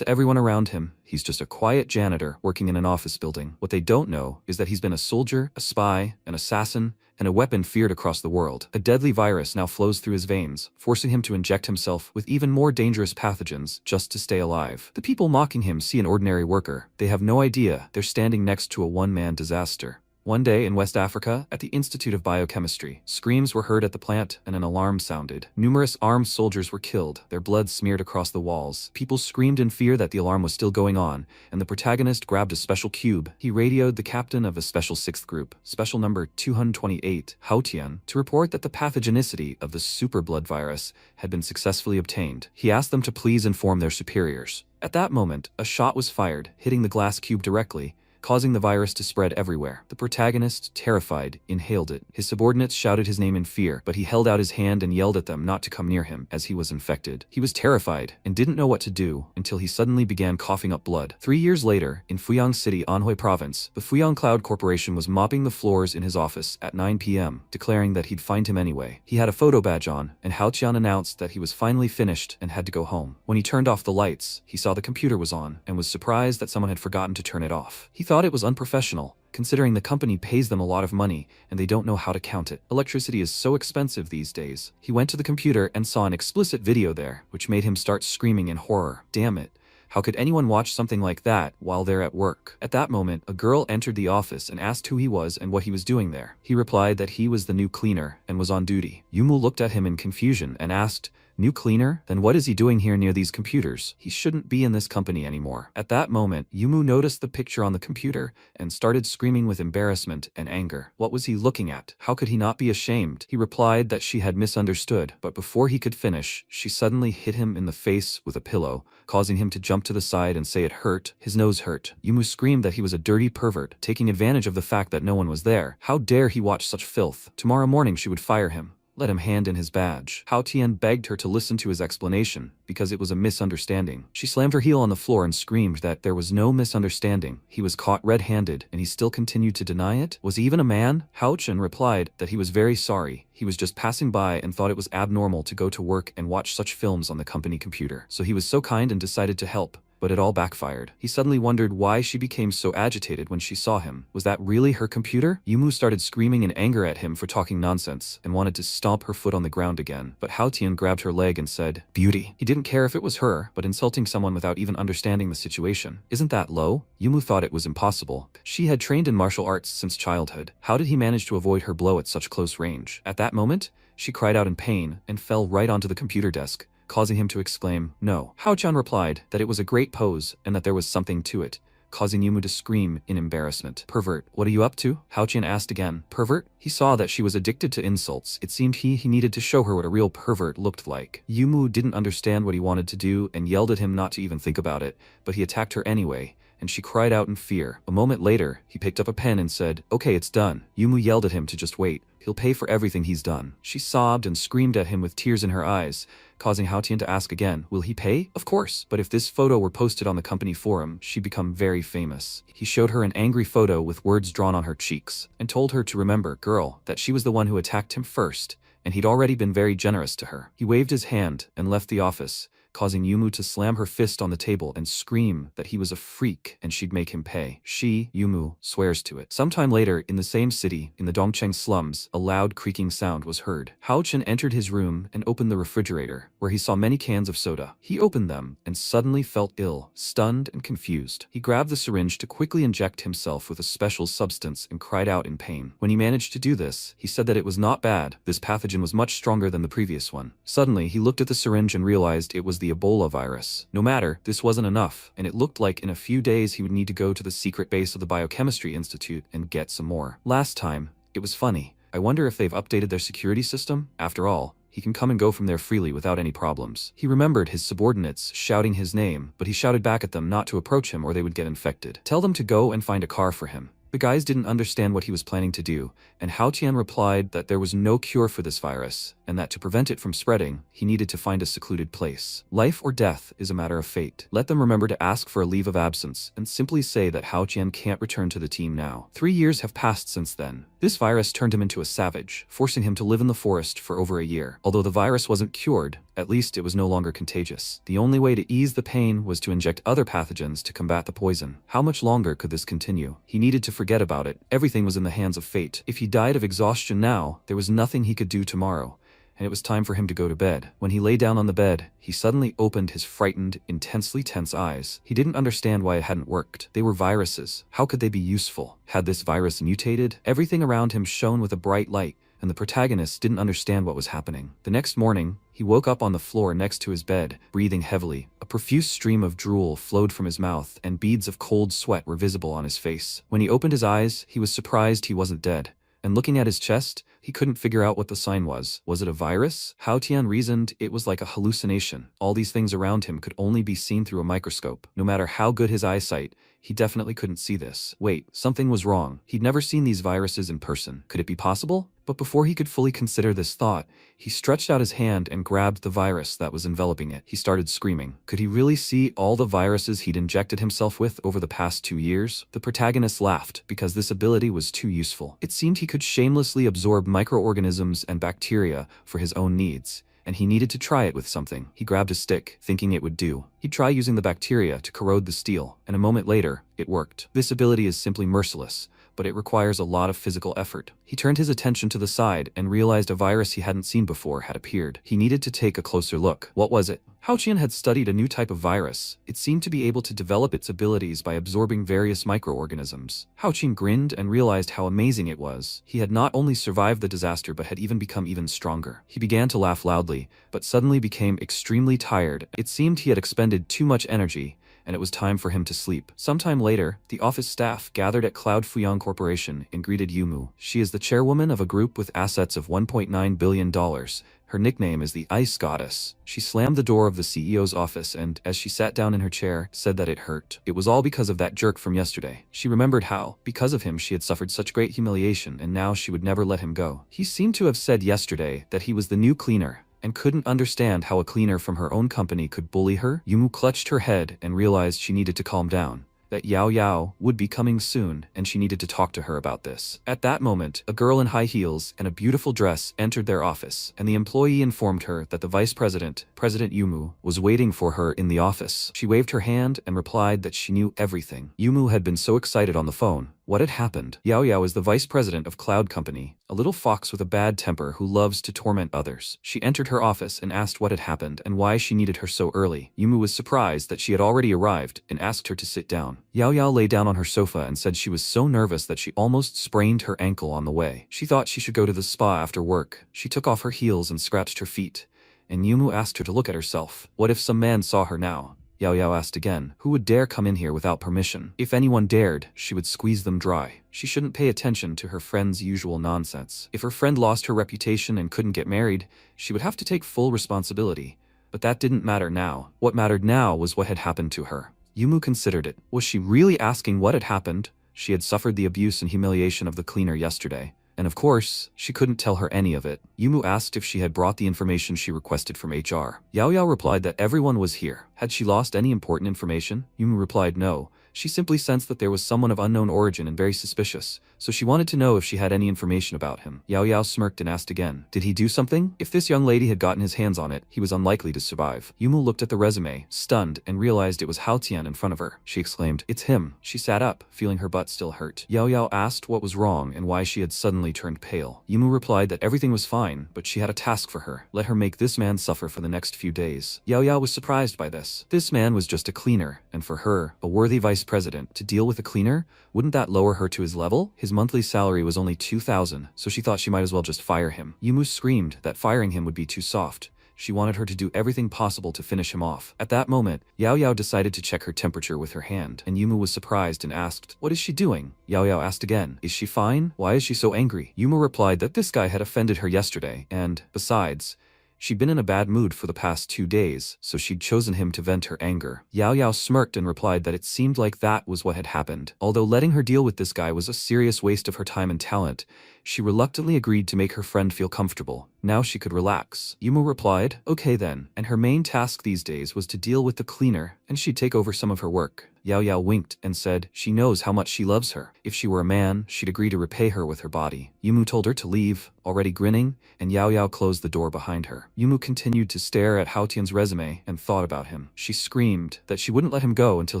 To everyone around him, he's just a quiet janitor working in an office building. What they don't know is that he's been a soldier, a spy, an assassin, and a weapon feared across the world. A deadly virus now flows through his veins, forcing him to inject himself with even more dangerous pathogens just to stay alive. The people mocking him see an ordinary worker. They have no idea they're standing next to a one-man disaster. One day in West Africa, at the Institute of Biochemistry, screams were heard at the plant and an alarm sounded. Numerous armed soldiers were killed, their blood smeared across the walls. People screamed in fear that the alarm was still going on, and the protagonist grabbed a special cube. He radioed the captain of a special 6th group, special number 228, Haotian, to report that the pathogenicity of the super blood virus had been successfully obtained. He asked them to please inform their superiors. At that moment, a shot was fired, hitting the glass cube directly, causing the virus to spread everywhere. The protagonist, terrified, inhaled it. His subordinates shouted his name in fear, but he held out his hand and yelled at them not to come near him, as he was infected. He was terrified, and didn't know what to do, until he suddenly began coughing up blood. 3 years later, in Fuyang City, Anhui Province, the Fuyang Cloud Corporation was mopping the floors in his office at 9 p.m., declaring that he'd find him anyway. He had a photo badge on, and Hao Qian announced that he was finally finished and had to go home. When he turned off the lights, he saw the computer was on, and was surprised that someone had forgotten to turn it off. He thought it was unprofessional, considering the company pays them a lot of money and they don't know how to count it. Electricity is so expensive these days. He went to the computer and saw an explicit video there, which made him start screaming in horror. Damn it. How could anyone watch something like that while they're at work? At that moment, a girl entered the office and asked who he was and what he was doing there. He replied that he was the new cleaner and was on duty. Yumu looked at him in confusion and asked, "New cleaner? Then what is he doing here near these computers? He shouldn't be in this company anymore." At that moment, Yumu noticed the picture on the computer and started screaming with embarrassment and anger. What was he looking at? How could he not be ashamed? He replied that she had misunderstood, but before he could finish, she suddenly hit him in the face with a pillow, causing him to jump to the side and say it hurt. His nose hurt. Yumu screamed that he was a dirty pervert, taking advantage of the fact that no one was there. How dare he watch such filth? Tomorrow morning she would fire him. Let him hand in his badge. Hao Tian begged her to listen to his explanation, because it was a misunderstanding. She slammed her heel on the floor and screamed that there was no misunderstanding. He was caught red-handed, and he still continued to deny it? Was he even a man? Hao Chen replied that he was very sorry. He was just passing by and thought it was abnormal to go to work and watch such films on the company computer. So he was so kind and decided to help. But it all backfired. He suddenly wondered why she became so agitated when she saw him. Was that really her computer? Yumu started screaming in anger at him for talking nonsense and wanted to stomp her foot on the ground again. But Hao Tian grabbed her leg and said, "Beauty." He didn't care if it was her, but insulting someone without even understanding the situation. Isn't that low? Yumu thought it was impossible. She had trained in martial arts since childhood. How did he manage to avoid her blow at such close range? At that moment, she cried out in pain and fell right onto the computer desk, causing him to exclaim, "No." Hao Chan replied that it was a great pose and that there was something to it, causing Yumu to scream in embarrassment. "Pervert, what are you up to?" Hao Chan asked again. "Pervert?" He saw that she was addicted to insults. It seemed he needed to show her what a real pervert looked like. Yumu didn't understand what he wanted to do and yelled at him not to even think about it, but he attacked her anyway, and she cried out in fear. A moment later, he picked up a pen and said, "Okay, it's done." Yumu yelled at him to just wait. He'll pay for everything he's done. She sobbed and screamed at him with tears in her eyes, causing Hao Tian to ask again, "Will he pay?" "Of course, but if this photo were posted on the company forum, she'd become very famous." He showed her an angry photo with words drawn on her cheeks, and told her to remember, girl, that she was the one who attacked him first, and he'd already been very generous to her. He waved his hand and left the office, causing Yumu to slam her fist on the table and scream that he was a freak and she'd make him pay. She, Yumu, swears to it. Sometime later, in the same city, in the Dongcheng slums, a loud creaking sound was heard. Hao Chen entered his room and opened the refrigerator, where he saw many cans of soda. He opened them and suddenly felt ill, stunned and confused. He grabbed the syringe to quickly inject himself with a special substance and cried out in pain. When he managed to do this, he said that it was not bad. This pathogen was much stronger than the previous one. Suddenly, he looked at the syringe and realized it was the Ebola virus. No matter, this wasn't enough, and it looked like in a few days he would need to go to the secret base of the Biochemistry Institute and get some more. Last time, it was funny. I wonder if they've updated their security system? After all, he can come and go from there freely without any problems. He remembered his subordinates shouting his name, but he shouted back at them not to approach him or they would get infected. Tell them to go and find a car for him. The guys didn't understand what he was planning to do, and Hao Tian replied that there was no cure for this virus, and that to prevent it from spreading, he needed to find a secluded place. Life or death is a matter of fate. Let them remember to ask for a leave of absence, and simply say that Hao Tian can't return to the team now. 3 years have passed since then, This virus turned him into a savage, forcing him to live in the forest for over a year. Although the virus wasn't cured, at least it was no longer contagious. The only way to ease the pain was to inject other pathogens to combat the poison. How much longer could this continue? He needed to forget about it. Everything was in the hands of fate. If he died of exhaustion now, there was nothing he could do tomorrow, and it was time for him to go to bed. When he lay down on the bed, he suddenly opened his frightened, intensely tense eyes. He didn't understand why it hadn't worked. They were viruses. How could they be useful? Had this virus mutated? Everything around him shone with a bright light, and the protagonist didn't understand what was happening. The next morning, he woke up on the floor next to his bed, breathing heavily. A profuse stream of drool flowed from his mouth, and beads of cold sweat were visible on his face. When he opened his eyes, he was surprised he wasn't dead. And looking at his chest, he couldn't figure out what the sign was. Was it a virus? Hao Tian reasoned it was like a hallucination. All these things around him could only be seen through a microscope. No matter how good his eyesight, he definitely couldn't see this. Wait, something was wrong. He'd never seen these viruses in person. Could it be possible? But before he could fully consider this thought, he stretched out his hand and grabbed the virus that was enveloping it. He started screaming. Could he really see all the viruses he'd injected himself with over the past 2 years? The protagonist laughed, because this ability was too useful. It seemed he could shamelessly absorb microorganisms and bacteria for his own needs, and he needed to try it with something. He grabbed a stick, thinking it would do. He'd try using the bacteria to corrode the steel, and a moment later, it worked. This ability is simply merciless, but it requires a lot of physical effort. He turned his attention to the side and realized a virus he hadn't seen before had appeared. He needed to take a closer look. What was it? Hao Qian had studied a new type of virus. It seemed to be able to develop its abilities by absorbing various microorganisms. Hao Qian grinned and realized how amazing it was. He had not only survived the disaster but had even become even stronger. He began to laugh loudly, but suddenly became extremely tired. It seemed he had expended too much energy, and it was time for him to sleep. Sometime later, the office staff gathered at Cloud Fuyang Corporation and greeted Yumu. She is the chairwoman of a group with assets of $1.9 billion. Her nickname is the Ice Goddess. She slammed the door of the CEO's office and, as she sat down in her chair, said that it hurt. It was all because of that jerk from yesterday. She remembered how, because of him, she had suffered such great humiliation, and now she would never let him go. He seemed to have said yesterday that he was the new cleaner, and couldn't understand how a cleaner from her own company could bully her. Yumu clutched her head and realized she needed to calm down, that Yao Yao would be coming soon, and she needed to talk to her about this. At that moment, a girl in high heels and a beautiful dress entered their office, and the employee informed her that the vice president, President Yumu, was waiting for her in the office. She waved her hand and replied that she knew everything. Yumu had been so excited on the phone. What had happened? Yao Yao is the vice president of Cloud Company, a little fox with a bad temper who loves to torment others. She entered her office and asked what had happened and why she needed her so early. Yumu was surprised that she had already arrived and asked her to sit down. Yao Yao lay down on her sofa and said she was so nervous that she almost sprained her ankle on the way. She thought she should go to the spa after work. She took off her heels and scratched her feet, and Yumu asked her to look at herself. What if some man saw her now? Yao Yao asked again. Who would dare come in here without permission? If anyone dared, she would squeeze them dry. She shouldn't pay attention to her friend's usual nonsense. If her friend lost her reputation and couldn't get married, she would have to take full responsibility. But that didn't matter now. What mattered now was what had happened to her. Yumu considered it. Was she really asking what had happened? She had suffered the abuse and humiliation of the cleaner yesterday, and of course, she couldn't tell her any of it. Yumu asked if she had brought the information she requested from HR. Yao Yao replied that everyone was here. Had she lost any important information? Yumu replied no. She simply sensed that there was someone of unknown origin and very suspicious, so she wanted to know if she had any information about him. Yao Yao smirked and asked again, did he do something? If this young lady had gotten his hands on it, he was unlikely to survive. Yumu looked at the resume, stunned, and realized it was Hao Tian in front of her. She exclaimed, it's him. She sat up, feeling her butt still hurt. Yao Yao asked what was wrong and why she had suddenly turned pale. Yumu replied that everything was fine, but she had a task for her. Let her make this man suffer for the next few days. Yao Yao was surprised by this. This man was just a cleaner, and for her, a worthy vice president, to deal with a cleaner? Wouldn't that lower her to his level? His monthly salary was only 2,000, so she thought she might as well just fire him. Yumu screamed that firing him would be too soft. She wanted her to do everything possible to finish him off. At that moment, Yao Yao decided to check her temperature with her hand, and Yumu was surprised and asked, what is she doing? Yao Yao asked again, is she fine? Why is she so angry? Yumu replied that this guy had offended her yesterday, and, besides, she'd been in a bad mood for the past 2 days, so she'd chosen him to vent her anger. Yao Yao smirked and replied that it seemed like that was what had happened. Although letting her deal with this guy was a serious waste of her time and talent, she reluctantly agreed to make her friend feel comfortable. Now she could relax. Yumu replied, okay then, and her main task these days was to deal with the cleaner, and she'd take over some of her work. Yao Yao winked and said she knows how much she loves her. If she were a man, she'd agree to repay her with her body. Yumu told her to leave, already grinning, and Yao Yao closed the door behind her. Yumu continued to stare at Hao Tian's resume and thought about him. She screamed that she wouldn't let him go until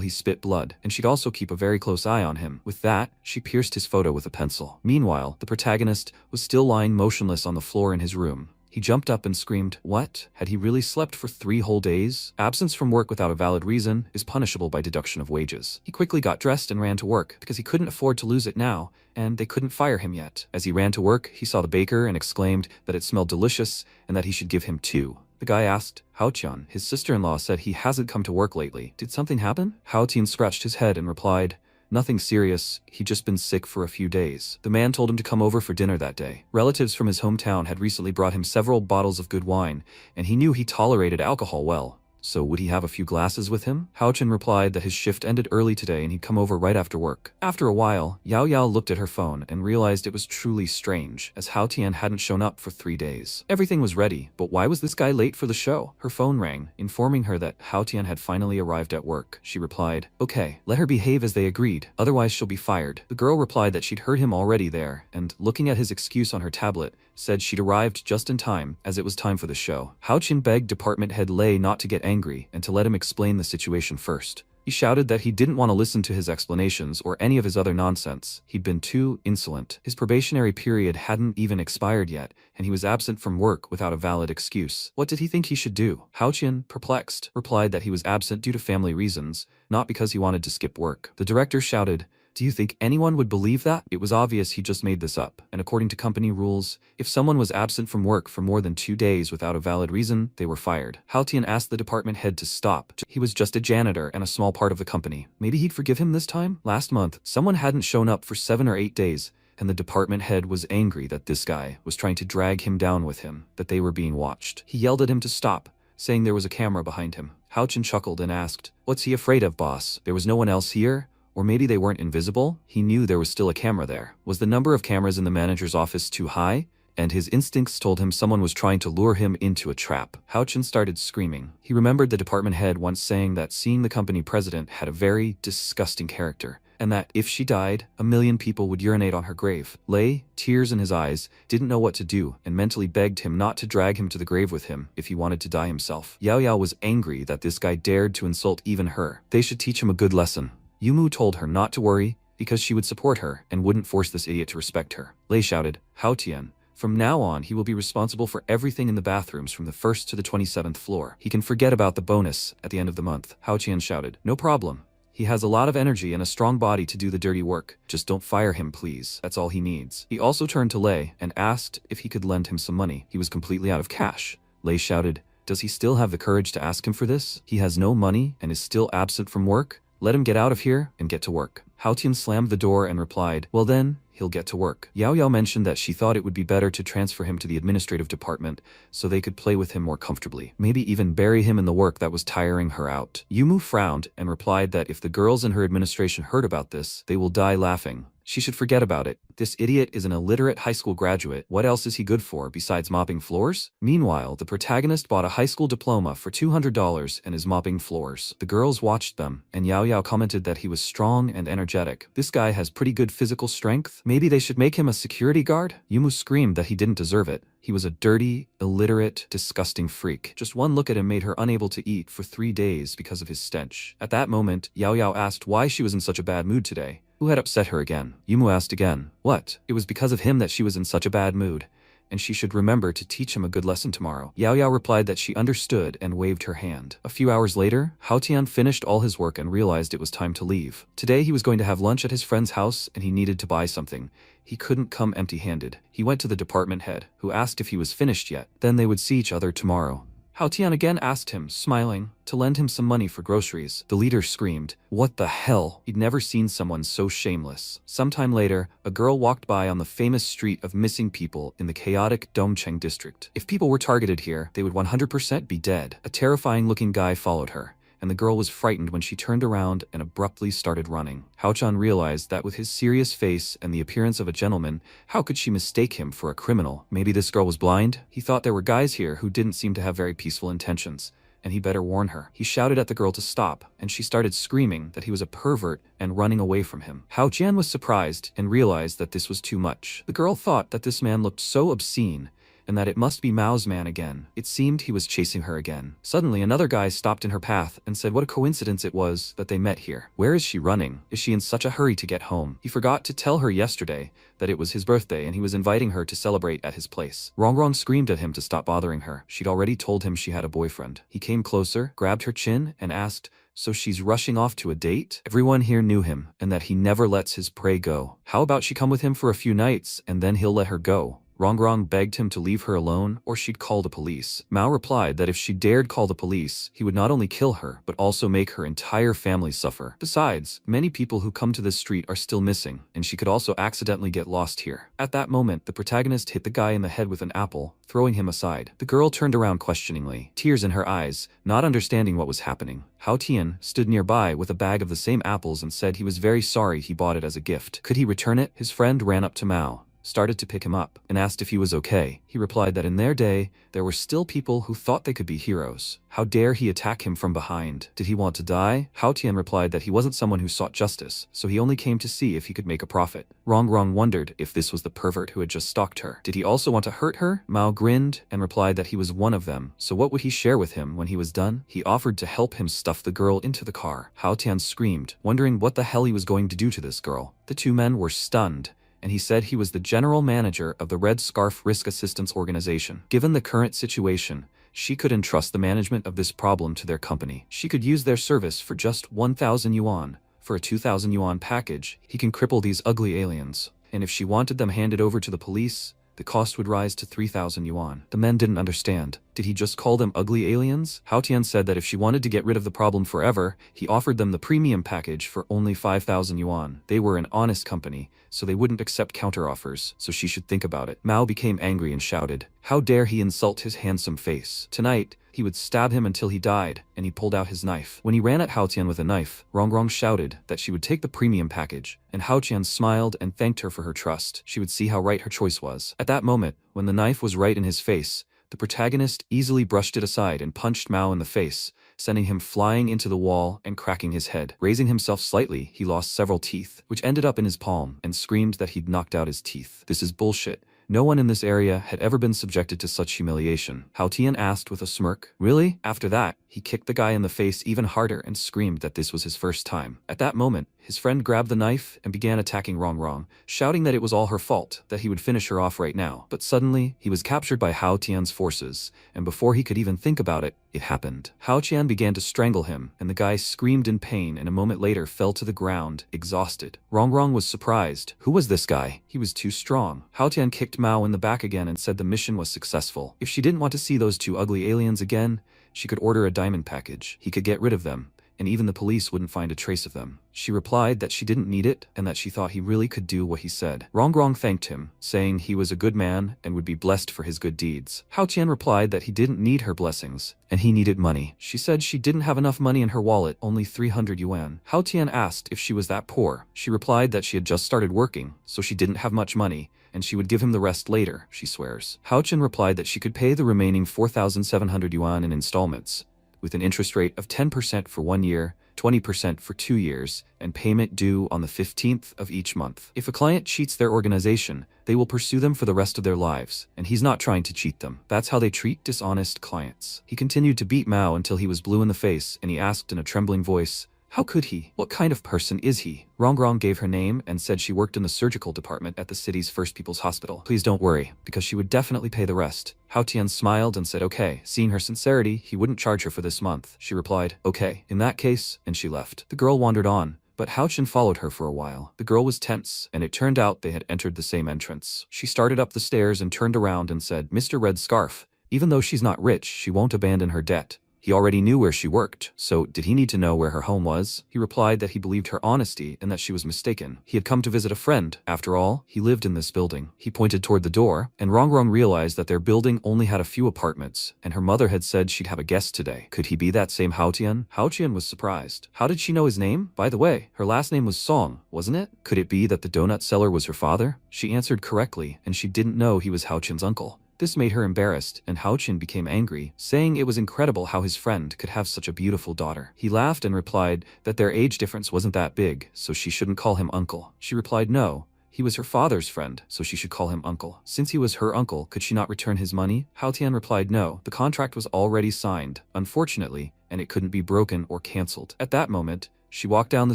he spit blood, and she'd also keep a very close eye on him. With that, she pierced his photo with a pencil. Meanwhile, the protagonist was still lying motionless on the floor in his room. He jumped up and screamed, "What? Had he really slept for 3 whole days? Absence from work without a valid reason is punishable by deduction of wages." He quickly got dressed and ran to work, because he couldn't afford to lose it now, and they couldn't fire him yet. As he ran to work, he saw the baker and exclaimed that it smelled delicious and that he should give him 2. The guy asked, "Hao Tian, his sister-in-law said he hasn't come to work lately. Did something happen?" Hao Tian scratched his head and replied, "Nothing serious, he'd just been sick for a few days." The man told him to come over for dinner that day. Relatives from his hometown had recently brought him several bottles of good wine, and he knew he tolerated alcohol well. So would he have a few glasses with him? Hao Chen replied that his shift ended early today and he'd come over right after work. After a while, Yao Yao looked at her phone and realized it was truly strange, as Hao Tian hadn't shown up for 3 days. Everything was ready, but why was this guy late for the show? Her phone rang, informing her that Hao Tian had finally arrived at work. She replied, "Okay, let her behave as they agreed, otherwise she'll be fired." The girl replied that she'd heard him already there, and looking at his excuse on her tablet, said she'd arrived just in time, as it was time for the show. Hao Chen begged department head Lei not to get angry and to let him explain the situation first. He shouted that he didn't want to listen to his explanations or any of his other nonsense. He'd been too insolent. His probationary period hadn't even expired yet, and he was absent from work without a valid excuse. What did he think he should do? Hao Qian, perplexed, replied that he was absent due to family reasons, not because he wanted to skip work. The director shouted, "Do you think anyone would believe that?" It was obvious he just made this up, and according to company rules, if someone was absent from work for more than 2 days without a valid reason, they were fired. Hao Tian asked the department head to stop. He was just a janitor and a small part of the company. Maybe he'd forgive him this time? Last month, someone hadn't shown up for 7 or 8 days, and the department head was angry that this guy was trying to drag him down with him, that they were being watched. He yelled at him to stop, saying there was a camera behind him. Hao Chen chuckled and asked, "What's he afraid of, boss? There was no one else here? Or maybe they weren't invisible?" He knew there was still a camera there. Was the number of cameras in the manager's office too high? And his instincts told him someone was trying to lure him into a trap. Hao Chen started screaming. He remembered the department head once saying that seeing the company president had a very disgusting character, and that if she died, 1,000,000 people would urinate on her grave. Lei, tears in his eyes, didn't know what to do and mentally begged him not to drag him to the grave with him if he wanted to die himself. Yao Yao was angry that this guy dared to insult even her. They should teach him a good lesson. Yumu told her not to worry because she would support her and wouldn't force this idiot to respect her. Lei shouted, "Hao Tian, from now on he will be responsible for everything in the bathrooms from the 1st to the 27th floor. He can forget about the bonus at the end of the month." Hao Tian shouted, "No problem. He has a lot of energy and a strong body to do the dirty work. Just don't fire him, please. That's all he needs." He also turned to Lei and asked if he could lend him some money. He was completely out of cash. Lei shouted, "Does he still have the courage to ask him for this? He has no money and is still absent from work? Let him get out of here and get to work." Hao Tian slammed the door and replied, "Well then, he'll get to work." Yao Yao mentioned that she thought it would be better to transfer him to the administrative department so they could play with him more comfortably. Maybe even bury him in the work that was tiring her out. Yumu frowned and replied that if the girls in her administration heard about this, they will die laughing. She should forget about it. This idiot is an illiterate high school graduate. What else is he good for besides mopping floors? Meanwhile, the protagonist bought a high school diploma for $200 and is mopping floors. The girls watched them, and Yao Yao commented that he was strong and energetic. This guy has pretty good physical strength. Maybe they should make him a security guard? Yumu screamed that he didn't deserve it. He was a dirty, illiterate, disgusting freak. Just one look at him made her unable to eat for 3 days because of his stench. At that moment, Yao Yao asked why she was in such a bad mood today. Who had upset her again? Yumu asked again. What? It was because of him that she was in such a bad mood, and she should remember to teach him a good lesson tomorrow. Yao Yao replied that she understood and waved her hand. A few hours later, Hao Tian finished all his work and realized it was time to leave. Today he was going to have lunch at his friend's house and he needed to buy something. He couldn't come empty-handed. He went to the department head, who asked if he was finished yet. Then they would see each other tomorrow. Hao Tian again asked him, smiling, to lend him some money for groceries. The leader screamed, "What the hell?" He'd never seen someone so shameless. Sometime later, a girl walked by on the famous street of missing people in the chaotic Dongcheng district. If people were targeted here, they would 100% be dead. A terrifying-looking guy followed her, and the girl was frightened when she turned around and abruptly started running. Hao Chan realized that with his serious face and the appearance of a gentleman, how could she mistake him for a criminal? Maybe this girl was blind? He thought there were guys here who didn't seem to have very peaceful intentions. and he better warn her. He shouted at the girl to stop, and she started screaming that he was a pervert and running away from him. Hao Jian was surprised and realized that this was too much. The girl thought that this man looked so obscene and that it must be Mao's man again. It seemed he was chasing her again. Suddenly, another guy stopped in her path and said what a coincidence it was that they met here. Where is she running? Is she in such a hurry to get home? He forgot to tell her yesterday that it was his birthday and he was inviting her to celebrate at his place. Rongrong screamed at him to stop bothering her. She'd already told him she had a boyfriend. He came closer, grabbed her chin, and asked, "So she's rushing off to a date?" Everyone here knew him, and that he never lets his prey go. How about she come with him for a few nights, and then he'll let her go? Rongrong begged him to leave her alone, or she'd call the police. Mao replied that if she dared call the police, he would not only kill her, but also make her entire family suffer. Besides, many people who come to this street are still missing, and she could also accidentally get lost here. At that moment, the protagonist hit the guy in the head with an apple, throwing him aside. The girl turned around questioningly, tears in her eyes, not understanding what was happening. Hao Tian stood nearby with a bag of the same apples and said he was very sorry he bought it as a gift. Could he return it? His friend ran up to Mao, started to pick him up, and asked if he was okay. He replied that in their day, there were still people who thought they could be heroes. How dare he attack him from behind? Did he want to die? Hao Tian replied that he wasn't someone who sought justice, so he only came to see if he could make a profit. Rongrong wondered if this was the pervert who had just stalked her. Did he also want to hurt her? Mao grinned and replied that he was one of them, so what would he share with him when he was done? He offered to help him stuff the girl into the car. Hao Tian screamed, wondering what the hell he was going to do to this girl. The two men were stunned, and he said he was the general manager of the Red Scarf Risk Assistance Organization. Given the current situation, she could entrust the management of this problem to their company. She could use their service for just 1,000 yuan. For a 2,000 yuan package, he can cripple these ugly aliens. And if she wanted them handed over to the police, the cost would rise to 3,000 yuan. The men didn't understand. Did he just call them ugly aliens? Hao Tian said that if she wanted to get rid of the problem forever, he offered them the premium package for only 5,000 yuan. They were an honest company, so they wouldn't accept counteroffers, so she should think about it. Mao became angry and shouted, "How dare he insult his handsome face? Tonight, he would stab him until he died," and he pulled out his knife. When he ran at Hao Tian with a knife, Rongrong shouted that she would take the premium package, and Hao Tian smiled and thanked her for her trust. She would see how right her choice was. At that moment, when the knife was right in his face, the protagonist easily brushed it aside and punched Mao in the face, sending him flying into the wall and cracking his head. Raising himself slightly, he lost several teeth, which ended up in his palm, and screamed that he'd knocked out his teeth. "This is bullshit. No one in this area had ever been subjected to such humiliation." Hao Tian asked with a smirk. "Really?" After that, he kicked the guy in the face even harder and screamed that this was his first time. At that moment, his friend grabbed the knife and began attacking Rongrong, shouting that it was all her fault, that he would finish her off right now. But suddenly, he was captured by Hao Tian's forces, and before he could even think about it, it happened. Hao Tian began to strangle him, and the guy screamed in pain and a moment later fell to the ground, exhausted. Rongrong was surprised. Who was this guy? He was too strong. Hao Tian kicked Mao in the back again and said the mission was successful. If she didn't want to see those two ugly aliens again, she could order a diamond package. He could get rid of them, and even the police wouldn't find a trace of them. She replied that she didn't need it, and that she thought he really could do what he said. Rongrong thanked him, saying he was a good man and would be blessed for his good deeds. Hao Tian replied that he didn't need her blessings, and he needed money. She said she didn't have enough money in her wallet, only 300 yuan. Hao Tian asked if she was that poor. She replied that she had just started working, so she didn't have much money, and she would give him the rest later, she swears. Hao Tian replied that she could pay the remaining 4,700 yuan in installments, with an interest rate of 10% for 1 year, 20% for 2 years, and payment due on the 15th of each month. If a client cheats their organization, they will pursue them for the rest of their lives, and he's not trying to cheat them. That's how they treat dishonest clients. He continued to beat Mao until he was blue in the face, and he asked in a trembling voice, "How could he? What kind of person is he?" Rongrong gave her name and said she worked in the surgical department at the city's First People's Hospital. "Please don't worry, because she would definitely pay the rest." Hao Tian smiled and said okay. Seeing her sincerity, he wouldn't charge her for this month. She replied, "Okay, in that case," and she left. The girl wandered on, but Hao Tian followed her for a while. The girl was tense, and it turned out they had entered the same entrance. She started up the stairs and turned around and said, "Mr. Red Scarf, even though she's not rich, she won't abandon her debt." He already knew where she worked, so did he need to know where her home was? He replied that he believed her honesty and that she was mistaken. He had come to visit a friend. After all, he lived in this building. He pointed toward the door, and Rongrong realized that their building only had a few apartments, and her mother had said she'd have a guest today. Could he be that same Hao Tian? Hao Tian was surprised. How did she know his name? By the way, her last name was Song, wasn't it? Could it be that the donut seller was her father? She answered correctly, and she didn't know he was Hao Tian's uncle. This made her embarrassed, and Hao Qian became angry, saying it was incredible how his friend could have such a beautiful daughter. He laughed and replied that their age difference wasn't that big, so she shouldn't call him uncle. She replied no. He was her father's friend, so she should call him uncle. Since he was her uncle, could she not return his money? Hao Tian replied no, the contract was already signed, unfortunately, and it couldn't be broken or cancelled. At that moment, she walked down the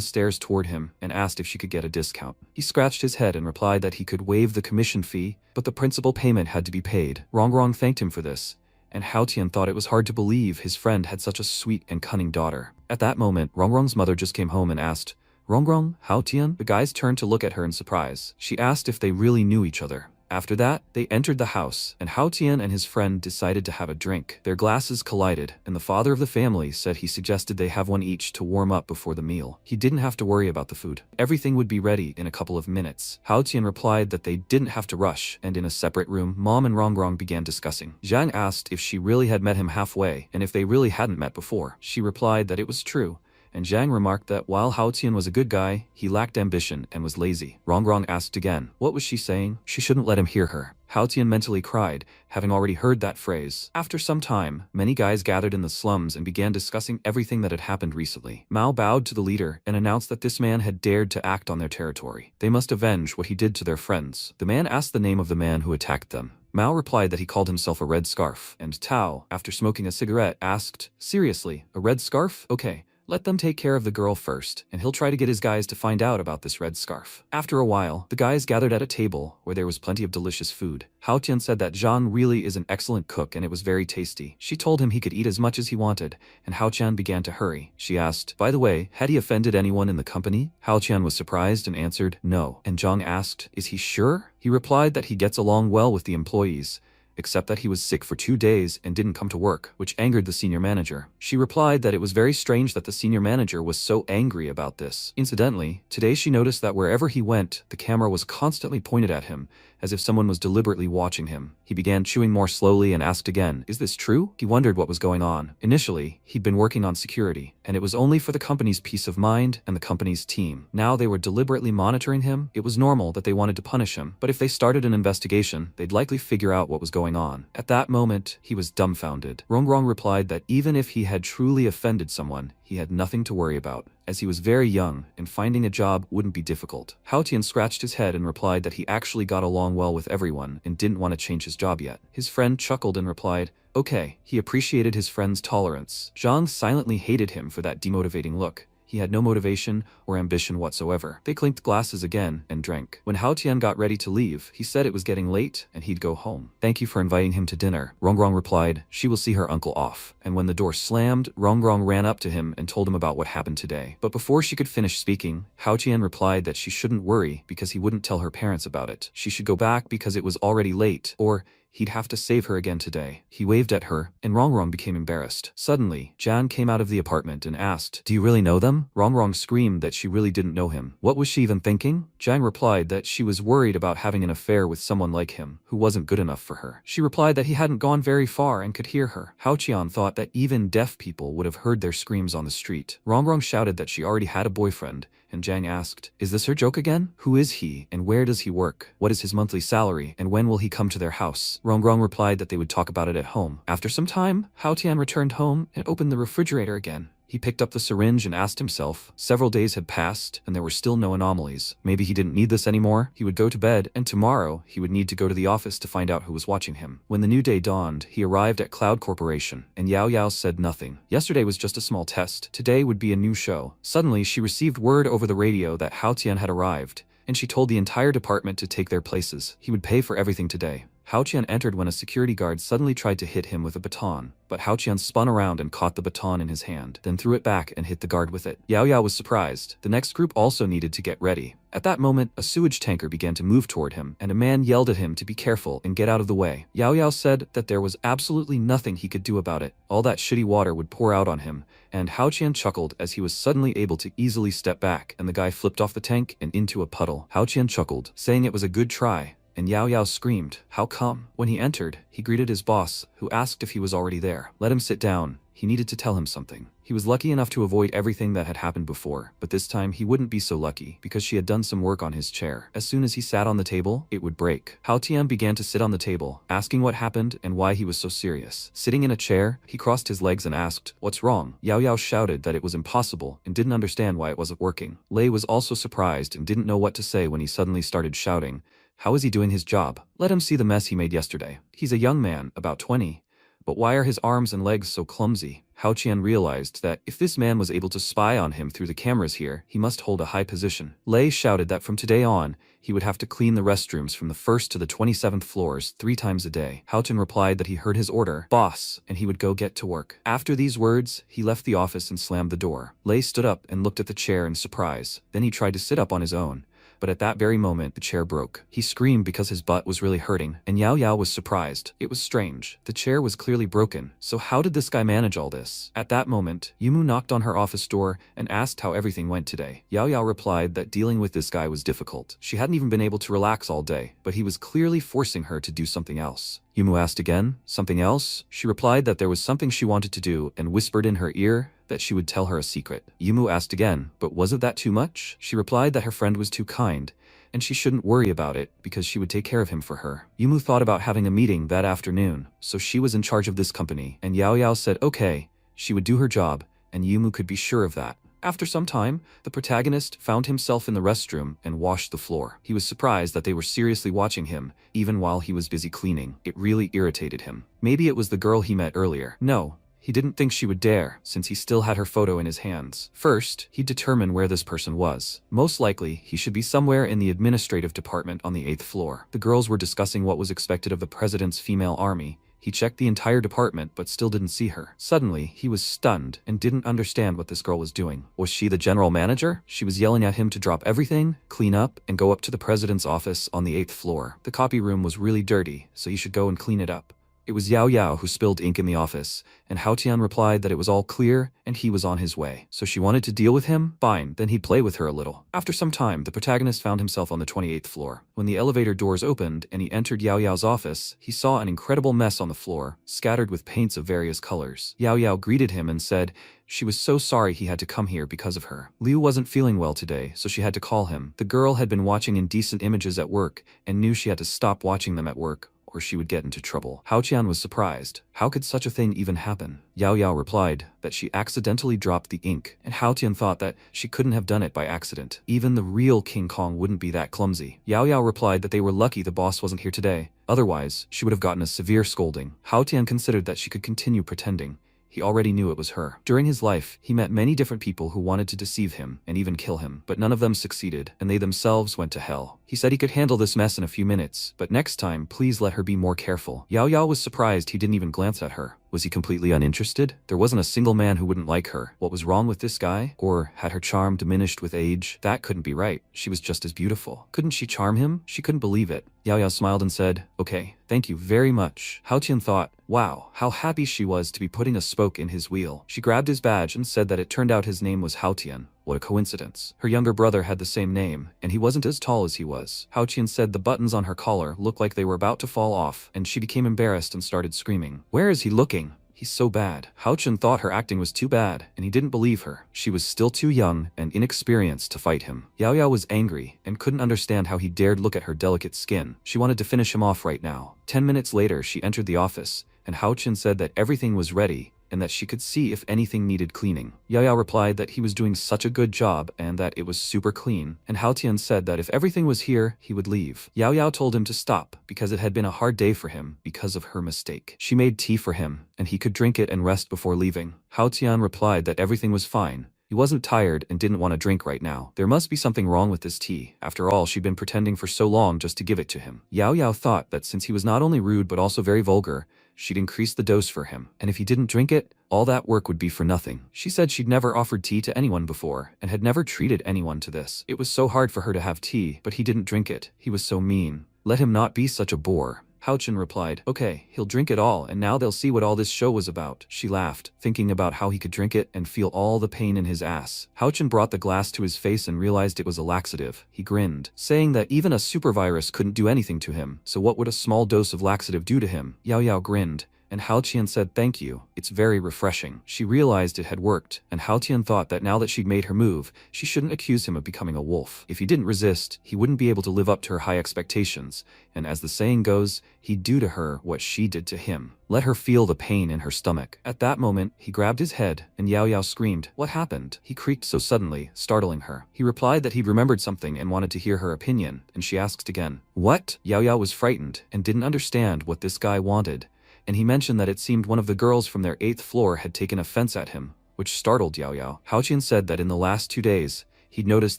stairs toward him and asked if she could get a discount. He scratched his head and replied that he could waive the commission fee, but the principal payment had to be paid. Rongrong thanked him for this, and Hao Tian thought it was hard to believe his friend had such a sweet and cunning daughter. At that moment, Rongrong's mother just came home and asked, "Rongrong, Hao Tian?" The guys turned to look at her in surprise. She asked if they really knew each other. After that, they entered the house, and Hao Tian and his friend decided to have a drink. Their glasses collided, and the father of the family said he suggested they have one each to warm up before the meal. He didn't have to worry about the food. Everything would be ready in a couple of minutes. Hao Tian replied that they didn't have to rush, and in a separate room, Mom and Rongrong began discussing. Zhang asked if she really had met him halfway, and if they really hadn't met before. She replied that it was true, and Zhang remarked that while Hao Tian was a good guy, he lacked ambition and was lazy. Rongrong asked again, what was she saying? She shouldn't let him hear her. Hao Tian mentally cried, having already heard that phrase. After some time, many guys gathered in the slums and began discussing everything that had happened recently. Mao bowed to the leader and announced that this man had dared to act on their territory. They must avenge what he did to their friends. The man asked the name of the man who attacked them. Mao replied that he called himself a red scarf, and Tao, after smoking a cigarette, asked, seriously, a red scarf? Okay. Let them take care of the girl first, and he'll try to get his guys to find out about this red scarf. After a while, the guys gathered at a table where there was plenty of delicious food. Hao Tian said that Zhang really is an excellent cook and it was very tasty. She told him he could eat as much as he wanted, and Hao Tian began to hurry. She asked, by the way, had he offended anyone in the company? Hao Tian was surprised and answered, no. And Zhang asked, is he sure? He replied that he gets along well with the employees, except that he was sick for 2 days and didn't come to work, which angered the senior manager. She replied that it was very strange that the senior manager was so angry about this. Incidentally, today she noticed that wherever he went, the camera was constantly pointed at him, as if someone was deliberately watching him. He began chewing more slowly and asked again, is this true? He wondered what was going on. Initially, he'd been working on security, and it was only for the company's peace of mind and the company's team. Now they were deliberately monitoring him. It was normal that they wanted to punish him, but if they started an investigation, they'd likely figure out what was going on. At that moment, he was dumbfounded. Rongrong replied that even if he had truly offended someone, he had nothing to worry about, as he was very young and finding a job wouldn't be difficult. Hao Tian scratched his head and replied that he actually got along well with everyone and didn't want to change his job yet. His friend chuckled and replied, okay. He appreciated his friend's tolerance. Zhang silently hated him for that demotivating look. He had no motivation or ambition whatsoever. They clinked glasses again and drank. When Hao Tian got ready to leave, he said it was getting late and he'd go home. Thank you for inviting him to dinner. Rongrong replied, she will see her uncle off. And when the door slammed, Rongrong ran up to him and told him about what happened today. But before she could finish speaking, Hao Tian replied that she shouldn't worry because he wouldn't tell her parents about it. She should go back because it was already late, or he'd have to save her again today. He waved at her, and Rongrong became embarrassed. Suddenly, Jan came out of the apartment and asked, do you really know them? Rongrong screamed that she really didn't know him. What was she even thinking? Jang replied that she was worried about having an affair with someone like him, who wasn't good enough for her. She replied that he hadn't gone very far and could hear her. Hao Qian thought that even deaf people would have heard their screams on the street. Rongrong shouted that she already had a boyfriend, and Jang asked, is this her joke again? Who is he, and where does he work? What is his monthly salary, and when will he come to their house? Rongrong replied that they would talk about it at home. After some time, Hao Tian returned home and opened the refrigerator again. He picked up the syringe and asked himself. Several days had passed, and there were still no anomalies. Maybe he didn't need this anymore. He would go to bed, and tomorrow, he would need to go to the office to find out who was watching him. When the new day dawned, he arrived at Cloud Corporation, and Yao Yao said nothing. Yesterday was just a small test. Today would be a new show. Suddenly, she received word over the radio that Hao Tian had arrived, and she told the entire department to take their places. He would pay for everything today. Hao Qian entered when a security guard suddenly tried to hit him with a baton, but Hao Qian spun around and caught the baton in his hand, then threw it back and hit the guard with it. Yao Yao was surprised. The next group also needed to get ready. At that moment, a sewage tanker began to move toward him, and a man yelled at him to be careful and get out of the way. Yao Yao said that there was absolutely nothing he could do about it. All that shitty water would pour out on him, and Hao Qian chuckled as he was suddenly able to easily step back, and the guy flipped off the tank and into a puddle. Hao Qian chuckled, saying it was a good try. And Yao Yao screamed, how come? When he entered, he greeted his boss, who asked if he was already there. Let him sit down, he needed to tell him something. He was lucky enough to avoid everything that had happened before, but this time he wouldn't be so lucky because she had done some work on his chair. As soon as he sat on the table, it would break. Hao Tian began to sit on the table, asking what happened and why he was so serious. Sitting in a chair, he crossed his legs and asked, "What's wrong?" Yao Yao shouted that it was impossible and didn't understand why it wasn't working. Lei was also surprised and didn't know what to say when he suddenly started shouting, "How is he doing his job? Let him see the mess he made yesterday. He's a young man, about 20. But why are his arms and legs so clumsy?" Hao Qian realized that if this man was able to spy on him through the cameras here, he must hold a high position. Lei shouted that from today on, he would have to clean the restrooms from the 1st to the 27th floors 3 times a day. Hao Qian replied that he heard his order, "Boss," and he would go get to work. After these words, he left the office and slammed the door. Lei stood up and looked at the chair in surprise. Then he tried to sit up on his own. But at that very moment, the chair broke. He screamed because his butt was really hurting, and Yao Yao was surprised. It was strange. The chair was clearly broken, so how did this guy manage all this? At that moment, Yumu knocked on her office door and asked how everything went today. Yao Yao replied that dealing with this guy was difficult. She hadn't even been able to relax all day, but he was clearly forcing her to do something else. Yumu asked again, "Something else?" She replied that there was something she wanted to do and whispered in her ear that she would tell her a secret. Yumu asked again, "But wasn't that too much?" She replied that her friend was too kind, and she shouldn't worry about it because she would take care of him for her. Yumu thought about having a meeting that afternoon, so she was in charge of this company, and Yao Yao said okay, she would do her job, and Yumu could be sure of that. After some time, the protagonist found himself in the restroom and washed the floor. He was surprised that they were seriously watching him, even while he was busy cleaning. It really irritated him. Maybe it was the girl he met earlier. No. He didn't think she would dare, since he still had her photo in his hands. First, he'd determine where this person was. Most likely, he should be somewhere in the administrative department on the 8th floor. The girls were discussing what was expected of the president's female army. He checked the entire department but still didn't see her. Suddenly, he was stunned and didn't understand what this girl was doing. Was she the general manager? She was yelling at him to drop everything, clean up, and go up to the president's office on the 8th floor. The copy room was really dirty, so he should go and clean it up. It was Yao Yao who spilled ink in the office, and Hao Tian replied that it was all clear and he was on his way. So she wanted to deal with him? Fine, then he'd play with her a little. After some time, the protagonist found himself on the 28th floor. When the elevator doors opened and he entered Yao Yao's office, he saw an incredible mess on the floor, scattered with paints of various colors. Yao Yao greeted him and said she was so sorry he had to come here because of her. Liu wasn't feeling well today, so she had to call him. The girl had been watching indecent images at work and knew she had to stop watching them at work, or she would get into trouble. Hao Qian was surprised. How could such a thing even happen? Yao Yao replied that she accidentally dropped the ink, and Hao Tian thought that she couldn't have done it by accident. Even the real King Kong wouldn't be that clumsy. Yao Yao replied that they were lucky the boss wasn't here today. Otherwise, she would have gotten a severe scolding. Hao Tian considered that she could continue pretending. He already knew it was her. During his life, he met many different people who wanted to deceive him and even kill him, but none of them succeeded, and they themselves went to hell. He said he could handle this mess in a few minutes, but next time, please let her be more careful. Yao Yao was surprised he didn't even glance at her. Was he completely uninterested? There wasn't a single man who wouldn't like her. What was wrong with this guy? Or had her charm diminished with age? That couldn't be right. She was just as beautiful. Couldn't she charm him? She couldn't believe it. Yao Yao smiled and said, "Okay, thank you very much." Hao Tian thought, wow, how happy she was to be putting a spoke in his wheel. She grabbed his badge and said that it turned out his name was Hao Tian. What a coincidence. Her younger brother had the same name, and he wasn't as tall as he was. Hao Qian said the buttons on her collar looked like they were about to fall off, and she became embarrassed and started screaming. Where is he looking? He's so bad. Hao Qian thought her acting was too bad, and he didn't believe her. She was still too young and inexperienced to fight him. Yao Yao was angry and couldn't understand how he dared look at her delicate skin. She wanted to finish him off right now. 10 minutes later, she entered the office, and Hao Qian said that everything was ready and that she could see if anything needed cleaning. Yao Yao replied that he was doing such a good job and that it was super clean, and Hao Tian said that if everything was here, he would leave. Yao Yao told him to stop because it had been a hard day for him because of her mistake. She made tea for him, and he could drink it and rest before leaving. Hao Tian replied that everything was fine. He wasn't tired and didn't want to drink right now. There must be something wrong with this tea. After all, she'd been pretending for so long just to give it to him. Yao Yao thought that since he was not only rude but also very vulgar, she'd increase the dose for him, and if he didn't drink it, all that work would be for nothing. She said she'd never offered tea to anyone before, and had never treated anyone to this. It was so hard for her to have tea, but he didn't drink it. He was so mean. Let him not be such a bore. Hao Qian replied, okay, he'll drink it all, and now they'll see what all this show was about. She laughed, thinking about how he could drink it and feel all the pain in his ass. Hao Qian brought the glass to his face and realized it was a laxative. He grinned, saying that even a super virus couldn't do anything to him, so what would a small dose of laxative do to him? Yao Yao grinned, and Hao Qian said thank you, it's very refreshing. She realized it had worked, and Hao Qian thought that now that she'd made her move, she shouldn't accuse him of becoming a wolf. If he didn't resist, he wouldn't be able to live up to her high expectations, and as the saying goes, he'd do to her what she did to him. Let her feel the pain in her stomach. At that moment, he grabbed his head, and Yao Yao screamed, "What happened?" He creaked so suddenly, startling her. He replied that he'd remembered something and wanted to hear her opinion, and she asked again, "What?" Yao Yao was frightened, and didn't understand what this guy wanted, and he mentioned that it seemed one of the girls from their 8th floor had taken offense at him, which startled Yao Yao. Hao Qian said that in the last 2 days, he'd noticed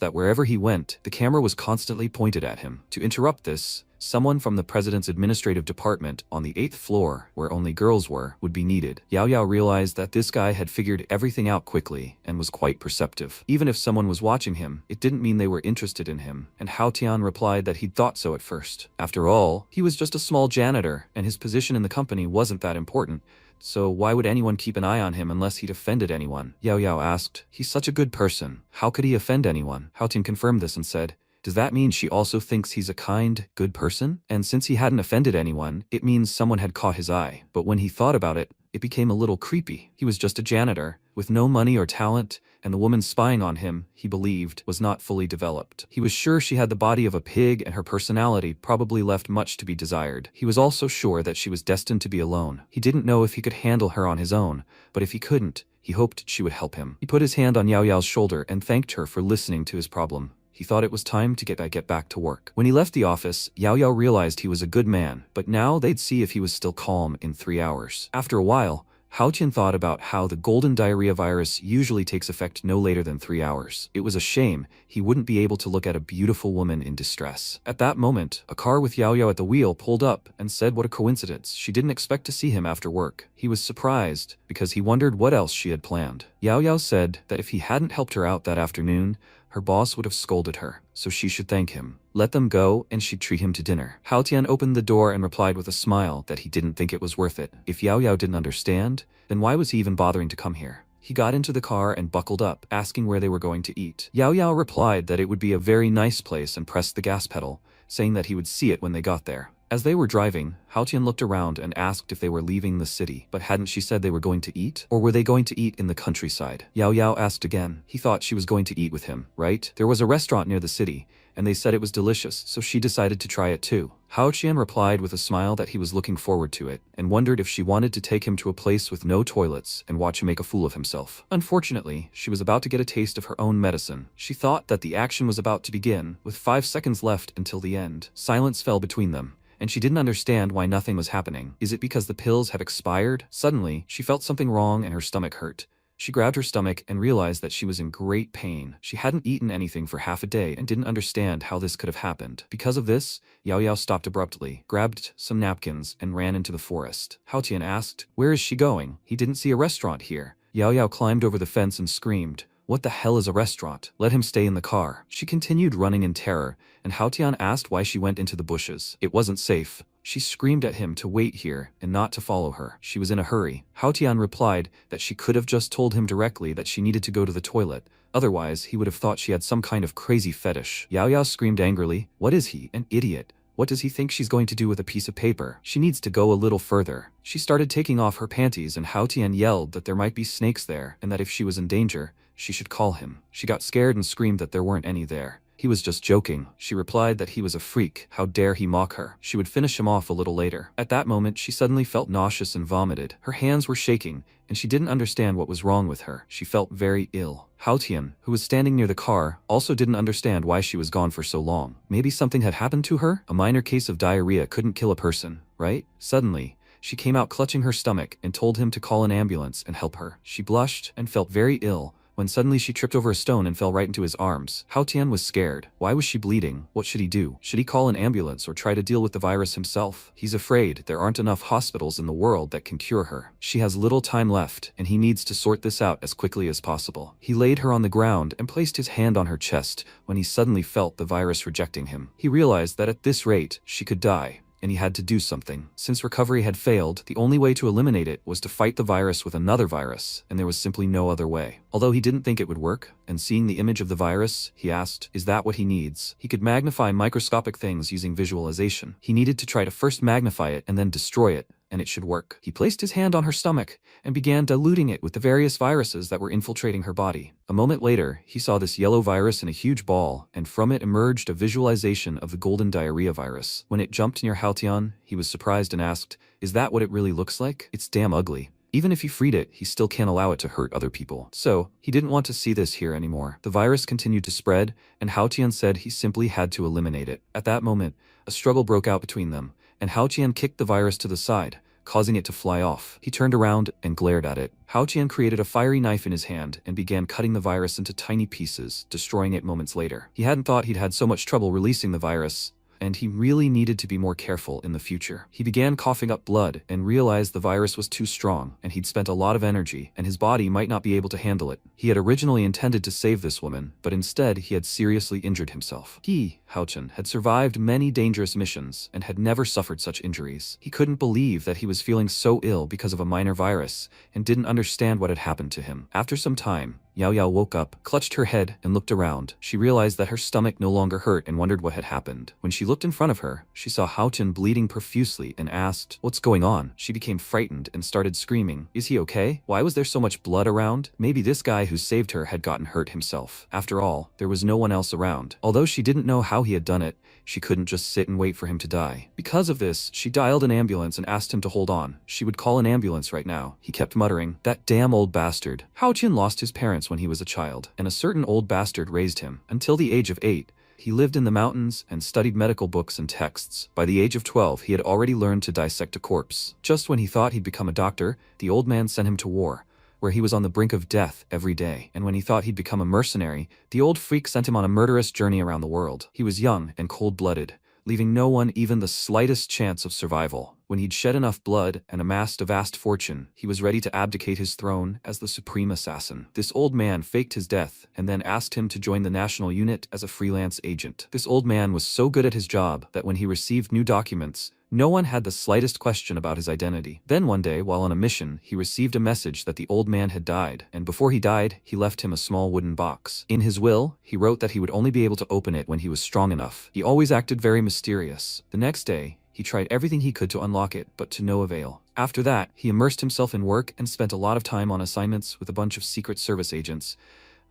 that wherever he went, the camera was constantly pointed at him. To interrupt this, someone from the president's administrative department on the 8th floor, where only girls were, would be needed. Yao Yao realized that this guy had figured everything out quickly and was quite perceptive. Even if someone was watching him, it didn't mean they were interested in him, and Hao Tian replied that he'd thought so at first. After all, he was just a small janitor, and his position in the company wasn't that important. So why would anyone keep an eye on him unless he'd offended anyone? Yao Yao asked. He's such a good person. How could he offend anyone? Hao Tian confirmed this and said, does that mean she also thinks he's a kind, good person? And since he hadn't offended anyone, it means someone had caught his eye. But when he thought about it, it became a little creepy. He was just a janitor, with no money or talent, and the woman spying on him, he believed, was not fully developed. He was sure she had the body of a pig and her personality probably left much to be desired. He was also sure that she was destined to be alone. He didn't know if he could handle her on his own, but if he couldn't, he hoped she would help him. He put his hand on Yao Yao's shoulder and thanked her for listening to his problem. He thought it was time to get back to work. When he left the office, Yao Yao realized he was a good man, but now they'd see if he was still calm in 3 hours. After a while, Hao Qian thought about how the golden diarrhea virus usually takes effect no later than 3 hours. It was a shame he wouldn't be able to look at a beautiful woman in distress. At that moment, a car with Yao Yao at the wheel pulled up and said what a coincidence. She didn't expect to see him after work. He was surprised because he wondered what else she had planned. Yao Yao said that if he hadn't helped her out that afternoon, her boss would have scolded her, so she should thank him. Let them go, and she'd treat him to dinner. Hao Tian opened the door and replied with a smile that he didn't think it was worth it. If Yao Yao didn't understand, then why was he even bothering to come here? He got into the car and buckled up, asking where they were going to eat. Yao Yao replied that it would be a very nice place and pressed the gas pedal, saying that he would see it when they got there. As they were driving, Hao Tian looked around and asked if they were leaving the city. But hadn't she said they were going to eat? Or were they going to eat in the countryside? Yao Yao asked again. He thought she was going to eat with him, right? There was a restaurant near the city, and they said it was delicious, so she decided to try it too. Hao Qian replied with a smile that he was looking forward to it, and wondered if she wanted to take him to a place with no toilets and watch him make a fool of himself. Unfortunately, she was about to get a taste of her own medicine. She thought that the action was about to begin, with 5 seconds left until the end. Silence fell between them, and she didn't understand why nothing was happening. Is it because the pills had expired? Suddenly, she felt something wrong and her stomach hurt. She grabbed her stomach and realized that she was in great pain. She hadn't eaten anything for half a day and didn't understand how this could have happened. Because of this, Yao Yao stopped abruptly, grabbed some napkins, and ran into the forest. Hao Tian asked, "Where is she going? He didn't see a restaurant here." Yao Yao climbed over the fence and screamed, "What the hell is a restaurant? Let him stay in the car." She continued running in terror, and Hao Tian asked why she went into the bushes. It wasn't safe. She screamed at him to wait here and not to follow her. She was in a hurry. Hao Tian replied that she could have just told him directly that she needed to go to the toilet. Otherwise, he would have thought she had some kind of crazy fetish. Yao Yao screamed angrily, "What is he, an idiot? What does he think she's going to do with a piece of paper? She needs to go a little further." She started taking off her panties, and Hao Tian yelled that there might be snakes there and that if she was in danger, she should call him. She got scared and screamed that there weren't any there. He was just joking. She replied that he was a freak. How dare he mock her? She would finish him off a little later. At that moment, she suddenly felt nauseous and vomited. Her hands were shaking, and she didn't understand what was wrong with her. She felt very ill. Hao Tian, who was standing near the car, also didn't understand why she was gone for so long. Maybe something had happened to her? A minor case of diarrhea couldn't kill a person, right? Suddenly, she came out clutching her stomach and told him to call an ambulance and help her. She blushed and felt very ill, when suddenly she tripped over a stone and fell right into his arms. Hao Tian was scared. Why was she bleeding? What should he do? Should he call an ambulance or try to deal with the virus himself? He's afraid there aren't enough hospitals in the world that can cure her. She has little time left, and he needs to sort this out as quickly as possible. He laid her on the ground and placed his hand on her chest when he suddenly felt the virus rejecting him. He realized that at this rate, she could die, and he had to do something. Since recovery had failed, the only way to eliminate it was to fight the virus with another virus, and there was simply no other way. Although he didn't think it would work, and seeing the image of the virus, he asked, is that what he needs? He could magnify microscopic things using visualization. He needed to try to first magnify it and then destroy it, and it should work. He placed his hand on her stomach and began diluting it with the various viruses that were infiltrating her body. A moment later, he saw this yellow virus in a huge ball, and from it emerged a visualization of the golden diarrhea virus. When it jumped near Halcyon, he was surprised and asked, "Is that what it really looks like? It's damn ugly." Even if he freed it, he still can't allow it to hurt other people. So, he didn't want to see this here anymore. The virus continued to spread, and Halcyon said he simply had to eliminate it. At that moment, a struggle broke out between them, and Halcyon kicked the virus to the side, causing it to fly off. He turned around and glared at it. Halcyon created a fiery knife in his hand and began cutting the virus into tiny pieces, destroying it moments later. He hadn't thought he'd had so much trouble releasing the virus, and he really needed to be more careful in the future. He began coughing up blood and realized the virus was too strong, and he'd spent a lot of energy, and his body might not be able to handle it. He had originally intended to save this woman, but instead he had seriously injured himself. He, Halcyon, had survived many dangerous missions and had never suffered such injuries. He couldn't believe that he was feeling so ill because of a minor virus and didn't understand what had happened to him. After some time, Yahello woke up, clutched her head, and looked around. She realized that her stomach no longer hurt and wondered what had happened. When she looked in front of her, she saw Halcyon bleeding profusely and asked, "What's going on?" She became frightened and started screaming, "Is he okay? Why was there so much blood around?" Maybe this guy who saved her had gotten hurt himself. After all, there was no one else around. Although she didn't know how he had done it, she couldn't just sit and wait for him to die. Because of this, she dialed an ambulance and asked him to hold on. She would call an ambulance right now. He kept muttering, "That damn old bastard." Halcyon lost his parents when he was a child, and a certain old bastard raised him. Until the age of 8, he lived in the mountains and studied medical books and texts. By the age of 12, he had already learned to dissect a corpse. Just when he thought he'd become a doctor, the old man sent him to war, where he was on the brink of death every day. And when he thought he'd become a mercenary, the old freak sent him on a murderous journey around the world. He was young and cold-blooded, leaving no one even the slightest chance of survival. When he'd shed enough blood and amassed a vast fortune, he was ready to abdicate his throne as the supreme assassin. This old man faked his death and then asked him to join the national unit as a freelance agent. This old man was so good at his job that when he received new documents, no one had the slightest question about his identity. Then one day, while on a mission, he received a message that the old man had died, and before he died, he left him a small wooden box. In his will, he wrote that he would only be able to open it when he was strong enough. He always acted very mysterious. The next day, he tried everything he could to unlock it, but to no avail. After that, he immersed himself in work and spent a lot of time on assignments with a bunch of Secret Service agents,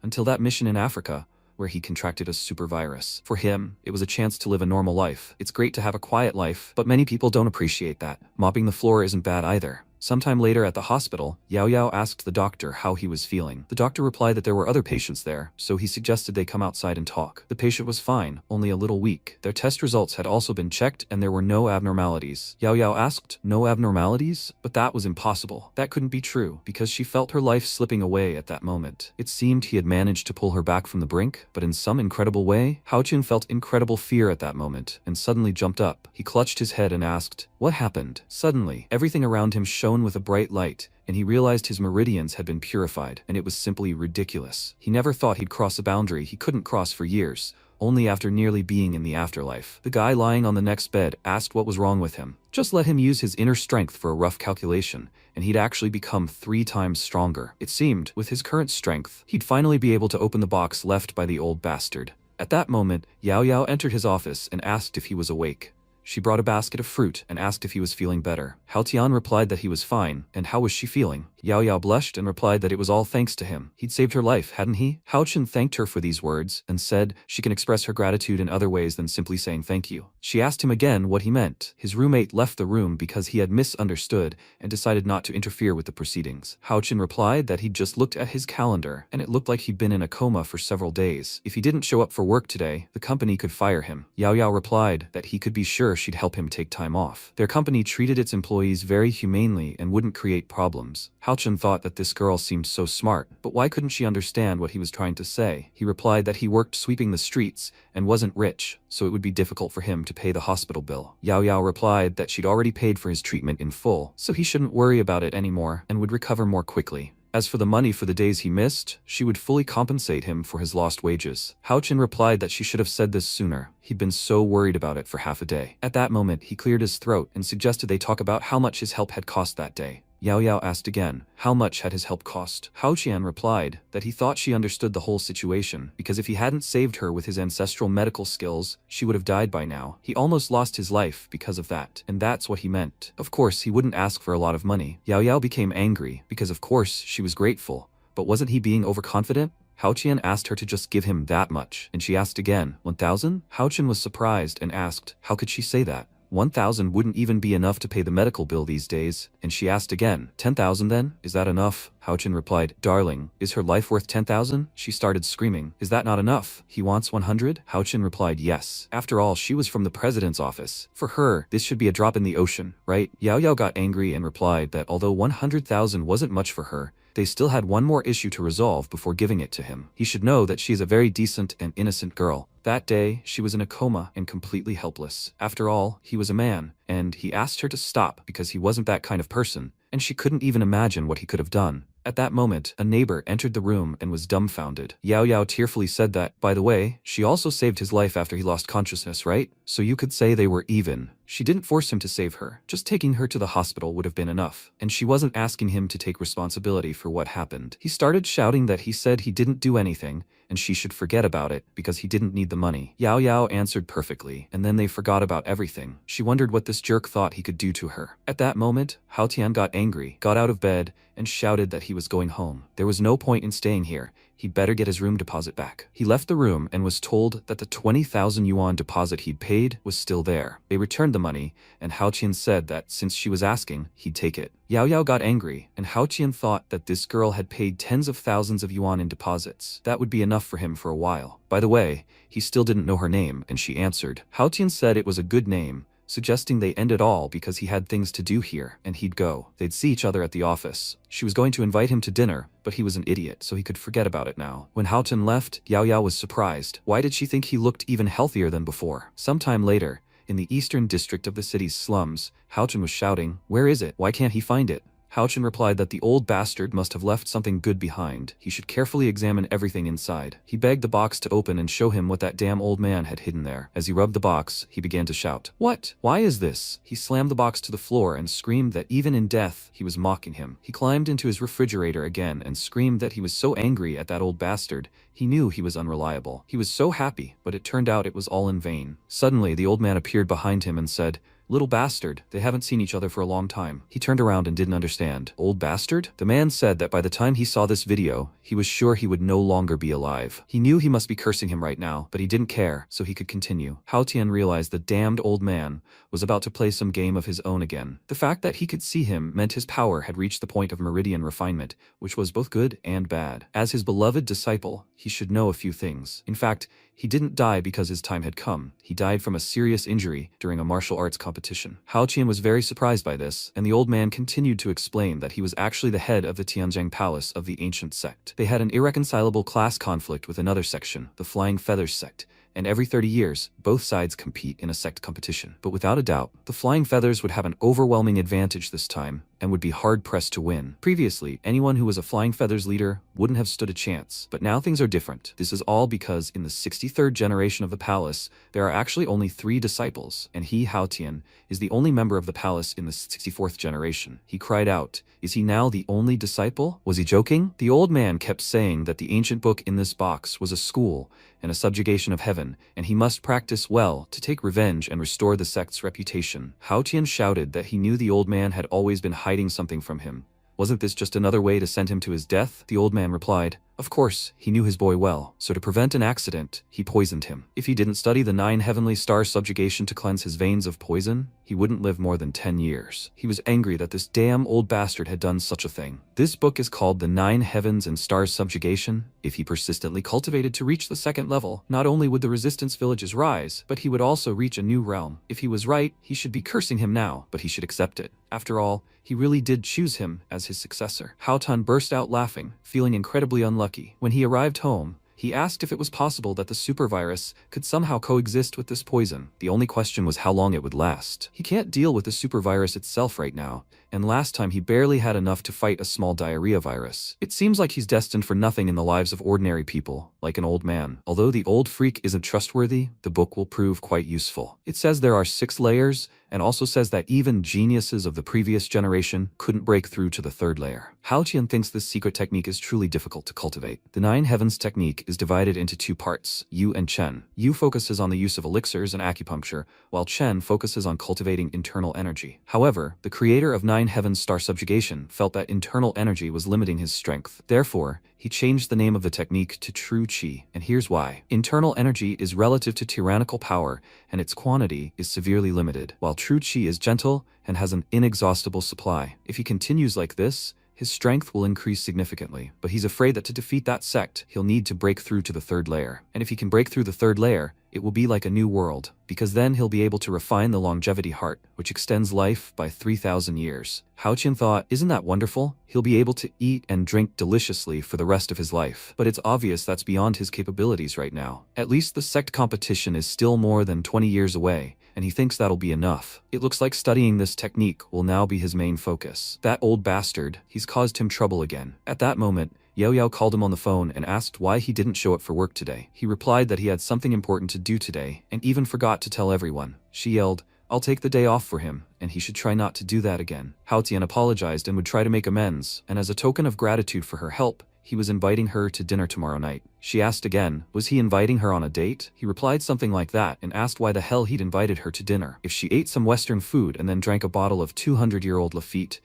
until that mission in Africa, where he contracted a super virus. For him, it was a chance to live a normal life. It's great to have a quiet life, but many people don't appreciate that. Mopping the floor isn't bad either. Sometime later at the hospital, Yahello asked the doctor how he was feeling. The doctor replied that there were other patients there, so he suggested they come outside and talk. The patient was fine, only a little weak. Their test results had also been checked and there were no abnormalities. Yahello asked, "No abnormalities?" But that was impossible. That couldn't be true, because she felt her life slipping away at that moment. It seemed he had managed to pull her back from the brink, but in some incredible way, Halcyon felt incredible fear at that moment, and suddenly jumped up. He clutched his head and asked, "What happened?" Suddenly, everything around him shone with a bright light, and he realized his meridians had been purified, and it was simply ridiculous. He never thought he'd cross a boundary he couldn't cross for years, only after nearly being in the afterlife. The guy lying on the next bed asked what was wrong with him. Just let him use his inner strength for a rough calculation, and he'd actually become 3 times stronger. It seemed, with his current strength, he'd finally be able to open the box left by the old bastard. At that moment, Yahello entered his office and asked if he was awake. She brought a basket of fruit and asked if he was feeling better. Halcyon replied that he was fine, and how was she feeling? Yahello blushed and replied that it was all thanks to him. He'd saved her life, hadn't he? Halcyon thanked her for these words and said she can express her gratitude in other ways than simply saying thank you. She asked him again what he meant. His roommate left the room because he had misunderstood and decided not to interfere with the proceedings. Halcyon replied that he'd just looked at his calendar, and it looked like he'd been in a coma for several days. If he didn't show up for work today, the company could fire him. Yahello replied that he could be sure she'd help him take time off. Their company treated its employees very humanely and wouldn't create problems. Halcyon thought that this girl seemed so smart, but why couldn't she understand what he was trying to say? He replied that he worked sweeping the streets and wasn't rich, so it would be difficult for him to pay the hospital bill. Yahello replied that she'd already paid for his treatment in full, so he shouldn't worry about it anymore and would recover more quickly. As for the money for the days he missed, she would fully compensate him for his lost wages. Halcyon replied that she should have said this sooner. He'd been so worried about it for half a day. At that moment, he cleared his throat and suggested they talk about how much his help had cost that day. Yao Yao asked again, how much had his help cost? Hao Qian replied that he thought she understood the whole situation, because if he hadn't saved her with his ancestral medical skills, she would have died by now. He almost lost his life because of that, and that's what he meant. Of course, he wouldn't ask for a lot of money. Yao Yao became angry, because of course she was grateful, but wasn't he being overconfident? Hao Qian asked her to just give him that much, and she asked again, 1,000? Hao Qian was surprised and asked, how could she say that? 1,000 wouldn't even be enough to pay the medical bill these days, and she asked again, 10,000 then? Is that enough? Hao Qian replied, darling, is her life worth 10,000? She started screaming, is that not enough? He wants 100? Hao Qian replied, yes. After all, she was from the president's office. For her, this should be a drop in the ocean, right? Yao Yao got angry and replied that although 100,000 wasn't much for her, they still had one more issue to resolve before giving it to him. He should know that she is a very decent and innocent girl. That day, she was in a coma and completely helpless. After all, he was a man, and he asked her to stop because he wasn't that kind of person, and she couldn't even imagine what he could have done. At that moment, a neighbor entered the room and was dumbfounded. Yao Yao tearfully said that, by the way, she also saved his life after he lost consciousness, right? So you could say they were even. She didn't force him to save her. Just taking her to the hospital would have been enough. And she wasn't asking him to take responsibility for what happened. He started shouting that he said he didn't do anything, and she should forget about it because he didn't need the money. Yao Yao answered perfectly, and then they forgot about everything. She wondered what this jerk thought he could do to her. At that moment, Hao Tian got angry, got out of bed, and shouted that he was going home. There was no point in staying here. He'd better get his room deposit back. He left the room and was told that the 20,000 yuan deposit he'd paid was still there. They returned the money, and Hao Qian said that since she was asking, he'd take it. Yao Yao got angry, and Hao Qian thought that this girl had paid tens of thousands of yuan in deposits. That would be enough for him for a while. By the way, he still didn't know her name, and she answered. Hao Qian said it was a good name, suggesting they end it all because he had things to do here, and he'd go. They'd see each other at the office. She was going to invite him to dinner, but he was an idiot, so he could forget about it now. When Hao Tian left, Yao Yao was surprised. Why did she think he looked even healthier than before? Sometime later, in the eastern district of the city's slums, Hao Tian was shouting, where is it? Why can't he find it? Hao Qian replied that the old bastard must have left something good behind. He should carefully examine everything inside. He begged the box to open and show him what that damn old man had hidden there. As he rubbed the box, he began to shout, what? Why is this? He slammed the box to the floor and screamed that even in death, he was mocking him. He climbed into his refrigerator again and screamed that he was so angry at that old bastard, he knew he was unreliable. He was so happy, but it turned out it was all in vain. Suddenly, the old man appeared behind him and said, little bastard, they haven't seen each other for a long time. He turned around and didn't understand. Old bastard? The man said that by the time he saw this video, he was sure he would no longer be alive. He knew he must be cursing him right now, but he didn't care, so he could continue. Hao Tian realized the damned old man was about to play some game of his own again. The fact that he could see him meant his power had reached the point of meridian refinement, which was both good and bad. As his beloved disciple, he should know a few things. In fact, he didn't die because his time had come. He died from a serious injury during a martial arts competition. Hao Qian was very surprised by this, and the old man continued to explain that he was actually the head of the Tianjiang Palace of the ancient sect. They had an irreconcilable class conflict with another section, the Flying Feathers sect, and every 30 years, both sides compete in a sect competition. But without a doubt, the Flying Feathers would have an overwhelming advantage this time, and would be hard-pressed to win. Previously, anyone who was a Flying Feathers leader wouldn't have stood a chance, but now things are different. This is all because in the 63rd generation of the palace, there are actually only 3 disciples, and he, Hao Tian, is the only member of the palace in the 64th generation. He cried out, is he now the only disciple? Was he joking? The old man kept saying that the ancient book in this box was a school and a subjugation of heaven, and he must practice well to take revenge and restore the sect's reputation. Hao Tian shouted that he knew the old man had always been hiding something from him. Wasn't this just another way to send him to his death? The old man replied, of course, he knew his boy well, so to prevent an accident, he poisoned him. If he didn't study the 9 heavenly star subjugation to cleanse his veins of poison, he wouldn't live more than 10 years. He was angry that this damn old bastard had done such a thing. This book is called the 9 heavens and stars subjugation. If he persistently cultivated to reach the 2nd level, not only would the resistance villages rise, but he would also reach a new realm. If he was right, he should be cursing him now, but he should accept it. After all, he really did choose him as his successor. Hao Tian burst out laughing, feeling incredibly unlucky. When he arrived home, he asked if it was possible that the supervirus could somehow coexist with this poison. The only question was how long it would last. He can't deal with the supervirus itself right now, and last time he barely had enough to fight a small diarrhea virus. It seems like he's destined for nothing in the lives of ordinary people, like an old man. Although the old freak isn't trustworthy, the book will prove quite useful. It says there are 6 layers, and also says that even geniuses of the previous generation couldn't break through to the third layer. Hao Qian thinks this secret technique is truly difficult to cultivate. The Nine Heavens technique is divided into two parts, Yu and Chen. Yu focuses on the use of elixirs and acupuncture, while Chen focuses on cultivating internal energy. However, the creator of Nine Heavens Star Subjugation felt that internal energy was limiting his strength. Therefore, he changed the name of the technique to True Qi, and here's why. Internal energy is relative to tyrannical power, and its quantity is severely limited, while True Qi is gentle and has an inexhaustible supply. If he continues like this, his strength will increase significantly, but he's afraid that to defeat that sect, he'll need to break through to the third layer. And if he can break through the third layer, it will be like a new world, because then he'll be able to refine the longevity heart, which extends life by 3,000 years. Hao Qian thought, isn't that wonderful? He'll be able to eat and drink deliciously for the rest of his life. But it's obvious that's beyond his capabilities right now. At least the sect competition is still more than 20 years away, and he thinks that'll be enough. It looks like studying this technique will now be his main focus. That old bastard, he's caused him trouble again. At that moment, Yao Yao called him on the phone and asked why he didn't show up for work today. He replied that he had something important to do today, and even forgot to tell everyone. She yelled, I'll take the day off for him, and he should try not to do that again. Hao Tian apologized and would try to make amends, and as a token of gratitude for her help, he was inviting her to dinner tomorrow night. She asked again, was he inviting her on a date? He replied something like that and asked why the hell he'd invited her to dinner. If she ate some Western food and then drank a bottle of 200-year-old Lafitte,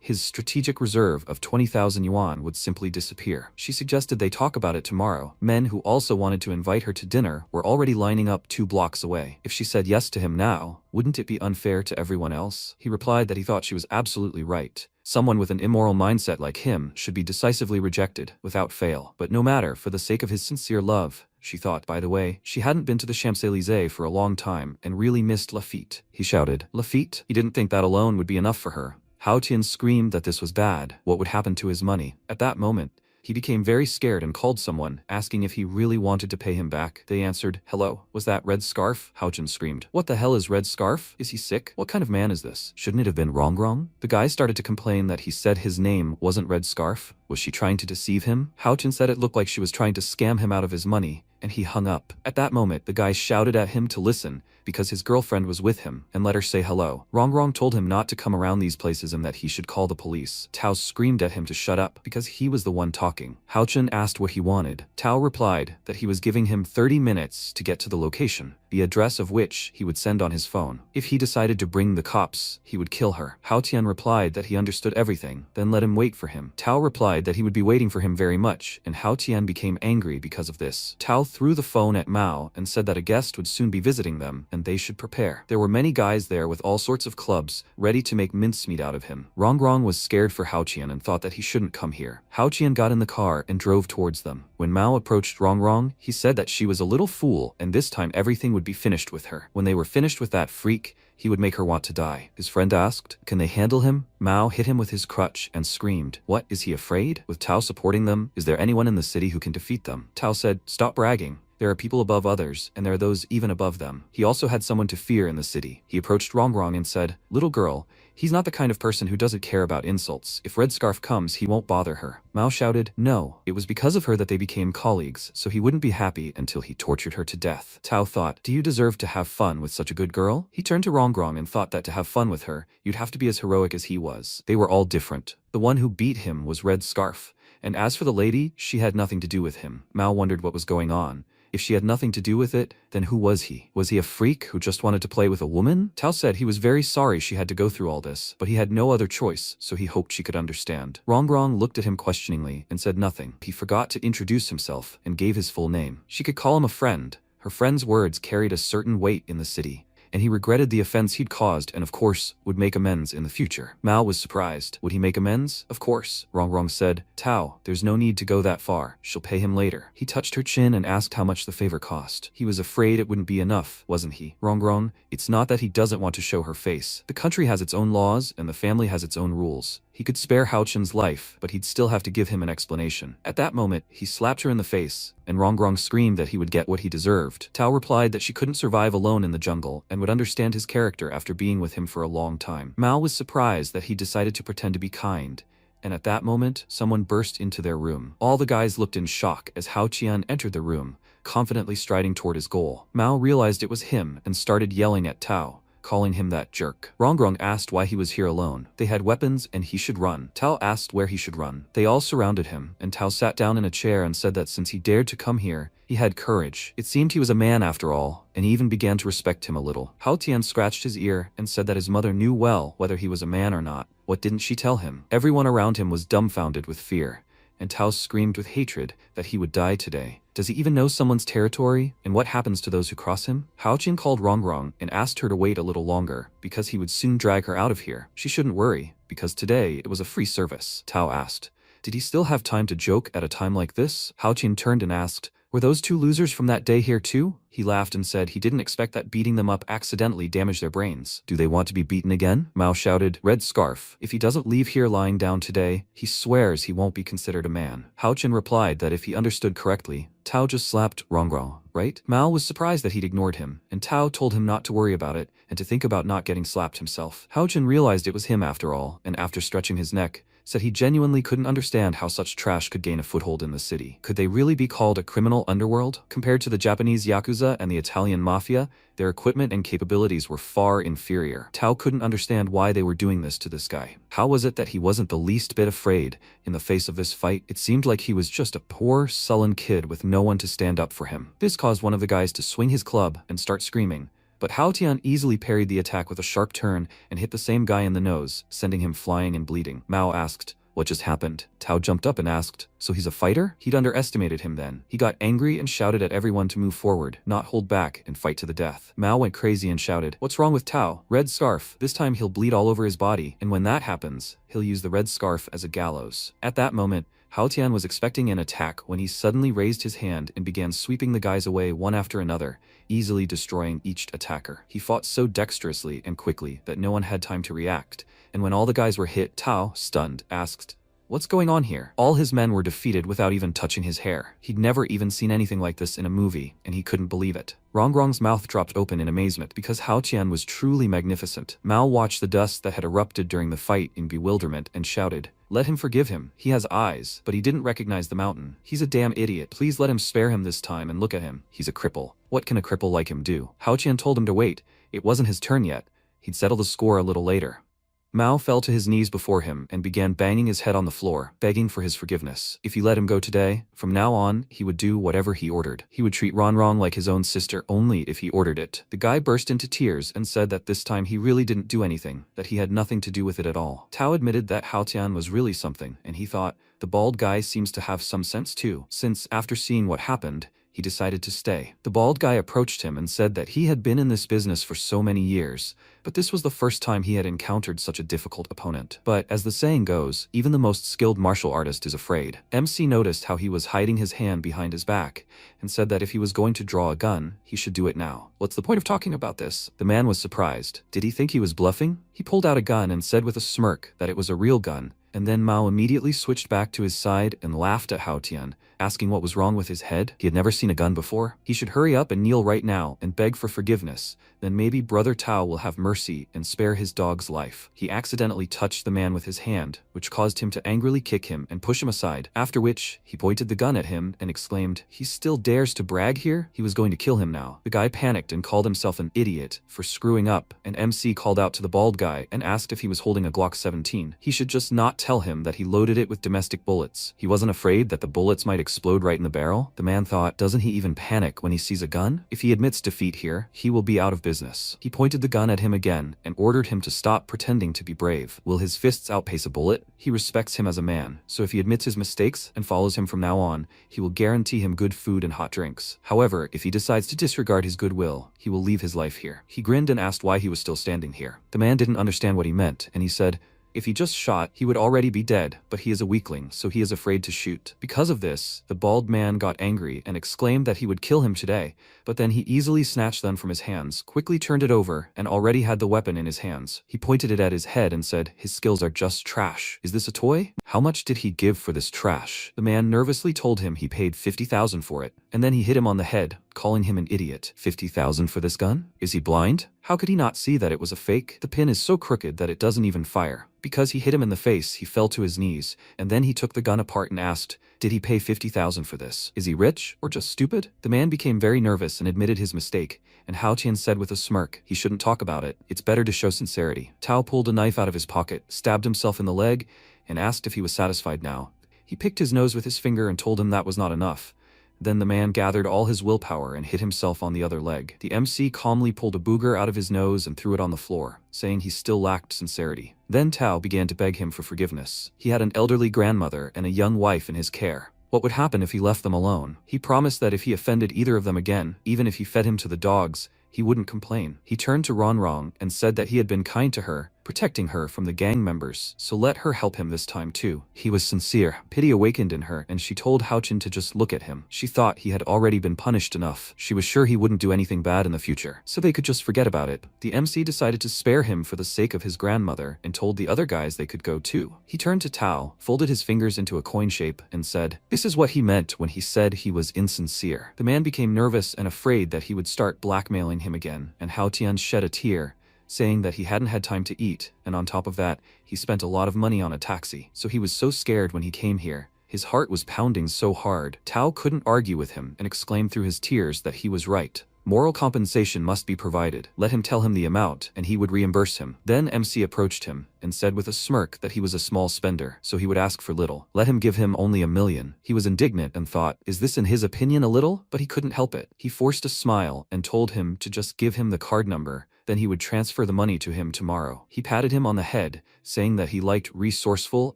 his strategic reserve of 20,000 yuan would simply disappear. She suggested they talk about it tomorrow. Men who also wanted to invite her to dinner were already lining up 2 blocks away. If she said yes to him now, wouldn't it be unfair to everyone else? He replied that he thought she was absolutely right. Someone with an immoral mindset like him should be decisively rejected, without fail. But no matter, for the sake of his sincere love, she thought. By the way, she hadn't been to the Champs-Élysées for a long time and really missed Lafitte. He shouted, Lafitte? He didn't think that alone would be enough for her. Hao Tian screamed that this was bad. What would happen to his money? At that moment, he became very scared and called someone, asking if he really wanted to pay him back. They answered, hello, was that Red Scarf? Hao Tian screamed. What the hell is Red Scarf? Is he sick? What kind of man is this? Shouldn't it have been Rongrong? The guy started to complain that he said his name wasn't Red Scarf. Was she trying to deceive him? Hao Tian said it looked like she was trying to scam him out of his money, and he hung up. At that moment, the guy shouted at him to listen, because his girlfriend was with him, and let her say hello. Rongrong told him not to come around these places and that he should call the police. Tao screamed at him to shut up, because he was the one talking. Hao Chen asked what he wanted. Tao replied that he was giving him 30 minutes to get to the location, the address of which he would send on his phone. If he decided to bring the cops, he would kill her. Hao Tian replied that he understood everything, then let him wait for him. Tao replied that he would be waiting for him very much, and Hao Tian became angry because of this. Tao threw the phone at Mao and said that a guest would soon be visiting them, and they should prepare. There were many guys there with all sorts of clubs, ready to make mincemeat out of him. Rongrong was scared for Hao Tian and thought that he shouldn't come here. Hao Tian got in the car and drove towards them. When Mao approached Rongrong, he said that she was a little fool, and this time everything would be finished with her. When they were finished with that freak, he would make her want to die. His friend asked, can they handle him? Mao hit him with his crutch and screamed, what, is he afraid? With Tao supporting them, is there anyone in the city who can defeat them? Tao said, stop bragging. There are people above others, and there are those even above them. He also had someone to fear in the city. He approached Rongrong and said, little girl, he's not the kind of person who doesn't care about insults. If Red Scarf comes, he won't bother her. Mao shouted, no, it was because of her that they became colleagues, so he wouldn't be happy until he tortured her to death. Tao thought, do you deserve to have fun with such a good girl? He turned to Rongrong and thought that to have fun with her, you'd have to be as heroic as he was. They were all different. The one who beat him was Red Scarf, and as for the lady, she had nothing to do with him. Mao wondered what was going on. If she had nothing to do with it, then who was he? Was he a freak who just wanted to play with a woman? Tao said he was very sorry she had to go through all this, but he had no other choice, so he hoped she could understand. Rongrong looked at him questioningly and said nothing. He forgot to introduce himself and gave his full name. She could call him a friend. Her friend's words carried a certain weight in the city, and he regretted the offense he'd caused and of course would make amends in the future. Mao was surprised. Would he make amends? Of course. Rongrong said, Tao, there's no need to go that far. She'll pay him later. He touched her chin and asked how much the favor cost. He was afraid it wouldn't be enough, wasn't he? Rongrong, it's not that he doesn't want to show her face. The country has its own laws and the family has its own rules. He could spare Hao Chen's life, but he'd still have to give him an explanation. At that moment, he slapped her in the face, and Rongrong screamed that he would get what he deserved. Tao replied that she couldn't survive alone in the jungle and would understand his character after being with him for a long time. Mao was surprised that he decided to pretend to be kind, and at that moment, someone burst into their room. All the guys looked in shock as Hao Qian entered the room, confidently striding toward his goal. Mao realized it was him and started yelling at Tao, calling him that jerk. Rongrong asked why he was here alone. They had weapons and he should run. Tao asked where he should run. They all surrounded him, and Tao sat down in a chair and said that since he dared to come here, he had courage. It seemed he was a man after all, and he even began to respect him a little. Hao Tian scratched his ear and said that his mother knew well whether he was a man or not. What didn't she tell him? Everyone around him was dumbfounded with fear, and Tao screamed with hatred that he would die today. Does he even know someone's territory, and what happens to those who cross him? Hao Tian called Rongrong and asked her to wait a little longer, because he would soon drag her out of here. She shouldn't worry, because today it was a free service. Tao asked, did he still have time to joke at a time like this? Hao Tian turned and asked, were those two losers from that day here too? He laughed and said he didn't expect that beating them up accidentally damaged their brains. Do they want to be beaten again? Mao shouted, red scarf. If he doesn't leave here lying down today, he swears he won't be considered a man. Hao Chen replied that if he understood correctly, Tao just slapped Rongrong, right? Mao was surprised that he'd ignored him, and Tao told him not to worry about it and to think about not getting slapped himself. Hao Chen realized it was him after all, and after stretching his neck, said he genuinely couldn't understand how such trash could gain a foothold in the city. Could they really be called a criminal underworld? Compared to the Japanese Yakuza and the Italian Mafia, their equipment and capabilities were far inferior. Tao couldn't understand why they were doing this to this guy. How was it that he wasn't the least bit afraid in the face of this fight? It seemed like he was just a poor, sullen kid with no one to stand up for him. This caused one of the guys to swing his club and start screaming, but Hao Tian easily parried the attack with a sharp turn and hit the same guy in the nose, sending him flying and bleeding. Mao asked, what just happened? Tao jumped up and asked, so he's a fighter? He'd underestimated him then. He got angry and shouted at everyone to move forward, not hold back, and fight to the death. Mao went crazy and shouted, what's wrong with Tao? Red scarf. This time he'll bleed all over his body, and when that happens, he'll use the red scarf as a gallows. At that moment, Hao Tian was expecting an attack when he suddenly raised his hand and began sweeping the guys away one after another, easily destroying each attacker. He fought so dexterously and quickly that no one had time to react, and when all the guys were hit, Tao, stunned, asked, what's going on here? All his men were defeated without even touching his hair. He'd never even seen anything like this in a movie, and he couldn't believe it. Rongrong's mouth dropped open in amazement because Hao Tian was truly magnificent. Mao watched the dust that had erupted during the fight in bewilderment and shouted, let him forgive him. He has eyes, but he didn't recognize the mountain. He's a damn idiot. Please let him spare him this time and look at him. He's a cripple. What can a cripple like him do? Hao Tian told him to wait. It wasn't his turn yet. He'd settle the score a little later. Mao fell to his knees before him and began banging his head on the floor, begging for his forgiveness. If he let him go today, from now on, he would do whatever he ordered. He would treat Rongrong like his own sister only if he ordered it. The guy burst into tears and said that this time he really didn't do anything, that he had nothing to do with it at all. Tao admitted that Hao Tian was really something, and he thought, the bald guy seems to have some sense too, since after seeing what happened, he decided to stay. The bald guy approached him and said that he had been in this business for so many years, but this was the first time he had encountered such a difficult opponent. But as the saying goes, even the most skilled martial artist is afraid. MC noticed how he was hiding his hand behind his back and said that if he was going to draw a gun, he should do it now. What's the point of talking about this? The man was surprised. Did he think he was bluffing? He pulled out a gun and said with a smirk that it was a real gun, and then Mao immediately switched back to his side and laughed at Hao Tian, asking what was wrong with his head. He had never seen a gun before. He should hurry up and kneel right now and beg for forgiveness. Then maybe Brother Tao will have mercy and spare his dog's life. He accidentally touched the man with his hand, which caused him to angrily kick him and push him aside, after which he pointed the gun at him and exclaimed, he still dares to brag here? He was going to kill him now. The guy panicked and called himself an idiot for screwing up, and MC called out to the bald guy and asked if he was holding a Glock 17. He should just not tell him that he loaded it with domestic bullets. He wasn't afraid that the bullets might explode right in the barrel. The man thought, doesn't he even panic when he sees a gun? If he admits defeat here, he will be out of business. He pointed the gun at him again and ordered him to stop pretending to be brave. Will his fists outpace a bullet? He respects him as a man, so if he admits his mistakes and follows him from now on, he will guarantee him good food and hot drinks. However, if he decides to disregard his goodwill, he will leave his life here. He grinned and asked why he was still standing here. The man didn't understand what he meant, and he said, if he just shot, he would already be dead, but he is a weakling, so he is afraid to shoot. Because of this, the bald man got angry and exclaimed that he would kill him today, but then he easily snatched them from his hands, quickly turned it over, and already had the weapon in his hands. He pointed it at his head and said, his skills are just trash. Is this a toy? How much did he give for this trash? The man nervously told him he paid 50,000 for it, and then he hit him on the head, calling him an idiot. 50,000 for this gun? Is he blind? How could he not see that it was a fake? The pin is so crooked that it doesn't even fire. Because he hit him in the face, he fell to his knees, and then he took the gun apart and asked, did he pay 50,000 for this? Is he rich, or just stupid? The man became very nervous and admitted his mistake, and Hao Tian said with a smirk, he shouldn't talk about it. It's better to show sincerity. Tao pulled a knife out of his pocket, stabbed himself in the leg, and asked if he was satisfied now. He picked his nose with his finger and told him that was not enough. Then the man gathered all his willpower and hit himself on the other leg. The MC calmly pulled a booger out of his nose and threw it on the floor, saying he still lacked sincerity. Then Tao began to beg him for forgiveness. He had an elderly grandmother and a young wife in his care. What would happen if he left them alone? He promised that if he offended either of them again, even if he fed him to the dogs, he wouldn't complain. He turned to Ronrong and said that he had been kind to her, protecting her from the gang members, so let her help him this time too. He was sincere. Pity awakened in her, and she told Haochin to just look at him. She thought he had already been punished enough. She was sure he wouldn't do anything bad in the future, so they could just forget about it. The MC decided to spare him for the sake of his grandmother and told the other guys they could go too. He turned to Tao, folded his fingers into a coin shape, and said, this is what he meant when he said he was insincere. The man became nervous and afraid that he would start blackmailing him again, and Hao Tian shed a tear, saying that he hadn't had time to eat, and on top of that, he spent a lot of money on a taxi, so he was so scared when he came here. His heart was pounding so hard. Tao couldn't argue with him and exclaimed through his tears that he was right. Moral compensation must be provided. Let him tell him the amount, and he would reimburse him. Then MC approached him and said with a smirk that he was a small spender, so he would ask for little. Let him give him only 1 million. He was indignant and thought, is this in his opinion a little? But he couldn't help it. He forced a smile and told him to just give him the card number, then he would transfer the money to him tomorrow. He patted him on the head, saying that he liked resourceful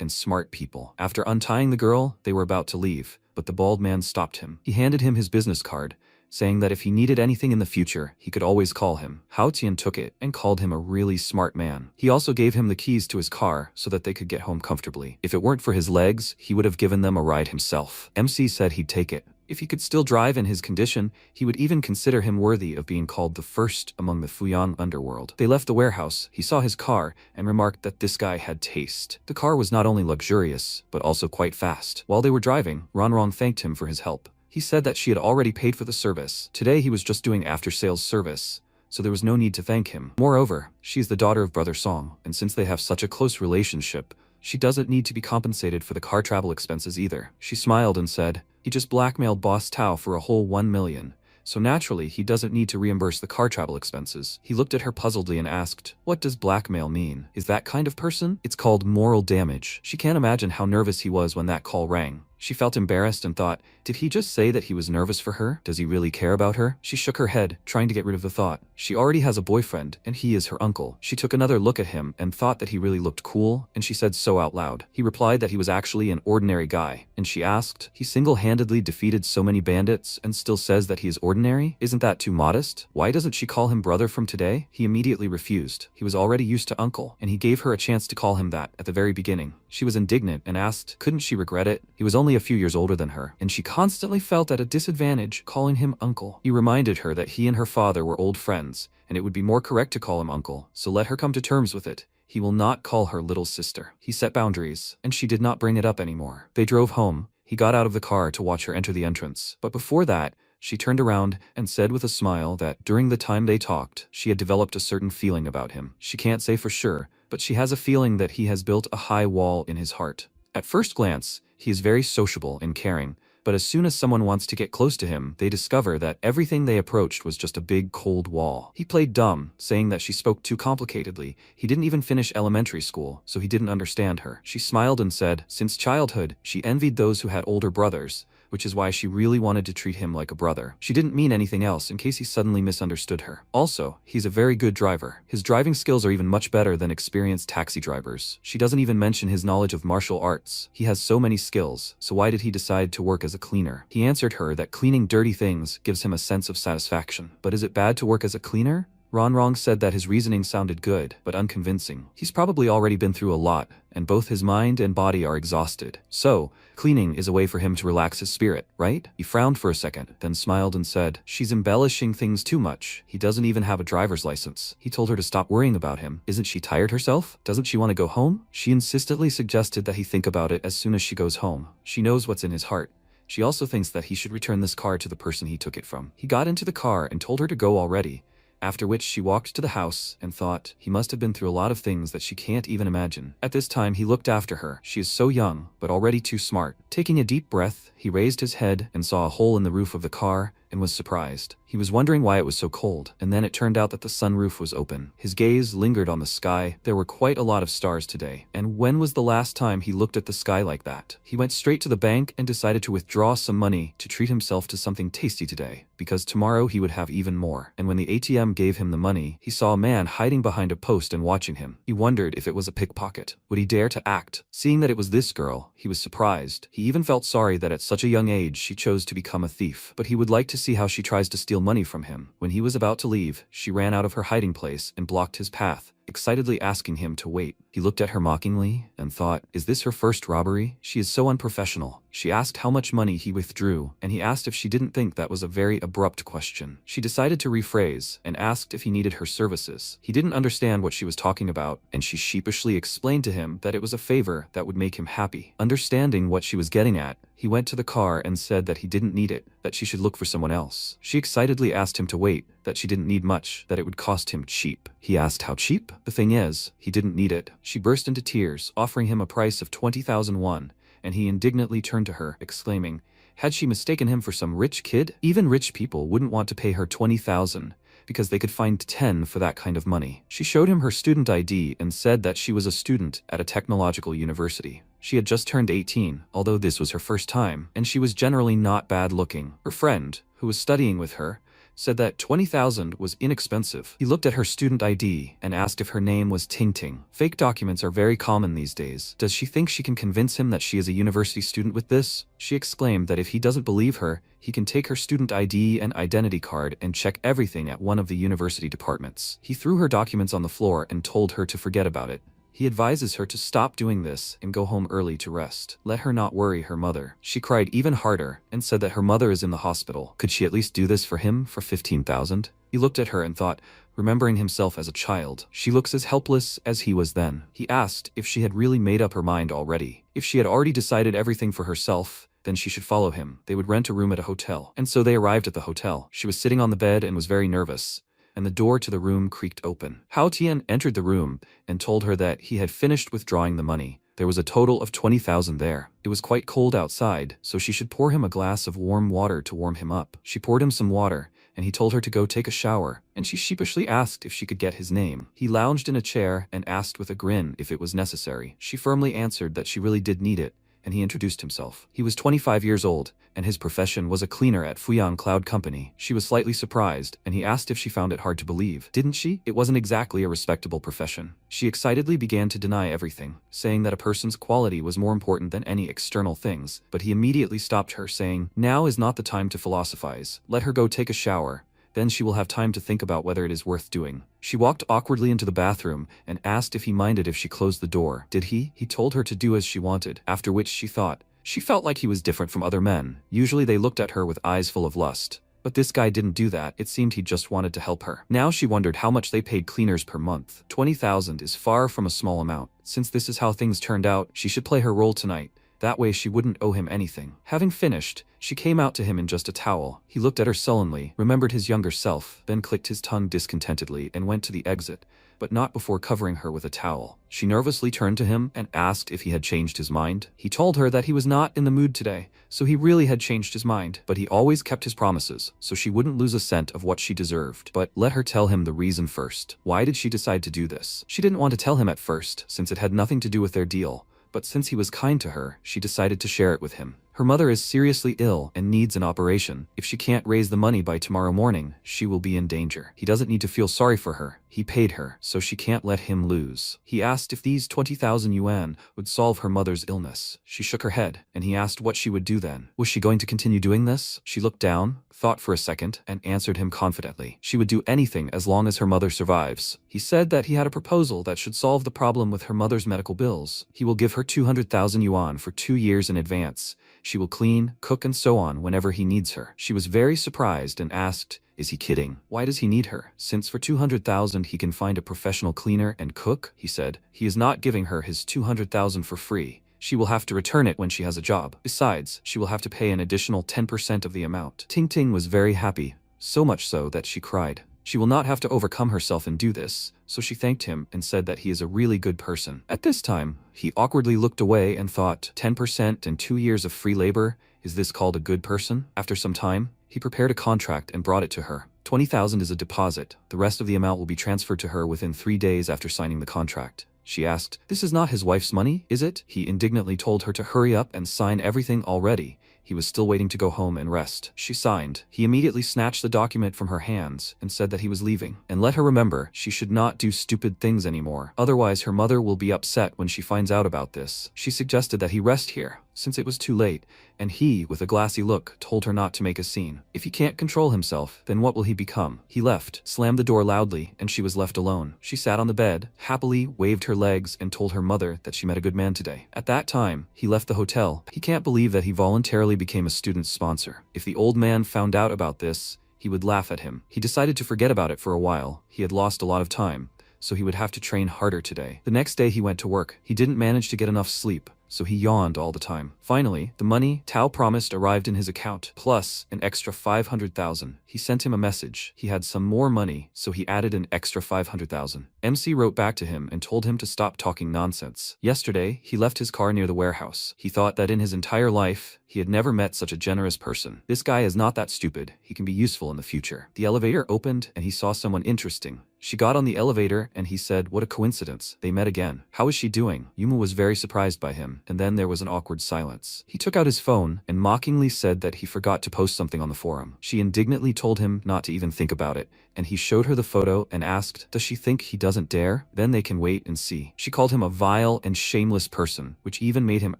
and smart people. After untying the girl, they were about to leave, but the bald man stopped him. He handed him his business card, saying that if he needed anything in the future, he could always call him. Hao Tian took it and called him a really smart man. He also gave him the keys to his car so that they could get home comfortably. If it weren't for his legs, he would have given them a ride himself. MC said he'd take it. If he could still drive in his condition, he would even consider him worthy of being called the first among the Fuyang underworld. They left the warehouse. He saw his car and remarked that this guy had taste. The car was not only luxurious, but also quite fast. While they were driving, Ronrong thanked him for his help. He said that she had already paid for the service. Today he was just doing after-sales service, so there was no need to thank him. Moreover, she is the daughter of Brother Song, and since they have such a close relationship, she doesn't need to be compensated for the car travel expenses either. She smiled and said, he just blackmailed Boss Tao for a whole 1 million, so naturally he doesn't need to reimburse the car travel expenses. He looked at her puzzledly and asked, what does blackmail mean? Is that kind of person? It's called moral damage. She can't imagine how nervous he was when that call rang. She felt embarrassed and thought, did he just say that he was nervous for her? Does he really care about her? She shook her head, trying to get rid of the thought. She already has a boyfriend, and he is her uncle. She took another look at him and thought that he really looked cool, and she said so out loud. He replied that he was actually an ordinary guy, and she asked, he single-handedly defeated so many bandits and still says that he is ordinary? Isn't that too modest? Why doesn't she call him brother from today? He immediately refused. He was already used to uncle, and he gave her a chance to call him that at the very beginning. She was indignant and asked, couldn't she regret it? He was only a few years older than her, and she constantly felt at a disadvantage calling him uncle. He reminded her that he and her father were old friends, and it would be more correct to call him uncle, so let her come to terms with it. He will not call her little sister. He set boundaries, and she did not bring it up anymore. They drove home. He got out of the car to watch her enter the entrance, but before that, she turned around and said with a smile that during the time they talked, she had developed a certain feeling about him. She can't say for sure, but she has a feeling that he has built a high wall in his heart. At first glance, he is very sociable and caring, but as soon as someone wants to get close to him, they discover that everything they approached was just a big cold wall. He played dumb, saying that she spoke too complicatedly. He didn't even finish elementary school, so he didn't understand her. She smiled and said, since childhood, she envied those who had older brothers, which is why she really wanted to treat him like a brother. She didn't mean anything else in case he suddenly misunderstood her. Also, he's a very good driver. His driving skills are even much better than experienced taxi drivers. She doesn't even mention his knowledge of martial arts. He has so many skills, so why did he decide to work as a cleaner? He answered her that cleaning dirty things gives him a sense of satisfaction. But is it bad to work as a cleaner? Ronrong said that his reasoning sounded good, but unconvincing. He's probably already been through a lot, and both his mind and body are exhausted. So, cleaning is a way for him to relax his spirit, right? He frowned for a second, then smiled and said, she's embellishing things too much. He doesn't even have a driver's license. He told her to stop worrying about him. Isn't she tired herself? Doesn't she want to go home? She insistently suggested that he think about it as soon as she goes home. She knows what's in his heart, She also thinks that he should return this car to the person he took it from. He got into the car and told her to go already, after which she walked to the house and thought he must have been through a lot of things that she can't even imagine. At this time, he looked after her. She is so young, but already too smart. Taking a deep breath, he raised his head and saw a hole in the roof of the car and was surprised. He was wondering why it was so cold, and then it turned out that the sunroof was open. His gaze lingered on the sky. There were quite a lot of stars today. And when was the last time he looked at the sky like that? He went straight to the bank and decided to withdraw some money to treat himself to something tasty today, because tomorrow he would have even more. And when the ATM gave him the money, he saw a man hiding behind a post and watching him. He wondered if it was a pickpocket. Would he dare to act? Seeing that it was this girl, he was surprised. He even felt sorry that at such a young age she chose to become a thief, but he would like to see how she tries to steal money from him. When he was about to leave, she ran out of her hiding place and blocked his path, excitedly asking him to wait. He looked at her mockingly and thought, is this her first robbery? She is so unprofessional. She asked how much money he withdrew, and he asked if she didn't think that was a very abrupt question. She decided to rephrase and asked if he needed her services. He didn't understand what she was talking about, and she sheepishly explained to him that it was a favor that would make him happy. Understanding what she was getting at, he went to the car and said that he didn't need it, that she should look for someone else. She excitedly asked him to wait, that she didn't need much, that it would cost him cheap. He asked how cheap? The thing is, he didn't need it. She burst into tears, offering him a price of 20,000 won, and he indignantly turned to her, exclaiming, had she mistaken him for some rich kid? Even rich people wouldn't want to pay her 20,000. Because they could find 10 for that kind of money. She showed him her student ID and said that she was a student at a technological university. She had just turned 18, although this was her first time, and she was generally not bad looking. Her friend, who was studying with her, said that 20,000 was inexpensive. He looked at her student ID and asked if her name was Ting Ting. Fake documents are very common these days. Does she think she can convince him that she is a university student with this? She exclaimed that if he doesn't believe her, he can take her student ID and identity card and check everything at one of the university departments. He threw her documents on the floor and told her to forget about it. He advises her to stop doing this and go home early to rest. Let her not worry her mother. She cried even harder and said that her mother is in the hospital. Could she at least do this for him for 15,000? He looked at her and thought, remembering himself as a child, she looks as helpless as he was then. He asked if she had really made up her mind already. If she had already decided everything for herself, then she should follow him. They would rent a room at a hotel. And so they arrived at the hotel. She was sitting on the bed and was very nervous, and the door to the room creaked open. Hao Tian entered the room and told her that he had finished withdrawing the money. There was a total of 20,000 there. It was quite cold outside, so she should pour him a glass of warm water to warm him up. She poured him some water, and he told her to go take a shower, and she sheepishly asked if she could get his name. He lounged in a chair and asked with a grin if it was necessary. She firmly answered that she really did need it, and he introduced himself. He was 25 years old, and his profession was a cleaner at Fuyang Cloud Company. She was slightly surprised, and he asked if she found it hard to believe. Didn't she? It wasn't exactly a respectable profession. She excitedly began to deny everything, saying that a person's quality was more important than any external things, but he immediately stopped her, saying, now is not the time to philosophize. Let her go take a shower. Then she will have time to think about whether it is worth doing. She walked awkwardly into the bathroom and asked if he minded if she closed the door. Did he? He told her to do as she wanted, after which she thought. She felt like he was different from other men. Usually they looked at her with eyes full of lust. But this guy didn't do that. It seemed he just wanted to help her. Now she wondered how much they paid cleaners per month. 20,000 is far from a small amount. Since this is how things turned out, she should play her role tonight. That way she wouldn't owe him anything. Having finished, she came out to him in just a towel. He looked at her sullenly, remembered his younger self, then clicked his tongue discontentedly and went to the exit, but not before covering her with a towel. She nervously turned to him and asked if he had changed his mind. He told her that he was not in the mood today, so he really had changed his mind, but he always kept his promises, so she wouldn't lose a cent of what she deserved. But let her tell him the reason first. Why did she decide to do this? She didn't want to tell him at first, since it had nothing to do with their deal. But since he was kind to her, she decided to share it with him. Her mother is seriously ill and needs an operation. If she can't raise the money by tomorrow morning, she will be in danger. He doesn't need to feel sorry for her. He paid her, so she can't let him lose. He asked if these 20,000 yuan would solve her mother's illness. She shook her head, and he asked what she would do then. Was she going to continue doing this? She looked down, thought for a second, and answered him confidently. She would do anything as long as her mother survives. He said that he had a proposal that should solve the problem with her mother's medical bills. He will give her 200,000 yuan for 2 years in advance. She will clean, cook, and so on whenever he needs her. She was very surprised and asked, is he kidding? Why does he need her? Since for 200,000 he can find a professional cleaner and cook, he said. He is not giving her his 200,000 for free. She will have to return it when she has a job. Besides, she will have to pay an additional 10% of the amount. Ting Ting was very happy, so much so that she cried. She will not have to overcome herself and do this, so she thanked him and said that he is a really good person. At this time, he awkwardly looked away and thought, 10% and 2 years of free labor, is this called a good person? After some time, he prepared a contract and brought it to her. 20,000 is a deposit. The rest of the amount will be transferred to her within 3 days after signing the contract. She asked, "This is not his wife's money, is it?" He indignantly told her to hurry up and sign everything already. He was still waiting to go home and rest. She signed. He immediately snatched the document from her hands and said that he was leaving. And let her remember, she should not do stupid things anymore. Otherwise, her mother will be upset when she finds out about this. She suggested that he rest here, since it was too late, and he, with a glassy look, told her not to make a scene. If he can't control himself, then what will he become? He left, slammed the door loudly, and she was left alone. She sat on the bed, happily waved her legs, and told her mother that she met a good man today. At that time, he left the hotel. He can't believe that he voluntarily became a student's sponsor. If the old man found out about this, he would laugh at him. He decided to forget about it for a while. He had lost a lot of time, so he would have to train harder today. The next day he went to work. He didn't manage to get enough sleep, so he yawned all the time. Finally, the money Tao promised arrived in his account, plus an extra 500,000. He sent him a message. He had some more money, so he added an extra 500,000. MC wrote back to him and told him to stop talking nonsense. Yesterday, he left his car near the warehouse. He thought that in his entire life, he had never met such a generous person. This guy is not that stupid. He can be useful in the future. The elevator opened and he saw someone interesting. She got on the elevator and he said, "What a coincidence. They met again. How is she doing?" Yumu was very surprised by him, and then there was an awkward silence. He took out his phone and mockingly said that he forgot to post something on the forum. She indignantly told him not to even think about it, and he showed her the photo and asked, "Does she think he doesn't dare? Then they can wait and see." She called him a vile and shameless person, which even made him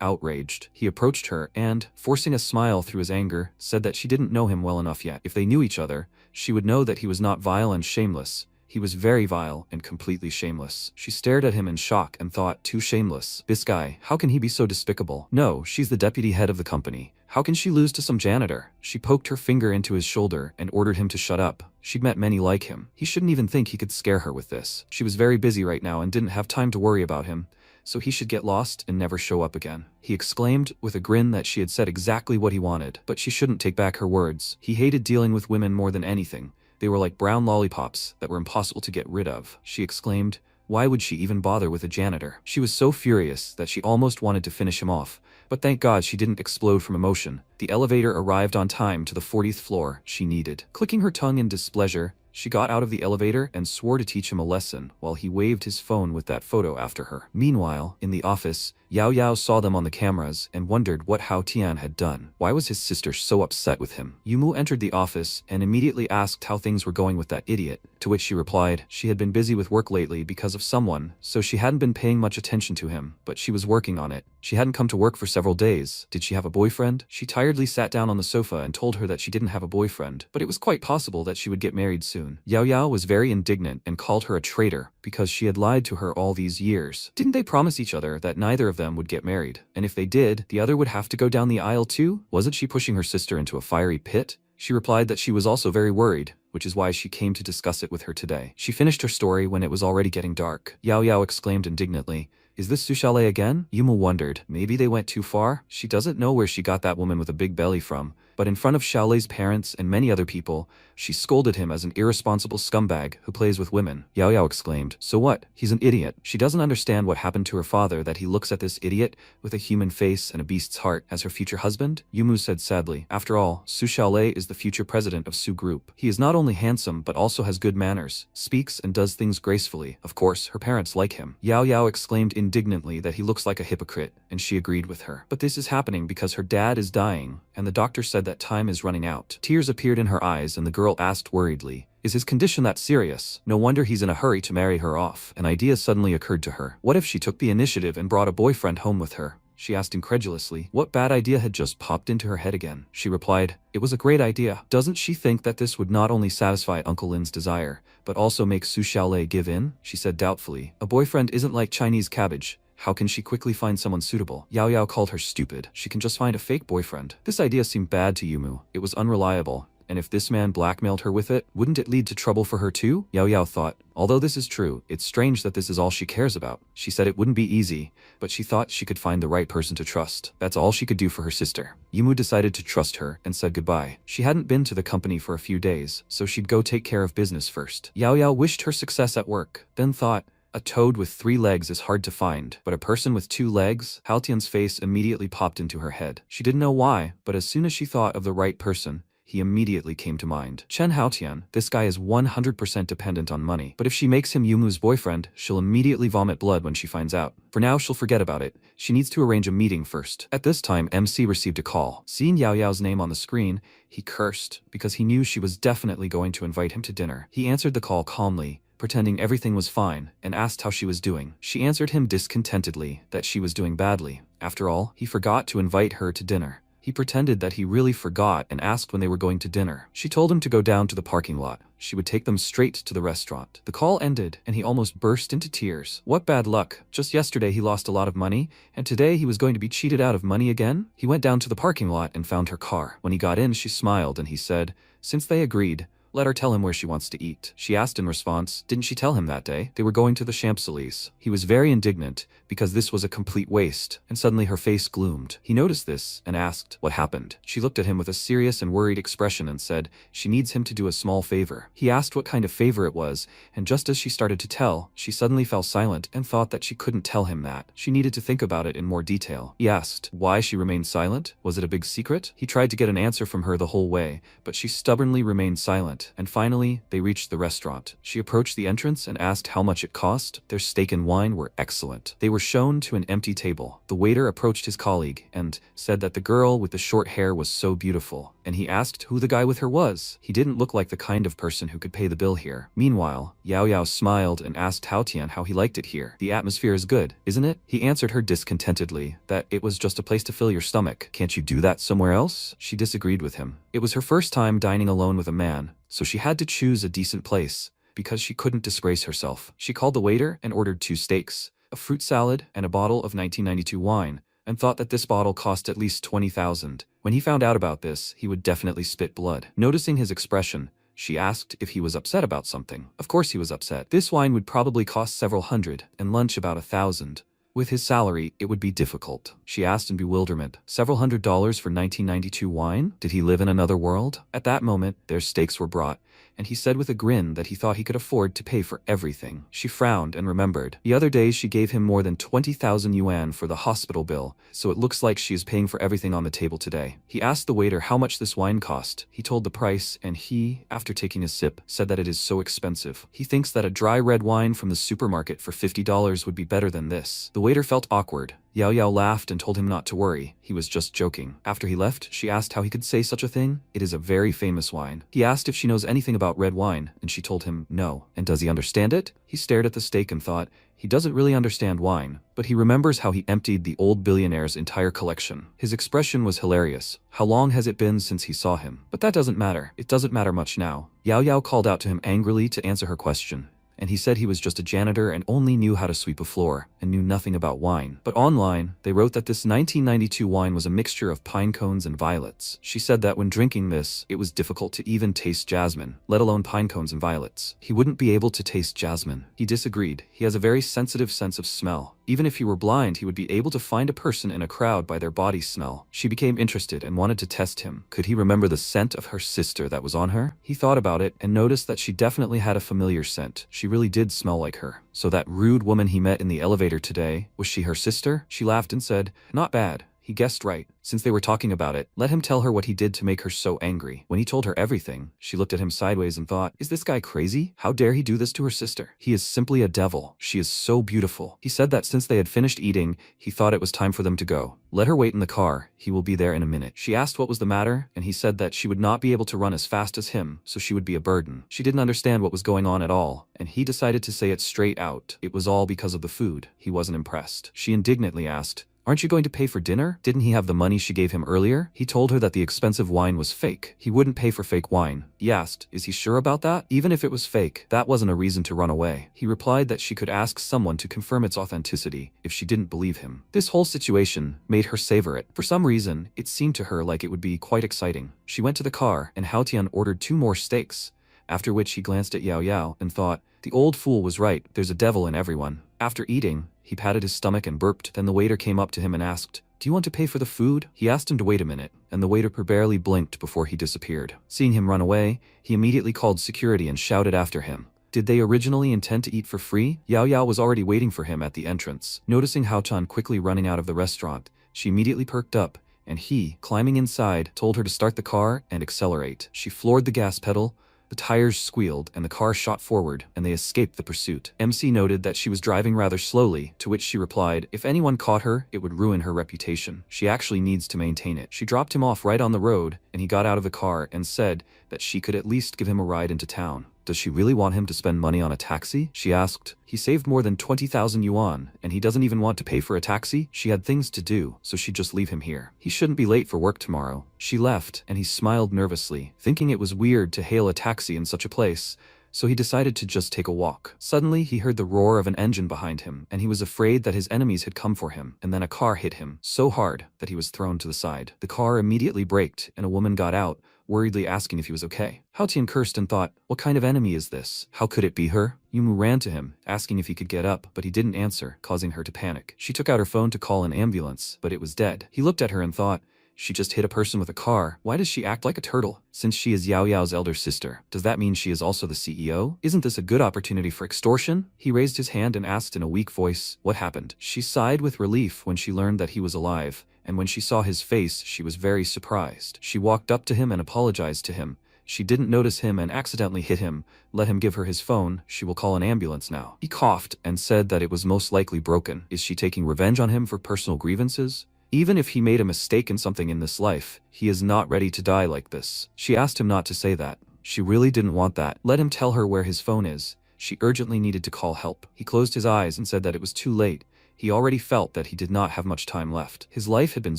outraged. He approached her and, forcing a smile through his anger, said that she didn't know him well enough yet. If they knew each other, she would know that he was not vile and shameless. He was very vile and completely shameless. She stared at him in shock and thought, too shameless. This guy, how can he be so despicable? No, she's the deputy head of the company. How can she lose to some janitor? She poked her finger into his shoulder and ordered him to shut up. She'd met many like him. He shouldn't even think he could scare her with this. She was very busy right now and didn't have time to worry about him, so he should get lost and never show up again. He exclaimed with a grin that she had said exactly what he wanted, but she shouldn't take back her words. He hated dealing with women more than anything. They were like brown lollipops that were impossible to get rid of. She exclaimed, why would she even bother with a janitor? She was so furious that she almost wanted to finish him off, but thank God she didn't explode from emotion. The elevator arrived on time to the 40th floor she needed. Clicking her tongue in displeasure, she got out of the elevator and swore to teach him a lesson while he waved his phone with that photo after her. Meanwhile, in the office, Yao Yao saw them on the cameras and wondered what Hao Tian had done. Why was his sister so upset with him? Yumu entered the office and immediately asked how things were going with that idiot, to which she replied, she had been busy with work lately because of someone, so she hadn't been paying much attention to him, but she was working on it. She hadn't come to work for several days. Did she have a boyfriend? She tiredly sat down on the sofa and told her that she didn't have a boyfriend, but it was quite possible that she would get married soon. Yao Yao was very indignant and called her a traitor because she had lied to her all these years. Didn't they promise each other that neither of them would get married? And if they did, the other would have to go down the aisle too? Wasn't she pushing her sister into a fiery pit? She replied that she was also very worried, which is why she came to discuss it with her today. She finished her story when it was already getting dark. Yao Yao exclaimed indignantly, is this Su Xiaolei again? Yumu wondered, maybe they went too far? She doesn't know where she got that woman with a big belly from, but in front of Xiaolei's parents and many other people, she scolded him as an irresponsible scumbag who plays with women. Yao Yao exclaimed, so what? He's an idiot. She doesn't understand what happened to her father that he looks at this idiot with a human face and a beast's heart as her future husband? Yumu said sadly, after all, Su Xiaolei is the future president of Su Group. He is not only handsome but also has good manners, speaks and does things gracefully. Of course, her parents like him. Yao Yao exclaimed indignantly that he looks like a hypocrite, and she agreed with her. But this is happening because her dad is dying, and the doctor said that time is running out. Tears appeared in her eyes and the girl asked worriedly, is his condition that serious? No wonder he's in a hurry to marry her off. An idea suddenly occurred to her. What if she took the initiative and brought a boyfriend home with her? She asked incredulously. What bad idea had just popped into her head again? She replied, it was a great idea. Doesn't she think that this would not only satisfy Uncle Lin's desire, but also make Su Xiaolei give in? She said doubtfully. A boyfriend isn't like Chinese cabbage. How can she quickly find someone suitable? Yao Yao called her stupid. She can just find a fake boyfriend. This idea seemed bad to Yumu. It was unreliable. And if this man blackmailed her with it, wouldn't it lead to trouble for her too? Yao thought. Although this is true, it's strange that this is all she cares about. She said it wouldn't be easy, but she thought she could find the right person to trust. That's all she could do for her sister. Yumu decided to trust her and said goodbye. She hadn't been to the company for a few days, so she'd go take care of business first. Yao wished her success at work, then thought, a toad with 3 legs is hard to find, but a person with 2 legs? Haotian's face immediately popped into her head. She didn't know why, but as soon as she thought of the right person, he immediately came to mind. Chen Haotian, this guy is 100% dependent on money, but if she makes him Yumu's boyfriend, she'll immediately vomit blood when she finds out. For now, she'll forget about it. She needs to arrange a meeting first. At this time, MC received a call. Seeing Yao's name on the screen, he cursed, because he knew she was definitely going to invite him to dinner. He answered the call calmly, pretending everything was fine, and asked how she was doing. She answered him discontentedly that she was doing badly. After all, he forgot to invite her to dinner. He pretended that he really forgot and asked when they were going to dinner. She told him to go down to the parking lot. She would take them straight to the restaurant. The call ended, and he almost burst into tears. What bad luck. Just yesterday he lost a lot of money, and today he was going to be cheated out of money again? He went down to the parking lot and found her car. When he got in, she smiled and he said, since they agreed, let her tell him where she wants to eat. She asked in response, didn't she tell him that day? They were going to the Champs-Élysées. He was very indignant, because this was a complete waste, and suddenly her face gloomed. He noticed this, and asked, what happened? She looked at him with a serious and worried expression and said, she needs him to do a small favor. He asked what kind of favor it was, and just as she started to tell, she suddenly fell silent and thought that she couldn't tell him that. She needed to think about it in more detail. He asked, why she remained silent? Was it a big secret? He tried to get an answer from her the whole way, but she stubbornly remained silent. And finally, they reached the restaurant. She approached the entrance and asked how much it cost. Their steak and wine were excellent. They were shown to an empty table. The waiter approached his colleague and said that the girl with the short hair was so beautiful, and he asked who the guy with her was. He didn't look like the kind of person who could pay the bill here. Meanwhile, Yao smiled and asked Haotian how he liked it here. The atmosphere is good, isn't it? He answered her discontentedly that it was just a place to fill your stomach. Can't you do that somewhere else? She disagreed with him. It was her first time dining alone with a man, so she had to choose a decent place, because she couldn't disgrace herself. She called the waiter and ordered 2 steaks, a fruit salad, and a bottle of 1992 wine, and thought that this bottle cost at least 20,000. When he found out about this, he would definitely spit blood. Noticing his expression, she asked if he was upset about something. Of course he was upset. This wine would probably cost several hundred, and lunch about 1,000. With his salary, it would be difficult. She asked in bewilderment, several $100s for 1992 wine? Did he live in another world? At that moment, their steaks were brought, and he said with a grin that he thought he could afford to pay for everything. She frowned and remembered. The other day she gave him more than 20,000 yuan for the hospital bill, so it looks like she is paying for everything on the table today. He asked the waiter how much this wine cost. He told the price, and he, after taking a sip, said that it is so expensive. He thinks that a dry red wine from the supermarket for $50 would be better than this. The waiter felt awkward. Yao laughed and told him not to worry. He was just joking. After he left, she asked how he could say such a thing. It is a very famous wine. He asked if she knows anything about red wine, and she told him no. And does he understand it? He stared at the steak and thought, he doesn't really understand wine, but he remembers how he emptied the old billionaire's entire collection. His expression was hilarious. How long has it been since he saw him? But that doesn't matter. It doesn't matter much now. Yao called out to him angrily to answer her question, and he said he was just a janitor and only knew how to sweep a floor, and knew nothing about wine. But online, they wrote that this 1992 wine was a mixture of pine cones and violets. She said that when drinking this, it was difficult to even taste jasmine, let alone pine cones and violets. He wouldn't be able to taste jasmine. He disagreed. He has a very sensitive sense of smell. Even if he were blind, he would be able to find a person in a crowd by their body smell. She became interested and wanted to test him. Could he remember the scent of her sister that was on her? He thought about it and noticed that she definitely had a familiar scent. She really did smell like her. So that rude woman he met in the elevator today, was she her sister? She laughed and said, not bad. He guessed right. Since they were talking about it, let him tell her what he did to make her so angry. When he told her everything, she looked at him sideways and thought, is this guy crazy? How dare he do this to her sister? He is simply a devil. She is so beautiful. He said that since they had finished eating, he thought it was time for them to go. Let her wait in the car. He will be there in a minute. She asked what was the matter, and he said that she would not be able to run as fast as him, so she would be a burden. She didn't understand what was going on at all, and he decided to say it straight out. It was all because of the food. He wasn't impressed. She indignantly asked, Aren't you going to pay for dinner? Didn't he have the money she gave him earlier? He told her that the expensive wine was fake. He wouldn't pay for fake wine. He asked, is he sure about that? Even if it was fake, that wasn't a reason to run away. He replied that she could ask someone to confirm its authenticity if she didn't believe him. This whole situation made her savor it. For some reason, it seemed to her like it would be quite exciting. She went to the car and Haotian ordered 2 more steaks, after which he glanced at Yao Yao and thought, the old fool was right, there's a devil in everyone. After eating, he patted his stomach and burped. Then the waiter came up to him and asked, do you want to pay for the food? He asked him to wait a minute, and the waiter barely blinked before he disappeared. Seeing him run away, he immediately called security and shouted after him. Did they originally intend to eat for free? Yao Yao was already waiting for him at the entrance. Noticing Haotian quickly running out of the restaurant, she immediately perked up, and he, climbing inside, told her to start the car and accelerate. She floored the gas pedal. The tires squealed and the car shot forward, and they escaped the pursuit. MC noted that she was driving rather slowly, to which she replied, if anyone caught her, it would ruin her reputation. She actually needs to maintain it. She dropped him off right on the road, and he got out of the car and said that she could at least give him a ride into town. Does she really want him to spend money on a taxi? She asked. He saved more than 20,000 yuan, and he doesn't even want to pay for a taxi? She had things to do, so she'd just leave him here. He shouldn't be late for work tomorrow. She left, and he smiled nervously, thinking it was weird to hail a taxi in such a place, so he decided to just take a walk. Suddenly, he heard the roar of an engine behind him, and he was afraid that his enemies had come for him, and then a car hit him so hard that he was thrown to the side. The car immediately braked, and a woman got out, worriedly asking if he was okay. Haotian cursed and thought, what kind of enemy is this? How could it be her? Yumu ran to him, asking if he could get up, but he didn't answer, causing her to panic. She took out her phone to call an ambulance, but it was dead. He looked at her and thought, she just hit a person with a car. Why does she act like a turtle? Since she is Yao Yao's elder sister, does that mean she is also the CEO? Isn't this a good opportunity for extortion? He raised his hand and asked in a weak voice, what happened? She sighed with relief when she learned that he was alive, and when she saw his face, she was very surprised. She walked up to him and apologized to him. She didn't notice him and accidentally hit him. Let him give her his phone. She will call an ambulance now. He coughed and said that it was most likely broken. Is she taking revenge on him for personal grievances? Even if he made a mistake in something in this life, he is not ready to die like this. She asked him not to say that. She really didn't want that. Let him tell her where his phone is. She urgently needed to call help. He closed his eyes and said that it was too late. He already felt that he did not have much time left. His life had been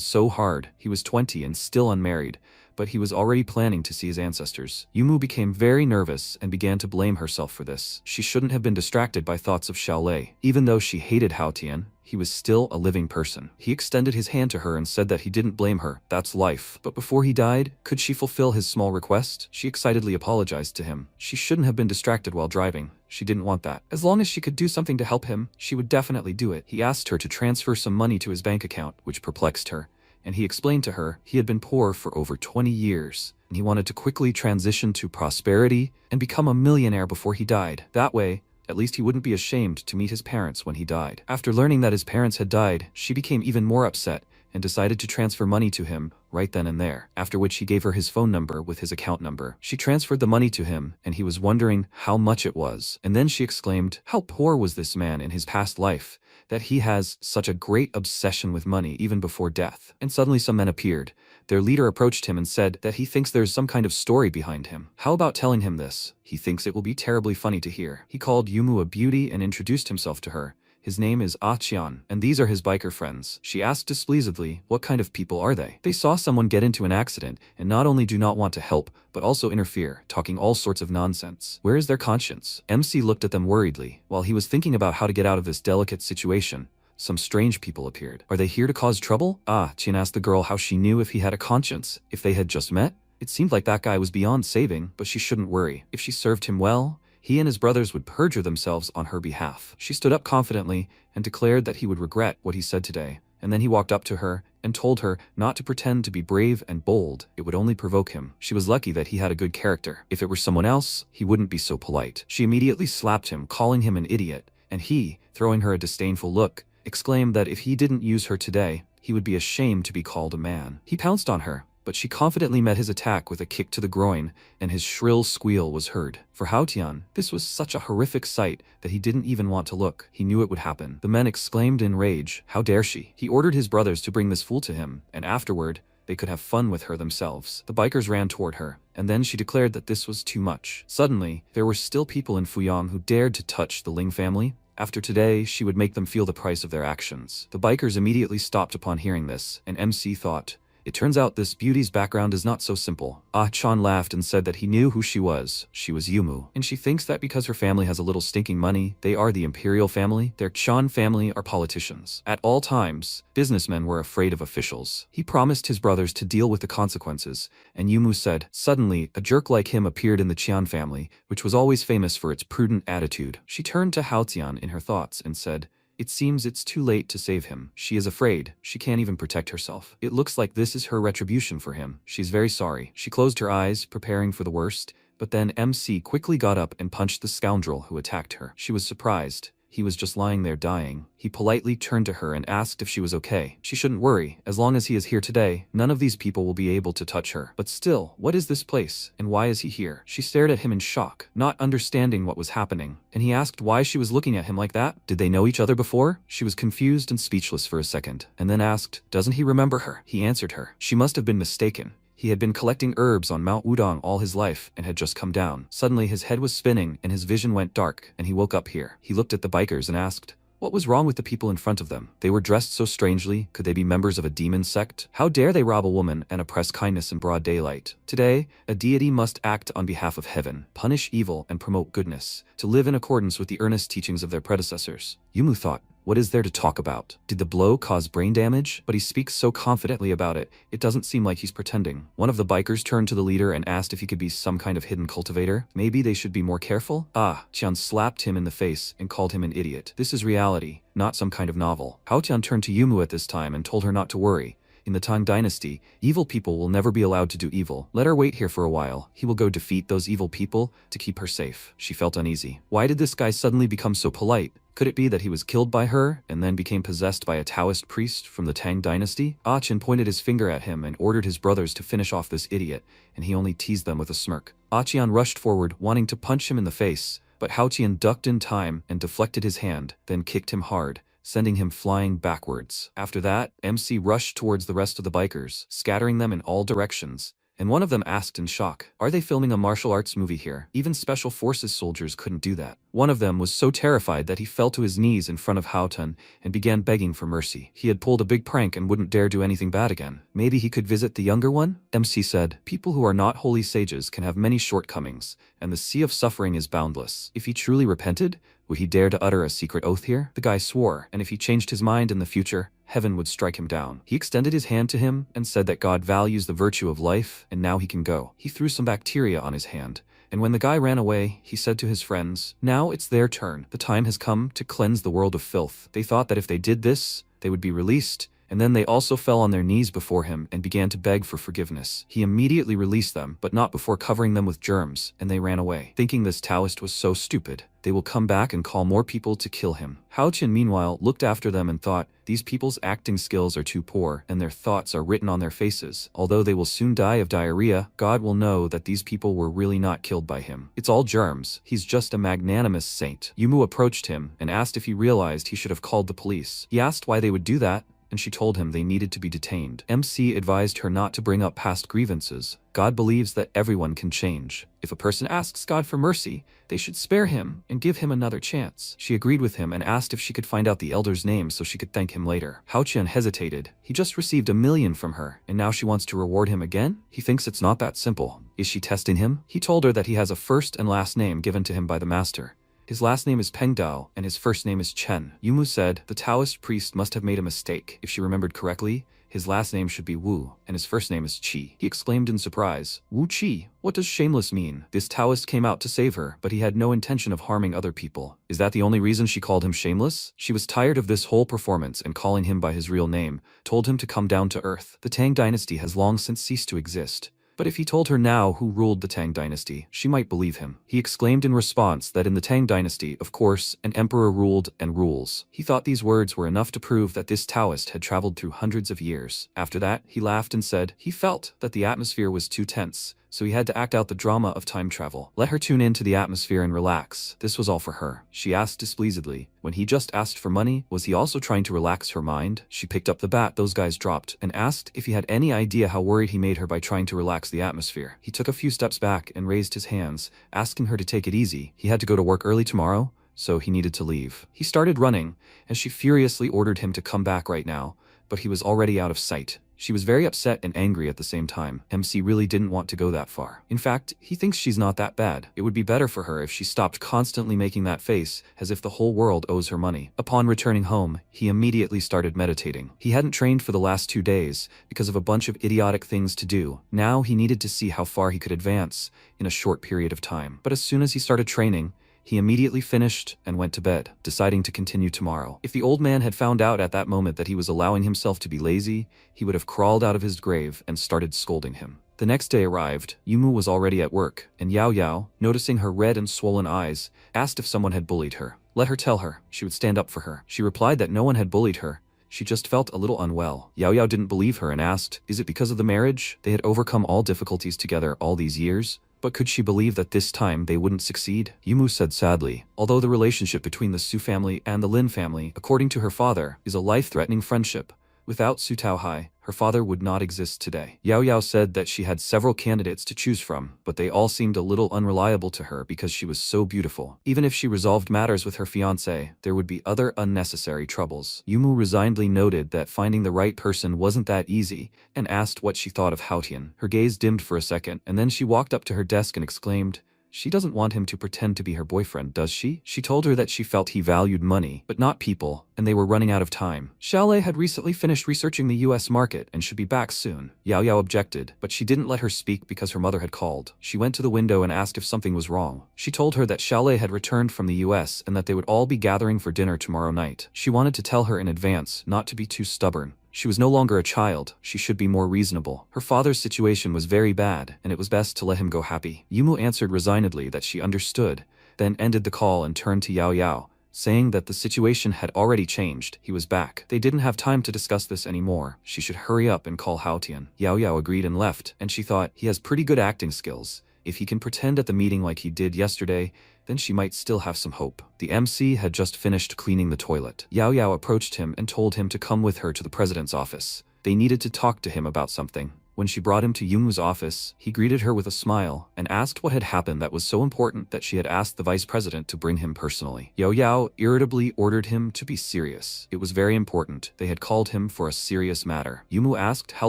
so hard. He was 20 and still unmarried, but he was already planning to see his ancestors. Yumu became very nervous and began to blame herself for this. She shouldn't have been distracted by thoughts of Xiaolei. Even though she hated Haotian, he was still a living person. He extended his hand to her and said that he didn't blame her. That's life. But before he died, could she fulfill his small request? She excitedly apologized to him. She shouldn't have been distracted while driving. She didn't want that. As long as she could do something to help him, she would definitely do it. He asked her to transfer some money to his bank account, which perplexed her, and he explained to her he had been poor for over 20 years, and he wanted to quickly transition to prosperity and become a millionaire before he died. That way, at least he wouldn't be ashamed to meet his parents when he died. After learning that his parents had died, she became even more upset and decided to transfer money to him right then and there, after which he gave her his phone number with his account number. She transferred the money to him, and he was wondering how much it was. And then she exclaimed, how poor was this man in his past life, that he has such a great obsession with money even before death. And suddenly some men appeared. Their leader approached him and said that he thinks there's some kind of story behind him. How about telling him this? He thinks it will be terribly funny to hear. He called Yumu a beauty and introduced himself to her. His name is Aqian, and these are his biker friends. She asked displeasedly, what kind of people are they? They saw someone get into an accident and not only do not want to help, but also interfere, talking all sorts of nonsense. Where is their conscience? MC looked at them worriedly. While he was thinking about how to get out of this delicate situation, some strange people appeared. Are they here to cause trouble? Qian asked the girl how she knew if he had a conscience, if they had just met. It seemed like that guy was beyond saving, but she shouldn't worry. If she served him well, he and his brothers would perjure themselves on her behalf. She stood up confidently and declared that he would regret what he said today, and then he walked up to her and told her not to pretend to be brave and bold. It would only provoke him. She was lucky that he had a good character. If it were someone else, he wouldn't be so polite. She immediately slapped him, calling him an idiot, and he, throwing her a disdainful look, exclaimed that if he didn't use her today, he would be ashamed to be called a man. He pounced on her, but she confidently met his attack with a kick to the groin, and his shrill squeal was heard. For Haotian, this was such a horrific sight that he didn't even want to look. He knew it would happen. The men exclaimed in rage, how dare she? He ordered his brothers to bring this fool to him, and afterward, they could have fun with her themselves. The bikers ran toward her, and then she declared that this was too much. Suddenly, there were still people in Fuyang who dared to touch the Ling family. After today, she would make them feel the price of their actions. The bikers immediately stopped upon hearing this, and MC thought, it turns out this beauty's background is not so simple. Ah-chan laughed and said that he knew who she was. She was Yumu. And she thinks that because her family has a little stinking money, they are the imperial family. Their Chan family are politicians. At all times, businessmen were afraid of officials. He promised his brothers to deal with the consequences, and Yumu said, suddenly, a jerk like him appeared in the Qian family, which was always famous for its prudent attitude. She turned to Haotian in her thoughts and said, it seems it's too late to save him. She is afraid. She can't even protect herself. It looks like this is her retribution for him. She's very sorry. She closed her eyes, preparing for the worst, but then MC quickly got up and punched the scoundrel who attacked her. She was surprised. He was just lying there dying. He politely turned to her and asked if she was okay. She shouldn't worry. As long as he is here today, none of these people will be able to touch her. But still, what is this place, and why is he here? She stared at him in shock, not understanding what was happening, and he asked why she was looking at him like that. Did they know each other before? She was confused and speechless for a second, and then asked, doesn't he remember her? He answered her. She must have been mistaken. He had been collecting herbs on Mount Wudong all his life and had just come down. Suddenly his head was spinning and his vision went dark, and he woke up here. He looked at the bikers and asked, what was wrong with the people in front of them? They were dressed so strangely. Could they be members of a demon sect? How dare they rob a woman and oppress kindness in broad daylight? Today, a deity must act on behalf of heaven, punish evil and promote goodness, to live in accordance with the earnest teachings of their predecessors. Yumu thought, what is there to talk about? Did the blow cause brain damage? But he speaks so confidently about it, it doesn't seem like he's pretending. One of the bikers turned to the leader and asked if he could be some kind of hidden cultivator. Maybe they should be more careful? Ah, Qian slapped him in the face and called him an idiot. This is reality, not some kind of novel. Hao Tian turned to Yumu at this time and told her not to worry. In the Tang Dynasty, evil people will never be allowed to do evil. Let her wait here for a while. He will go defeat those evil people to keep her safe. She felt uneasy. Why did this guy suddenly become so polite? Could it be that he was killed by her and then became possessed by a Taoist priest from the Tang Dynasty? Ah Chen pointed his finger at him and ordered his brothers to finish off this idiot, and he only teased them with a smirk. Ah Qian rushed forward, wanting to punch him in the face, but Hao Qian ducked in time and deflected his hand, then kicked him hard, sending him flying backwards. After that, MC rushed towards the rest of the bikers, scattering them in all directions, and one of them asked in shock, are they filming a martial arts movie here? Even special forces soldiers couldn't do that. One of them was so terrified that he fell to his knees in front of Hao Tun and began begging for mercy. He had pulled a big prank and wouldn't dare do anything bad again. Maybe he could visit the younger one? MC said, people who are not holy sages can have many shortcomings, and the sea of suffering is boundless. If he truly repented, would he dare to utter a secret oath here? The guy swore, and if he changed his mind in the future, heaven would strike him down. He extended his hand to him and said that God values the virtue of life, and now he can go. He threw some bacteria on his hand, and when the guy ran away, he said to his friends, now it's their turn. The time has come to cleanse the world of filth. They thought that if they did this, they would be released, and then they also fell on their knees before him and began to beg for forgiveness. He immediately released them, but not before covering them with germs, and they ran away. Thinking this Taoist was so stupid, they will come back and call more people to kill him. Hao Qian meanwhile looked after them and thought, these people's acting skills are too poor, and their thoughts are written on their faces. Although they will soon die of diarrhea, God will know that these people were really not killed by him. It's all germs. He's just a magnanimous saint. Yumu approached him and asked if he realized he should have called the police. He asked why they would do that, and she told him they needed to be detained. MC advised her not to bring up past grievances. God believes that everyone can change. If a person asks God for mercy, they should spare him and give him another chance. She agreed with him and asked if she could find out the elder's name so she could thank him later. Hao Qian hesitated. He just received $1 million from her, and now she wants to reward him again? He thinks it's not that simple. Is she testing him? He told her that he has a first and last name given to him by the master. His last name is Peng Dao, and his first name is Chen. Yumu said, the Taoist priest must have made a mistake. If she remembered correctly, his last name should be Wu, and his first name is Qi. He exclaimed in surprise, Wu Qi? What does shameless mean? This Taoist came out to save her, but he had no intention of harming other people. Is that the only reason she called him shameless? She was tired of this whole performance and calling him by his real name, told him to come down to earth. The Tang Dynasty has long since ceased to exist. But if he told her now who ruled the Tang Dynasty, she might believe him. He exclaimed in response that in the Tang Dynasty, of course, an emperor ruled and rules. He thought these words were enough to prove that this Taoist had traveled through hundreds of years. After that, he laughed and said he felt that the atmosphere was too tense, so he had to act out the drama of time travel. Let her tune into the atmosphere and relax. This was all for her. She asked displeasedly, when he just asked for money, was he also trying to relax her mind? She picked up the bat those guys dropped and asked if he had any idea how worried he made her by trying to relax the atmosphere. He took a few steps back and raised his hands, asking her to take it easy. He had to go to work early tomorrow, so he needed to leave. He started running, and she furiously ordered him to come back right now, but he was already out of sight. She was very upset and angry at the same time. MC really didn't want to go that far. In fact, he thinks she's not that bad. It would be better for her if she stopped constantly making that face, as if the whole world owes her money. Upon returning home, he immediately started meditating. He hadn't trained for the last 2 days, because of a bunch of idiotic things to do. Now he needed to see how far he could advance in a short period of time. But as soon as he started training, he immediately finished and went to bed, deciding to continue tomorrow. If the old man had found out at that moment that he was allowing himself to be lazy, he would have crawled out of his grave and started scolding him. The next day arrived. Yumu was already at work, and Yao Yao, noticing her red and swollen eyes, asked if someone had bullied her. Let her tell her. She would stand up for her. She replied that no one had bullied her. She just felt a little unwell. Yao Yao didn't believe her and asked, is it because of the marriage? They had overcome all difficulties together all these years. But could she believe that this time they wouldn't succeed? Yumu said sadly, although the relationship between the Su family and the Lin family, according to her father, is a life-threatening friendship. Without Su Taohai, her father would not exist today. Yao Yao said that she had several candidates to choose from, but they all seemed a little unreliable to her because she was so beautiful. Even if she resolved matters with her fiancé, there would be other unnecessary troubles. Yumu resignedly noted that finding the right person wasn't that easy, and asked what she thought of Haotian. Her gaze dimmed for a second, and then she walked up to her desk and exclaimed, she doesn't want him to pretend to be her boyfriend, does she? She told her that she felt he valued money, but not people, and they were running out of time. Xiaolei had recently finished researching the US market and should be back soon. Yao Yao objected, but she didn't let her speak because her mother had called. She went to the window and asked if something was wrong. She told her that Xiaolei had returned from the US and that they would all be gathering for dinner tomorrow night. She wanted to tell her in advance, not to be too stubborn. She was no longer a child, she should be more reasonable. Her father's situation was very bad, and it was best to let him go happy. Yumu answered resignedly that she understood, then ended the call and turned to Yao Yao, saying that the situation had already changed. He was back. They didn't have time to discuss this anymore. She should hurry up and call Haotian. Yao Yao agreed and left, and she thought, he has pretty good acting skills. If he can pretend at the meeting like he did yesterday, then she might still have some hope. The MC had just finished cleaning the toilet. Yao Yao approached him and told him to come with her to the president's office. They needed to talk to him about something. When she brought him to Yumu's office, he greeted her with a smile and asked what had happened that was so important that she had asked the vice president to bring him personally. Yao Yao irritably ordered him to be serious. It was very important. They had called him for a serious matter. Yumu asked how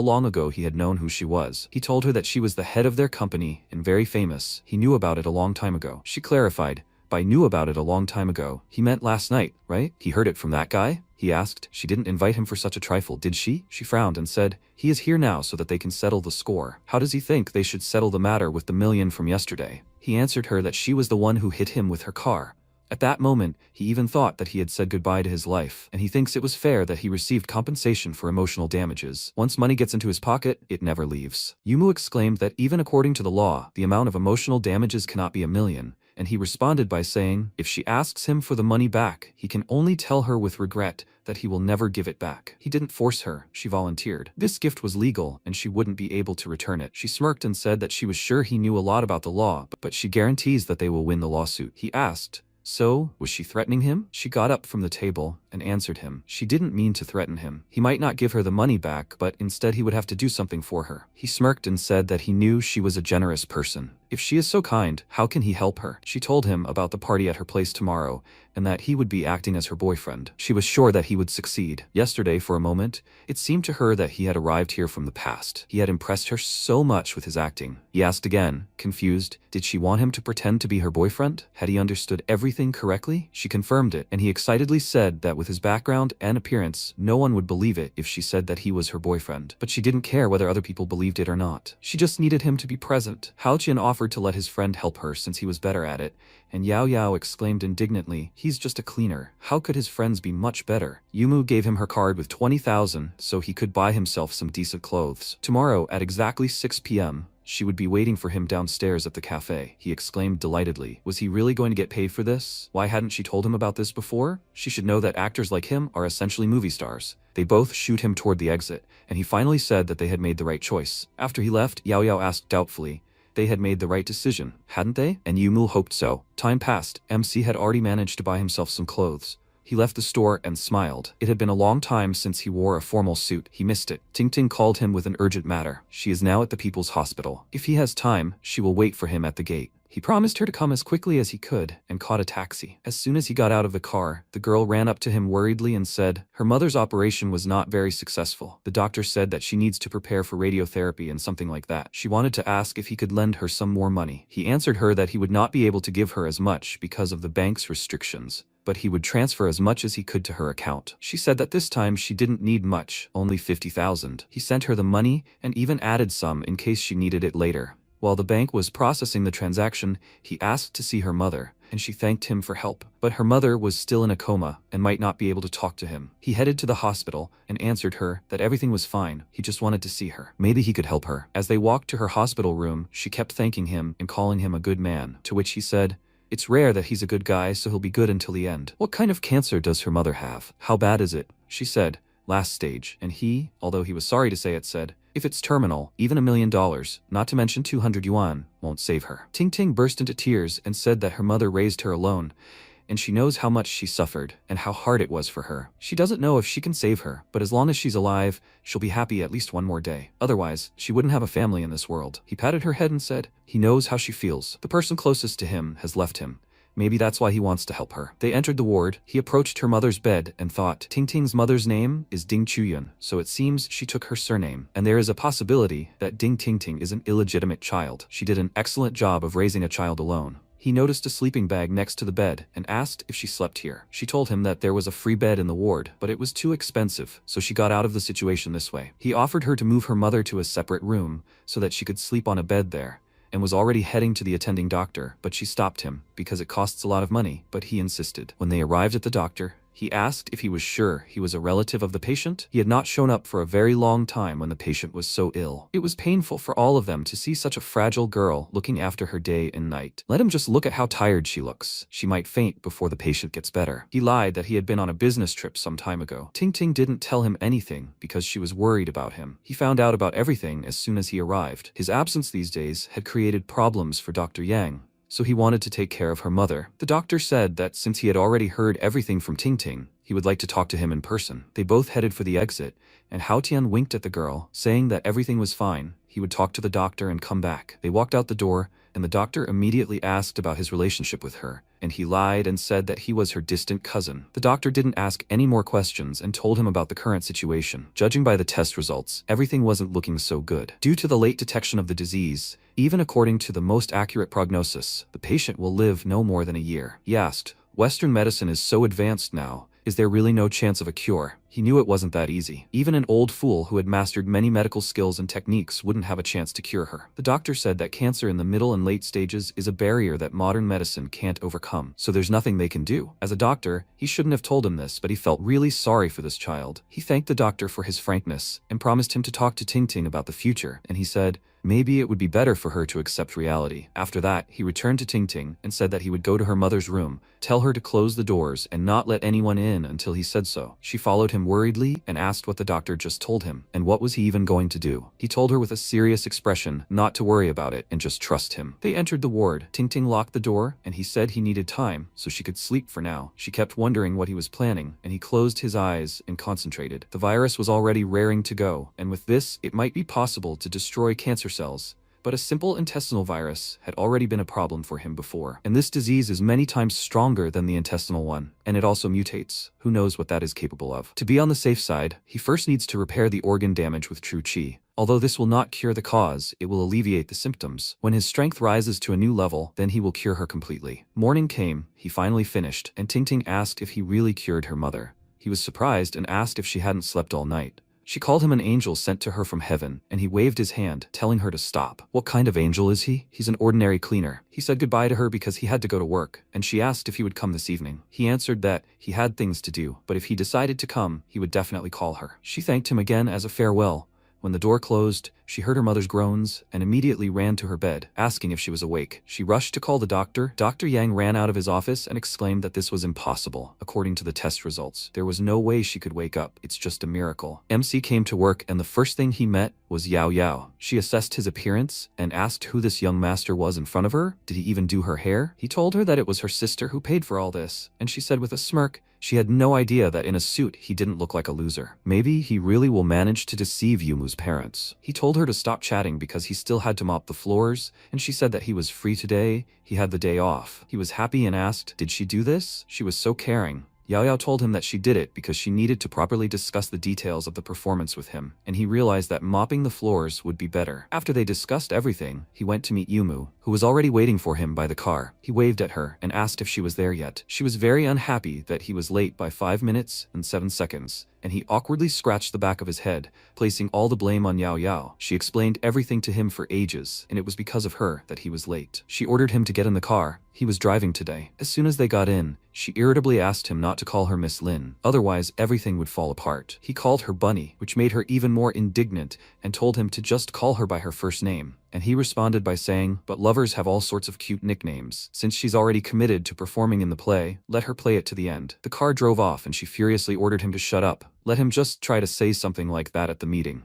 long ago he had known who she was. He told her that she was the head of their company and very famous. He knew about it a long time ago. She clarified, by knew about it a long time ago, he meant last night, right? He heard it from that guy? He asked. She didn't invite him for such a trifle, did she? She frowned and said, he is here now so that they can settle the score. How does he think they should settle the matter with the million from yesterday? He answered her that she was the one who hit him with her car. At that moment, he even thought that he had said goodbye to his life, and he thinks it was fair that he received compensation for emotional damages. Once money gets into his pocket, it never leaves. Yumu exclaimed that even according to the law, the amount of emotional damages cannot be 1 million. And he responded by saying, if she asks him for the money back, he can only tell her with regret that he will never give it back. He didn't force her, she volunteered. This gift was legal, and she wouldn't be able to return it. She smirked and said that she was sure he knew a lot about the law, but she guarantees that they will win the lawsuit. He asked, so, was she threatening him? She got up from the table and answered him. She didn't mean to threaten him. He might not give her the money back, but instead he would have to do something for her. He smirked and said that he knew she was a generous person. If she is so kind, how can he help her? She told him about the party at her place tomorrow, and that he would be acting as her boyfriend. She was sure that he would succeed. Yesterday, for a moment, it seemed to her that he had arrived here from the past. He had impressed her so much with his acting. He asked again, confused, did she want him to pretend to be her boyfriend? Had he understood everything correctly? She confirmed it, and he excitedly said that with his background and appearance, no one would believe it if she said that he was her boyfriend. But she didn't care whether other people believed it or not. She just needed him to be present. Haotian offered to let his friend help her since he was better at it, and Yao Yao exclaimed indignantly, he's just a cleaner. How could his friends be much better? Yumu gave him her card with 20,000 so he could buy himself some decent clothes. Tomorrow at exactly 6 p.m., she would be waiting for him downstairs at the cafe. He exclaimed delightedly. Was he really going to get paid for this? Why hadn't she told him about this before? She should know that actors like him are essentially movie stars. They both shoot him toward the exit, and he finally said that they had made the right choice. After he left, Yao Yao asked doubtfully, they had made the right decision, hadn't they? And Yumu hoped so. Time passed. MC had already managed to buy himself some clothes. He left the store and smiled. It had been a long time since he wore a formal suit. He missed it. Ting Ting called him with an urgent matter. She is now at the People's Hospital. If he has time, she will wait for him at the gate. He promised her to come as quickly as he could and caught a taxi. As soon as he got out of the car, the girl ran up to him worriedly and said her mother's operation was not very successful. The doctor said that she needs to prepare for radiotherapy and something like that. She wanted to ask if he could lend her some more money. He answered her that he would not be able to give her as much because of the bank's restrictions, but he would transfer as much as he could to her account. She said that this time she didn't need much, only 50,000. He sent her the money and even added some in case she needed it later. While the bank was processing the transaction, he asked to see her mother, and she thanked him for help. But her mother was still in a coma and might not be able to talk to him. He headed to the hospital and answered her that everything was fine. He just wanted to see her. Maybe he could help her. As they walked to her hospital room, she kept thanking him and calling him a good man, to which he said, "It's rare that he's a good guy, so he'll be good until the end." "What kind of cancer does her mother have? How bad is it?" She said, "Last stage." And he, although he was sorry to say it, said, "If it's terminal, even $1 million, not to mention 200 yuan, won't save her." Ting Ting burst into tears and said that her mother raised her alone, and she knows how much she suffered and how hard it was for her. She doesn't know if she can save her, but as long as she's alive, she'll be happy at least one more day. Otherwise, she wouldn't have a family in this world. He patted her head and said, he knows how she feels. The person closest to him has left him. Maybe that's why he wants to help her. They entered the ward. He approached her mother's bed and thought, Ting Ting's mother's name is Ding Chuyun, so it seems she took her surname. And there is a possibility that Ding Ting Ting is an illegitimate child. She did an excellent job of raising a child alone. He noticed a sleeping bag next to the bed and asked if she slept here. She told him that there was a free bed in the ward, but it was too expensive, so she got out of the situation this way. He offered her to move her mother to a separate room so that she could sleep on a bed there, and was already heading to the attending doctor, but she stopped him because it costs a lot of money, but he insisted. When they arrived at the doctor, he asked if he was sure he was a relative of the patient. He had not shown up for a very long time when the patient was so ill. It was painful for all of them to see such a fragile girl looking after her day and night. Let him just look at how tired she looks. She might faint before the patient gets better. He lied that he had been on a business trip some time ago. Ting Ting didn't tell him anything because she was worried about him. He found out about everything as soon as he arrived. His absence these days had created problems for Dr. Yang, so he wanted to take care of her mother. The doctor said that since he had already heard everything from Ting Ting, he would like to talk to him in person. They both headed for the exit, and Hao Tian winked at the girl, saying that everything was fine. He would talk to the doctor and come back. They walked out the door, and the doctor immediately asked about his relationship with her, and he lied and said that he was her distant cousin. The doctor didn't ask any more questions and told him about the current situation. Judging by the test results, everything wasn't looking so good. Due to the late detection of the disease, even according to the most accurate prognosis, the patient will live no more than a year. He asked, Western medicine is so advanced now, is there really no chance of a cure? He knew it wasn't that easy. Even an old fool who had mastered many medical skills and techniques wouldn't have a chance to cure her. The doctor said that cancer in the middle and late stages is a barrier that modern medicine can't overcome, so there's nothing they can do. As a doctor, he shouldn't have told him this, but he felt really sorry for this child. He thanked the doctor for his frankness and promised him to talk to Ting Ting about the future, and he said, maybe it would be better for her to accept reality. After that, he returned to Ting Ting and said that he would go to her mother's room, tell her to close the doors and not let anyone in until he said so. She followed him worriedly and asked what the doctor just told him, and what was he even going to do. He told her with a serious expression not to worry about it and just trust him. They entered the ward. Ting Ting locked the door, and he said he needed time so she could sleep for now. She kept wondering what he was planning, and he closed his eyes and concentrated. The virus was already raring to go, and with this, it might be possible to destroy cancer cells. But a simple intestinal virus had already been a problem for him before, and this disease is many times stronger than the intestinal one, and it also mutates. Who knows what that is capable of? To be on the safe side, he first needs to repair the organ damage with true qi. Although this will not cure the cause, it will alleviate the symptoms. When his strength rises to a new level, then he will cure her completely. Morning came, he finally finished, and Ting Ting asked if he really cured her mother. He was surprised and asked if she hadn't slept all night. She called him an angel sent to her from heaven, and he waved his hand, telling her to stop. What kind of angel is he? He's an ordinary cleaner. He said goodbye to her because he had to go to work, and she asked if he would come this evening. He answered that he had things to do, but if he decided to come, he would definitely call her. She thanked him again as a farewell. When the door closed, she heard her mother's groans and immediately ran to her bed, asking if she was awake. She rushed to call the doctor. Dr. Yang ran out of his office and exclaimed that this was impossible. According to the test results, there was no way she could wake up. It's just a miracle. MC came to work, and the first thing he met was Yao Yao. She assessed his appearance and asked who this young master was in front of her. Did he even do her hair? He told her that it was her sister who paid for all this, and she said with a smirk, She had no idea that in a suit he didn't look like a loser. Maybe he really will manage to deceive Yumu's parents. He told her to stop chatting because he still had to mop the floors, and she said that he was free today, he had the day off. He was happy and asked, "Did she do this?" She was so caring. Yahello told him that she did it because she needed to properly discuss the details of the performance with him, and he realized that mopping the floors would be better. After they discussed everything, he went to meet Yumu, who was already waiting for him by the car. He waved at her and asked if she was there yet. She was very unhappy that he was late by 5 minutes and 7 seconds, and he awkwardly scratched the back of his head, placing all the blame on Yahello. She explained everything to him for ages, and it was because of her that he was late. She ordered him to get in the car. He was driving today. As soon as they got in, she irritably asked him not to call her Miss Lin, otherwise everything would fall apart. He called her Bunny, which made her even more indignant, and told him to just call her by her first name. And he responded by saying, "But lovers have all sorts of cute nicknames. Since she's already committed to performing in the play, let her play it to the end." The car drove off and she furiously ordered him to shut up. Let him just try to say something like that at the meeting.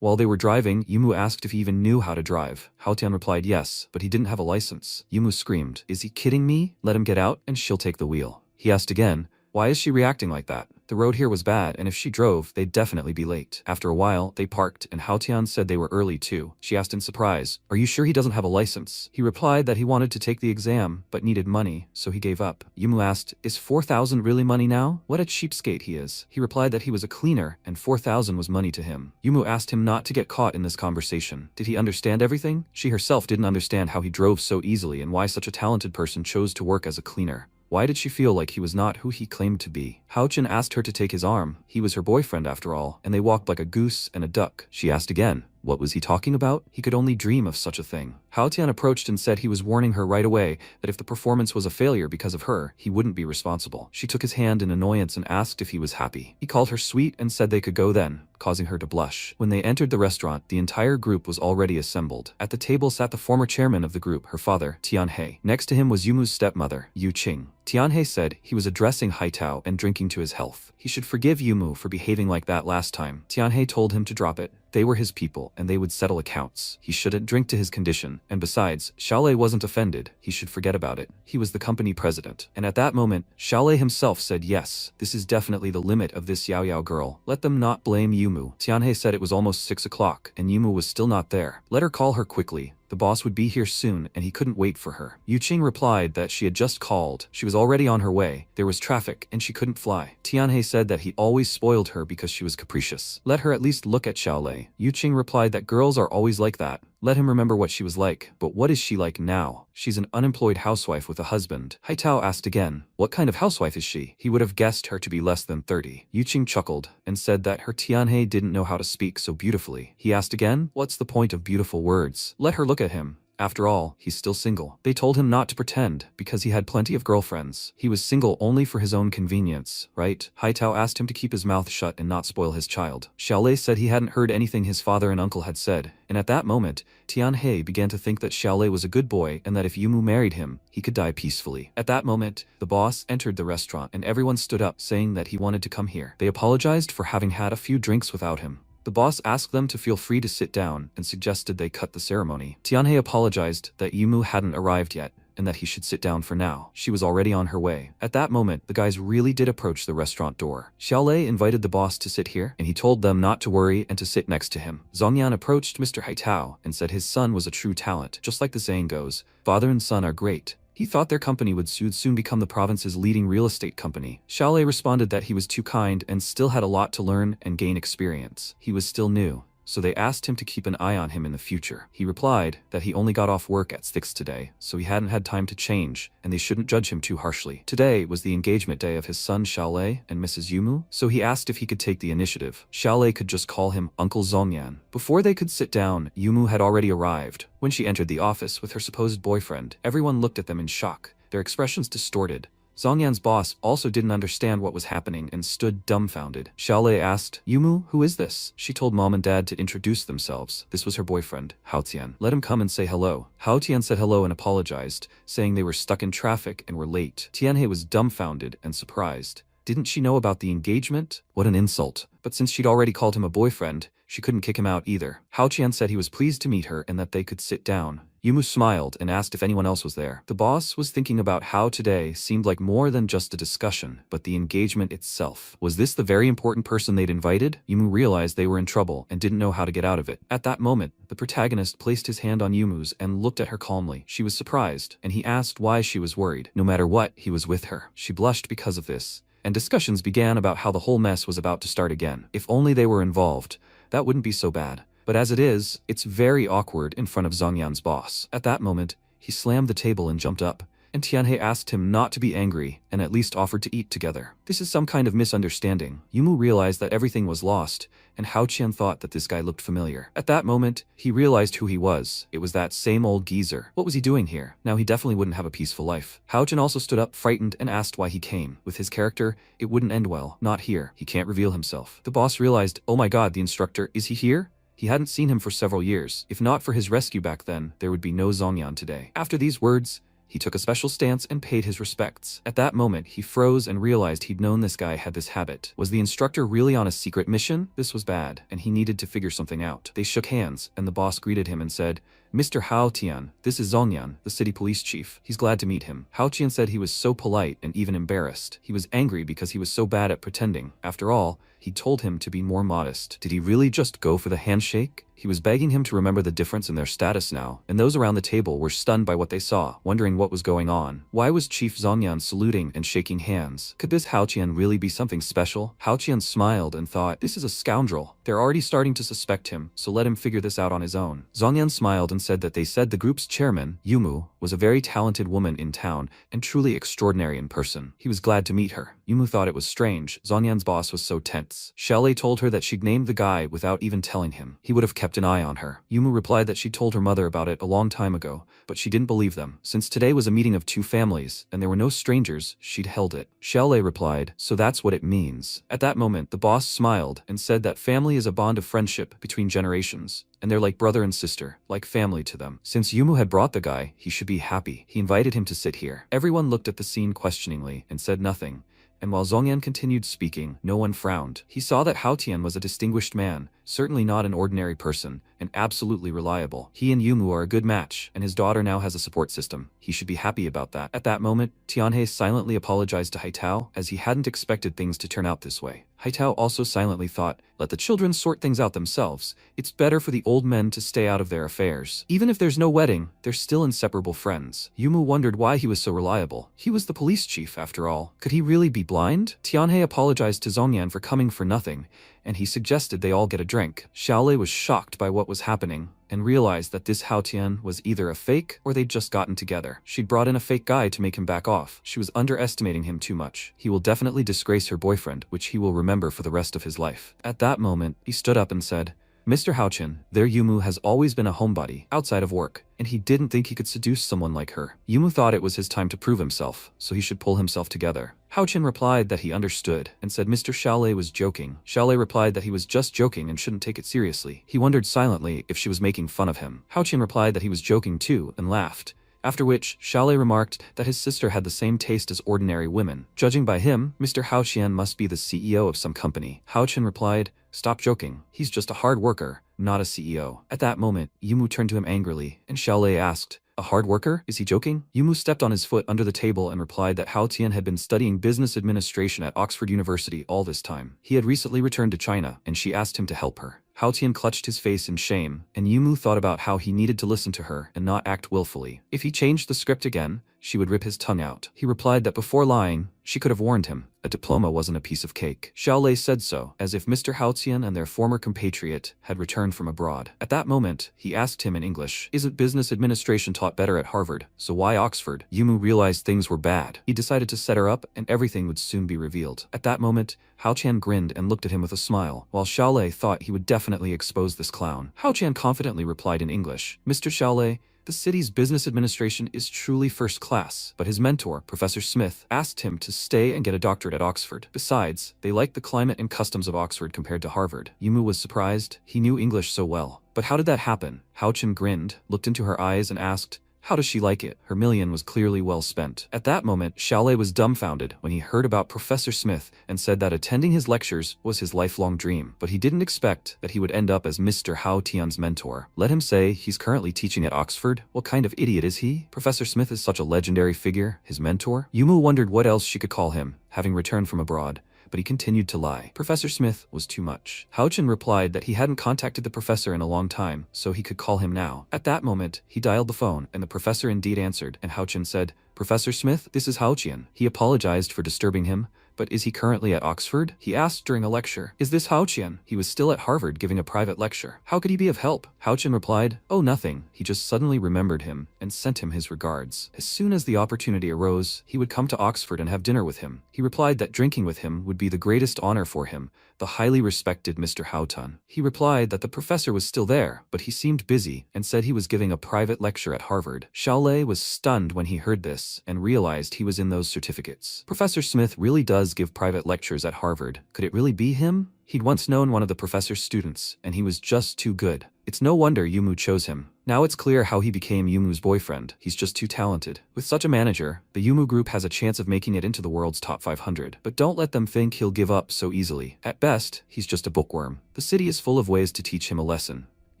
While they were driving, Yumu asked if he even knew how to drive. Haotian replied yes, but he didn't have a license. Yumu screamed, "Is he kidding me? Let him get out and she'll take the wheel." He asked again, "Why is she reacting like that? The road here was bad, and if she drove, they'd definitely be late." After a while, they parked, and Haotian said they were early too. She asked in surprise, "Are you sure he doesn't have a license?" He replied that he wanted to take the exam, but needed money, so he gave up. Yumu asked, "Is 4,000 really money now? What a cheapskate he is." He replied that he was a cleaner, and 4,000 was money to him. Yumu asked him not to get caught in this conversation. Did he understand everything? She herself didn't understand how he drove so easily and why such a talented person chose to work as a cleaner. Why did she feel like he was not who he claimed to be? Haochen asked her to take his arm. He was her boyfriend after all, and they walked like a goose and a duck. She asked again, what was he talking about? He could only dream of such a thing. Haotian approached and said he was warning her right away that if the performance was a failure because of her, he wouldn't be responsible. She took his hand in annoyance and asked if he was happy. He called her sweet and said they could go then, causing her to blush. When they entered the restaurant, the entire group was already assembled. At the table sat the former chairman of the group, her father, Tianhe. Next to him was Yumu's stepmother, Yu Qing. Tianhe said he was addressing Haitao and drinking to his health. He should forgive Yumu for behaving like that last time. Tianhe told him to drop it. They were his people, and they would settle accounts. He shouldn't drink to his condition, and besides, Xiaolei wasn't offended. He should forget about it. He was the company president. And at that moment, Xiaolei himself said yes, this is definitely the limit of this Yao Yao girl. Let them not blame Yumu. Tianhe said it was almost 6 o'clock, and Yumu was still not there. Let her call her quickly. The boss would be here soon, and he couldn't wait for her. Yu Qing replied that she had just called. She was already on her way. There was traffic, and she couldn't fly. Tianhe said that he always spoiled her because she was capricious. Let her at least look at Xiaolei. Yu Qing replied that girls are always like that. Let him remember what she was like. But what is she like now? She's an unemployed housewife with a husband. Haitao asked again, what kind of housewife is she? He would have guessed her to be less than 30. Yu Qing chuckled and said that her Tianhe didn't know how to speak so beautifully. He asked again, what's the point of beautiful words? Let her look at him. After all, he's still single. They told him not to pretend, because he had plenty of girlfriends. He was single only for his own convenience, right? Haitao asked him to keep his mouth shut and not spoil his child. Xiaolei said he hadn't heard anything his father and uncle had said, and at that moment, Tianhe began to think that Xiaolei was a good boy and that if Yumu married him, he could die peacefully. At that moment, the boss entered the restaurant and everyone stood up, saying that he wanted to come here. They apologized for having had a few drinks without him. The boss asked them to feel free to sit down and suggested they cut the ceremony. Tianhe apologized that Yumu hadn't arrived yet and that he should sit down for now. She was already on her way. At that moment, the guys really did approach the restaurant door. Xiaolei invited the boss to sit here, and he told them not to worry and to sit next to him. Zongyan approached Mr. Haitao and said his son was a true talent. Just like the saying goes, father and son are great. He thought their company would soon become the province's leading real estate company. Xiaolei responded that he was too kind and still had a lot to learn and gain experience. He was still new, so they asked him to keep an eye on him in the future. He replied that he only got off work at 6 today, so he hadn't had time to change, and they shouldn't judge him too harshly. Today was the engagement day of his son Xiaolei and Mrs. Yumu, so he asked if he could take the initiative. Xiaolei could just call him Uncle Zongyan. Before they could sit down, Yumu had already arrived. When she entered the office with her supposed boyfriend, everyone looked at them in shock, their expressions distorted. Zongyan's boss also didn't understand what was happening and stood dumbfounded. Xiaolei asked, Yumu, who is this? She told mom and dad to introduce themselves. This was her boyfriend, Haotian. Let him come and say hello. Haotian said hello and apologized, saying they were stuck in traffic and were late. Tianhe was dumbfounded and surprised. Didn't she know about the engagement? What an insult. But since she'd already called him a boyfriend, she couldn't kick him out either. Haotian said he was pleased to meet her and that they could sit down. Yumu smiled and asked if anyone else was there. The boss was thinking about how today seemed like more than just a discussion, but the engagement itself. Was this the very important person they'd invited? Yumu realized they were in trouble and didn't know how to get out of it. At that moment, the protagonist placed his hand on Yumu's and looked at her calmly. She was surprised, and he asked why she was worried. No matter what, he was with her. She blushed because of this, and discussions began about how the whole mess was about to start again. If only they were involved, that wouldn't be so bad. But as it is, it's very awkward in front of Zongyan's boss. At that moment, he slammed the table and jumped up, and Tianhe asked him not to be angry and at least offered to eat together. This is some kind of misunderstanding. Yumu realized that everything was lost, and Hao Qian thought that this guy looked familiar. At that moment, he realized who he was. It was that same old geezer. What was he doing here? Now he definitely wouldn't have a peaceful life. Hao Qian also stood up, frightened, and asked why he came. With his character, it wouldn't end well. Not here. He can't reveal himself. The boss realized, oh my god, the instructor, is he here? He hadn't seen him for several years. If not for his rescue back then, there would be no Zongyan today. After these words, he took a special stance and paid his respects. At that moment, he froze and realized he'd known this guy had this habit. Was the instructor really on a secret mission? This was bad, and he needed to figure something out. They shook hands, and the boss greeted him and said, Mr. Hao Tian, this is Zongyan, the city police chief. He's glad to meet him. Hao Qian said he was so polite and even embarrassed. He was angry because he was so bad at pretending. After all, he told him to be more modest. Did he really just go for the handshake? He was begging him to remember the difference in their status now, and those around the table were stunned by what they saw, wondering what was going on. Why was Chief Zongyan saluting and shaking hands? Could this Hao Qian really be something special? Hao Qian smiled and thought, this is a scoundrel. They're already starting to suspect him, so let him figure this out on his own. Zongyan smiled and said that they said the group's chairman, Yumu, was a very talented woman in town and truly extraordinary in person. He was glad to meet her. Yumu thought it was strange. Zongyan's boss was so tense. Xiaolei told her that she'd named the guy without even telling him. He would have kept an eye on her. Yumu replied that she told her mother about it a long time ago, but she didn't believe them. Since today was a meeting of two families, and there were no strangers, she'd held it. Xiaolei replied, so that's what it means. At that moment, the boss smiled and said that family is a bond of friendship between generations, and they're like brother and sister, like family to them. Since Yumu had brought the guy, he should be happy. He invited him to sit here. Everyone looked at the scene questioningly and said nothing. And while Zongyan continued speaking, no one frowned. He saw that Hao Tian was a distinguished man, certainly not an ordinary person, and absolutely reliable. He and Yumu are a good match, and his daughter now has a support system. He should be happy about that. At that moment, Tianhe silently apologized to Haitao, as he hadn't expected things to turn out this way. Haitao also silently thought, let the children sort things out themselves. It's better for the old men to stay out of their affairs. Even if there's no wedding, they're still inseparable friends. Yumu wondered why he was so reliable. He was the police chief, after all. Could he really be blind? Tianhe apologized to Zongyan for coming for nothing, and he suggested they all get a drink. Xiaolei was shocked by what was happening, and realized that this Hao Tian was either a fake or they'd just gotten together. She'd brought in a fake guy to make him back off. She was underestimating him too much. He will definitely disgrace her boyfriend, which he will remember for the rest of his life. At that moment, he stood up and said, Mr. Hao Qian, their Yumu has always been a homebody, outside of work, and he didn't think he could seduce someone like her. Yumu thought it was his time to prove himself, so he should pull himself together. Hao Qian replied that he understood, and said Mr. Xiaolei was joking. Xiaolei replied that he was just joking and shouldn't take it seriously. He wondered silently if she was making fun of him. Hao Qian replied that he was joking too, and laughed. After which, Xiaolei remarked that his sister had the same taste as ordinary women. Judging by him, Mr. Hao Qian must be the CEO of some company. Hao Qian replied, stop joking. He's just a hard worker, not a CEO. At that moment, Yumu turned to him angrily, and Xiaolei asked, a hard worker? Is he joking? Yumu stepped on his foot under the table and replied that Hao Tian had been studying business administration at Oxford University all this time. He had recently returned to China, and she asked him to help her. Hao Tian clutched his face in shame, and Yumu thought about how he needed to listen to her and not act willfully. If he changed the script again, she would rip his tongue out. He replied that before lying, she could have warned him. A diploma wasn't a piece of cake. Xiaolei said so, as if Mr. Hao Tian and their former compatriot had returned from abroad. At that moment, he asked him in English, isn't business administration taught better at Harvard, so why Oxford? Yumu realized things were bad. He decided to set her up, and everything would soon be revealed. At that moment, Hao Qian grinned and looked at him with a smile, while Xiaolei thought he would definitely expose this clown. Hao Qian confidently replied in English, Mr. Xiaolei, the city's business administration is truly first class, but his mentor, Professor Smith, asked him to stay and get a doctorate at Oxford. Besides, they like the climate and customs of Oxford compared to Harvard. Yumu was surprised. He knew English so well. But how did that happen? Hao Qian grinned, looked into her eyes and asked, How does she like it? Her million was clearly well spent. At that moment, Xiaolei was dumbfounded when he heard about Professor Smith and said that attending his lectures was his lifelong dream, but he didn't expect that he would end up as Mr. Hao Tian's mentor. Let him say he's currently teaching at Oxford. What kind of idiot is he? Professor Smith is such a legendary figure, his mentor. Yumu wondered what else she could call him, having returned from abroad, but he continued to lie. Professor Smith was too much. Haochen replied that he hadn't contacted the professor in a long time, so he could call him now. At that moment, he dialed the phone, and the professor indeed answered, and Haochen said, "Professor Smith, this is Haochen." He apologized for disturbing him, but is he currently at Oxford? He asked during a lecture. Is this Haochen? He was still at Harvard giving a private lecture. How could he be of help? Haochen replied, "Oh, nothing." He just suddenly remembered him and sent him his regards. As soon as the opportunity arose, he would come to Oxford and have dinner with him. He replied that drinking with him would be the greatest honor for him, the highly respected Mr. Haotan. He replied that the professor was still there, but he seemed busy and said he was giving a private lecture at Harvard. Xiaolei was stunned when he heard this and realized he was in those certificates. Professor Smith really does give private lectures at Harvard. Could it really be him? He'd once known one of the professor's students, and he was just too good. It's no wonder Yumu chose him. Now it's clear how he became Yumu's boyfriend. He's just too talented. With such a manager, the Yumu group has a chance of making it into the world's top 500. But don't let them think he'll give up so easily. At best, he's just a bookworm. The city is full of ways to teach him a lesson.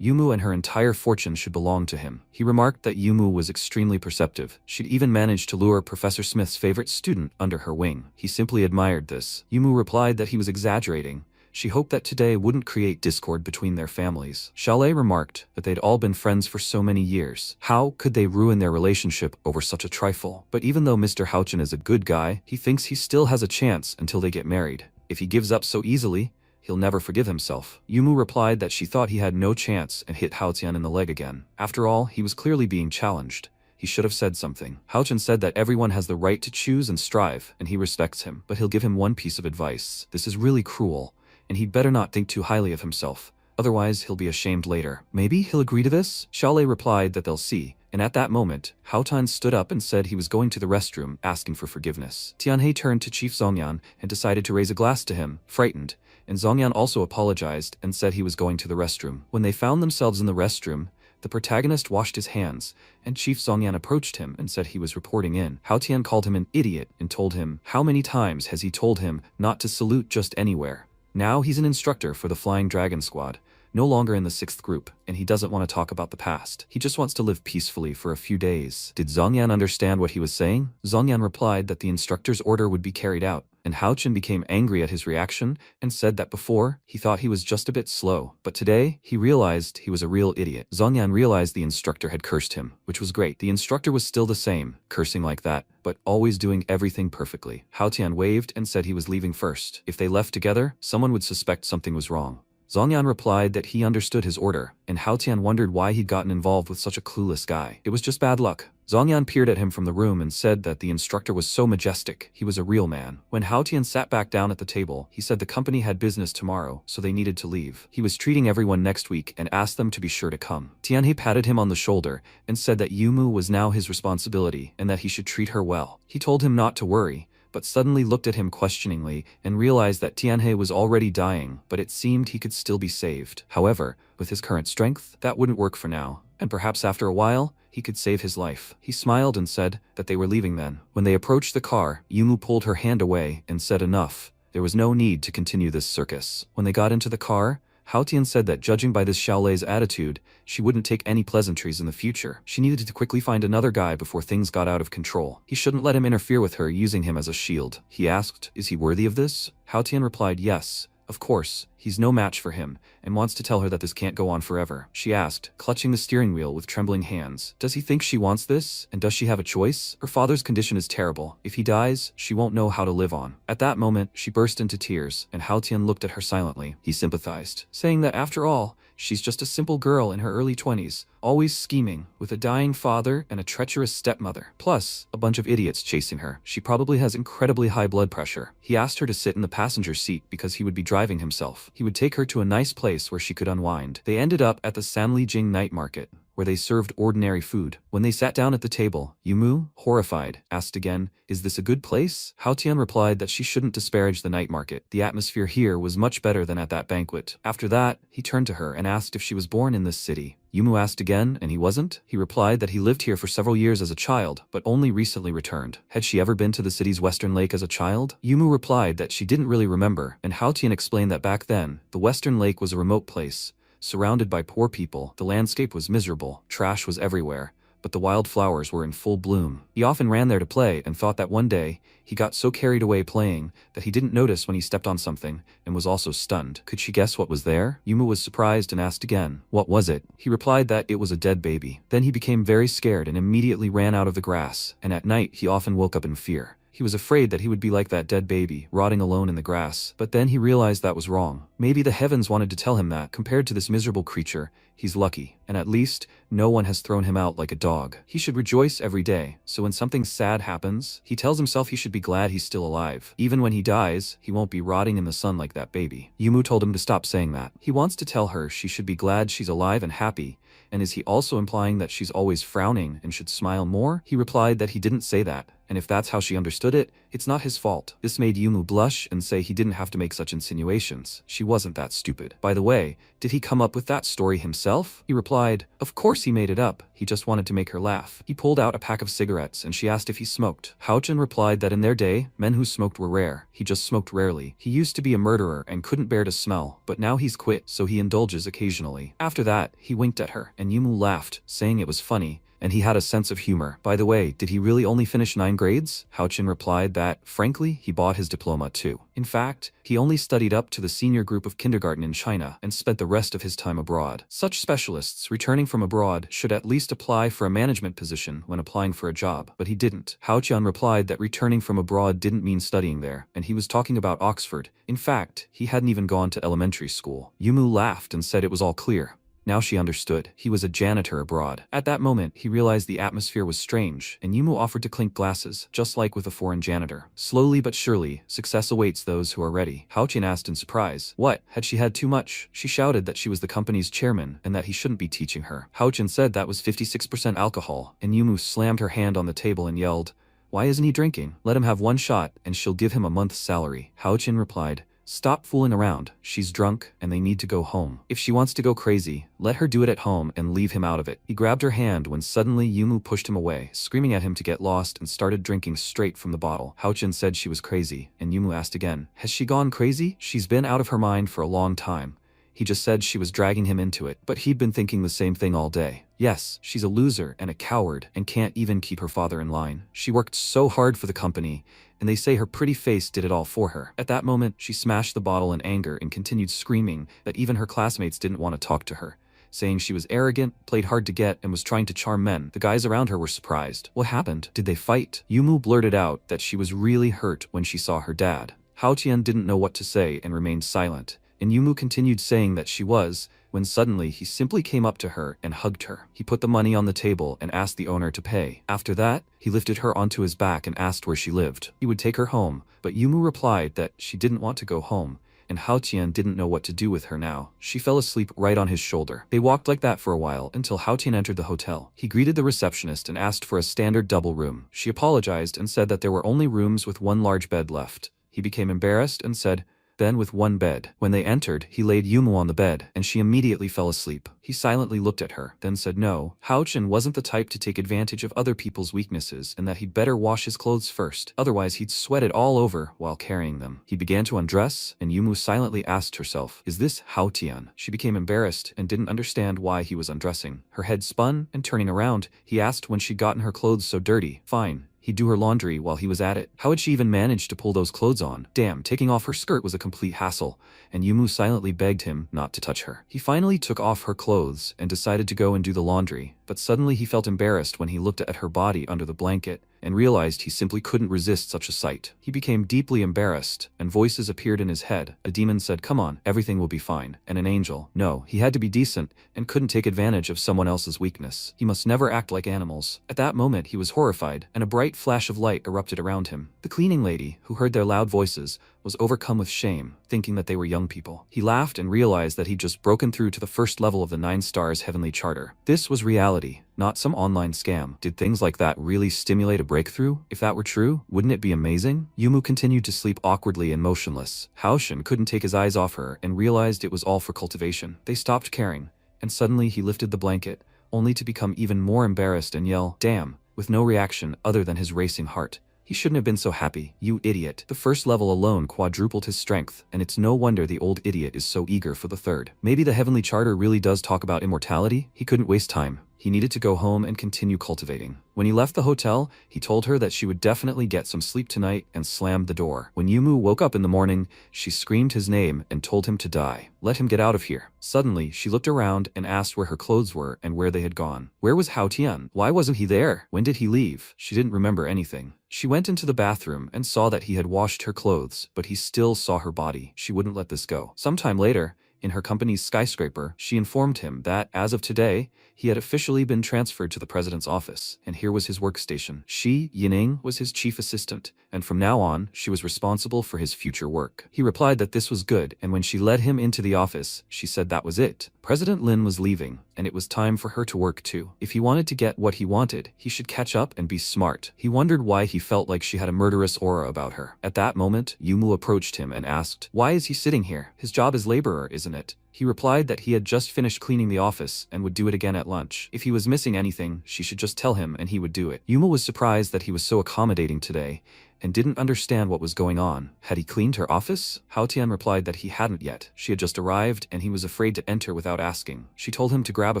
Yumu and her entire fortune should belong to him. He remarked that Yumu was extremely perceptive. She'd even managed to lure Professor Smith's favorite student under her wing. He simply admired this. Yumu replied that he was exaggerating. She hoped that today wouldn't create discord between their families. Xiaolei remarked that they'd all been friends for so many years. How could they ruin their relationship over such a trifle? But even though Mr. Haochen is a good guy, he thinks he still has a chance until they get married. If he gives up so easily, he'll never forgive himself. Yumu replied that she thought he had no chance and hit Haotian in the leg again. After all, he was clearly being challenged. He should have said something. Haochen said that everyone has the right to choose and strive, and he respects him, but he'll give him one piece of advice. This is really cruel, and he'd better not think too highly of himself. Otherwise, he'll be ashamed later. Maybe he'll agree to this? Xiaolei replied that they'll see. And at that moment, Haotan stood up and said he was going to the restroom, asking for forgiveness. Tianhe turned to Chief Zongyan and decided to raise a glass to him, frightened, and Zongyan also apologized and said he was going to the restroom. When they found themselves in the restroom, the protagonist washed his hands, and Chief Zongyan approached him and said he was reporting in. Hao Tian called him an idiot and told him how many times has he told him not to salute just anywhere. Now he's an instructor for the Flying Dragon Squad, no longer in the 6th group, and he doesn't want to talk about the past. He just wants to live peacefully for a few days. Did Zongyan understand what he was saying? Zongyan replied that the instructor's order would be carried out, and Haochen became angry at his reaction and said that before, he thought he was just a bit slow, but today, he realized he was a real idiot. Zongyan realized the instructor had cursed him, which was great. The instructor was still the same, cursing like that, but always doing everything perfectly. Haotian waved and said he was leaving first. If they left together, someone would suspect something was wrong. Zongyan replied that he understood his order, and Haotian wondered why he'd gotten involved with such a clueless guy. It was just bad luck. Zongyan peered at him from the room and said that the instructor was so majestic, he was a real man. When Haotian sat back down at the table, he said the company had business tomorrow, so they needed to leave. He was treating everyone next week and asked them to be sure to come. Tianhe patted him on the shoulder and said that Yumu was now his responsibility and that he should treat her well. He told him not to worry, but suddenly looked at him questioningly and realized that Tianhe was already dying, but it seemed he could still be saved. However, with his current strength, that wouldn't work for now, and perhaps after a while, he could save his life. He smiled and said that they were leaving then. When they approached the car, Yumu pulled her hand away and said enough. There was no need to continue this circus. When they got into the car, Haotian said that judging by this Xiaolei's attitude, she wouldn't take any pleasantries in the future. She needed to quickly find another guy before things got out of control. He shouldn't let him interfere with her, using him as a shield. He asked, "Is he worthy of this?" Haotian replied, "Yes. Of course, he's no match for him, and wants to tell her that this can't go on forever." She asked, clutching the steering wheel with trembling hands, "Does he think she wants this, and does she have a choice? Her father's condition is terrible. If he dies, she won't know how to live on." At that moment, she burst into tears, and Haotian looked at her silently. He sympathized, saying that after all, she's just a simple girl in her early 20s, always scheming, with a dying father and a treacherous stepmother. Plus, a bunch of idiots chasing her. She probably has incredibly high blood pressure. He asked her to sit in the passenger seat because he would be driving himself. He would take her to a nice place where she could unwind. They ended up at the Sanlijing night market, where they served ordinary food. When they sat down at the table, Yumu, horrified, asked again, "Is this a good place?" Hao Tian replied that she shouldn't disparage the night market. The atmosphere here was much better than at that banquet. After that, he turned to her and asked if she was born in this city. Yumu asked again, and he wasn't. He replied that he lived here for several years as a child, but only recently returned. Had she ever been to the city's western lake as a child? Yumu replied that she didn't really remember, and Hao Tian explained that back then, the western lake was a remote place, surrounded by poor people. The landscape was miserable, trash was everywhere, but the wildflowers were in full bloom. He often ran there to play and thought that one day, he got so carried away playing that he didn't notice when he stepped on something and was also stunned. Could she guess what was there? Yumu was surprised and asked again, "What was it?" He replied that it was a dead baby. Then he became very scared and immediately ran out of the grass, and at night he often woke up in fear. He was afraid that he would be like that dead baby, rotting alone in the grass, but then he realized that was wrong. Maybe the heavens wanted to tell him that, compared to this miserable creature, he's lucky, and at least, no one has thrown him out like a dog. He should rejoice every day, so when something sad happens, he tells himself he should be glad he's still alive. Even when he dies, he won't be rotting in the sun like that baby. Yumu told him to stop saying that. He wants to tell her she should be glad she's alive and happy, and is he also implying that she's always frowning and should smile more? He replied that he didn't say that, and if that's how she understood it, it's not his fault. This made Yumu blush and say he didn't have to make such insinuations. She wasn't that stupid. By the way, did he come up with that story himself? He replied, of course he made it up. He just wanted to make her laugh. He pulled out a pack of cigarettes and she asked if he smoked. Haochen replied that in their day, men who smoked were rare. He just smoked rarely. He used to be a murderer and couldn't bear to smell, but now he's quit, so he indulges occasionally. After that, he winked at her, and Yumu laughed, saying it was funny, and he had a sense of humor. By the way, did he really only finish 9 grades? Haochen replied that, frankly, he bought his diploma too. In fact, he only studied up to the senior group of kindergarten in China and spent the rest of his time abroad. Such specialists returning from abroad should at least apply for a management position when applying for a job, but he didn't. Haochen replied that returning from abroad didn't mean studying there, and he was talking about Oxford. In fact, he hadn't even gone to elementary school. Yumu laughed and said it was all clear. Now she understood. He was a janitor abroad. At that moment, he realized the atmosphere was strange, and Yumu offered to clink glasses, just like with a foreign janitor. Slowly but surely, success awaits those who are ready. Haochen asked in surprise, what, had she had too much? She shouted that she was the company's chairman, and that he shouldn't be teaching her. Haochen said that was 56% alcohol, and Yumu slammed her hand on the table and yelled, why isn't he drinking? Let him have 1 shot, and she'll give him a month's salary. Haochen replied, stop fooling around. She's drunk, and they need to go home. If she wants to go crazy, let her do it at home and leave him out of it. He grabbed her hand when suddenly Yumu pushed him away, screaming at him to get lost and started drinking straight from the bottle. Haochen said she was crazy, and Yumu asked again, has she gone crazy? She's been out of her mind for a long time. He just said she was dragging him into it, but he'd been thinking the same thing all day. Yes, she's a loser and a coward and can't even keep her father in line. She worked so hard for the company, and they say her pretty face did it all for her. At that moment, she smashed the bottle in anger and continued screaming that even her classmates didn't want to talk to her, saying she was arrogant, played hard to get, and was trying to charm men. The guys around her were surprised. What happened? Did they fight? Yumu blurted out that she was really hurt when she saw her dad. Haochen didn't know what to say and remained silent, and Yumu continued saying that she was, when suddenly he simply came up to her and hugged her. He put the money on the table and asked the owner to pay. After that, he lifted her onto his back and asked where she lived. He would take her home, but Yumu replied that she didn't want to go home, and Haochen didn't know what to do with her now. She fell asleep right on his shoulder. They walked like that for a while until Haochen entered the hotel. He greeted the receptionist and asked for a standard double room. She apologized and said that there were only rooms with 1 large bed left. He became embarrassed and said, then with 1 bed. When they entered, he laid Yumu on the bed, and she immediately fell asleep. He silently looked at her, then said no. Haochen wasn't the type to take advantage of other people's weaknesses and that he'd better wash his clothes first, otherwise he'd sweat it all over while carrying them. He began to undress, and Yumu silently asked herself, is this Haotian? She became embarrassed and didn't understand why he was undressing. Her head spun, and turning around, he asked when she'd gotten her clothes so dirty. Fine. He'd do her laundry while he was at it. How had she even managed to pull those clothes on? Damn, taking off her skirt was a complete hassle, and Yumu silently begged him not to touch her. He finally took off her clothes and decided to go and do the laundry, but suddenly he felt embarrassed when he looked at her body under the blanket and realized he simply couldn't resist such a sight. He became deeply embarrassed, and voices appeared in his head. A demon said, come on, everything will be fine. And an angel, no, he had to be decent and couldn't take advantage of someone else's weakness. He must never act like animals. At that moment, he was horrified, and a bright flash of light erupted around him. The cleaning lady, who heard their loud voices, was overcome with shame, thinking that they were young people. He laughed and realized that he'd just broken through to the first level of the 9 stars heavenly charter. This was reality, not some online scam. Did things like that really stimulate a breakthrough? If that were true, wouldn't it be amazing? Yumu continued to sleep awkwardly and motionless. Haoshin couldn't take his eyes off her and realized it was all for cultivation. They stopped caring, and suddenly he lifted the blanket, only to become even more embarrassed and yell, "Damn," with no reaction other than his racing heart. He shouldn't have been so happy, you idiot. The first level alone quadrupled his strength, and it's no wonder the old idiot is so eager for the third. Maybe the Heavenly Charter really does talk about immortality? He couldn't waste time. He needed to go home and continue cultivating. When he left the hotel, he told her that she would definitely get some sleep tonight and slammed the door. When Yumu woke up in the morning, she screamed his name and told him to die. Let him get out of here. Suddenly, she looked around and asked where her clothes were and where they had gone. Where was Hao Tian? Why wasn't he there? When did he leave? She didn't remember anything. She went into the bathroom and saw that he had washed her clothes, but he still saw her body. She wouldn't let this go. Sometime later, in her company's skyscraper, she informed him that, as of today, he had officially been transferred to the president's office, and here was his workstation. She, Yining, was his chief assistant, and from now on, she was responsible for his future work. He replied that this was good, and when she led him into the office, she said that was it. President Lin was leaving, and it was time for her to work too. If he wanted to get what he wanted, he should catch up and be smart. He wondered why he felt like she had a murderous aura about her. At that moment, Yumu approached him and asked, "Why is he sitting here? His job is laborer, isn't it?" He replied that he had just finished cleaning the office and would do it again at lunch. If he was missing anything, she should just tell him and he would do it. Yuma was surprised that he was so accommodating today and didn't understand what was going on. Had he cleaned her office? Hao Tian replied that he hadn't yet. She had just arrived and he was afraid to enter without asking. She told him to grab a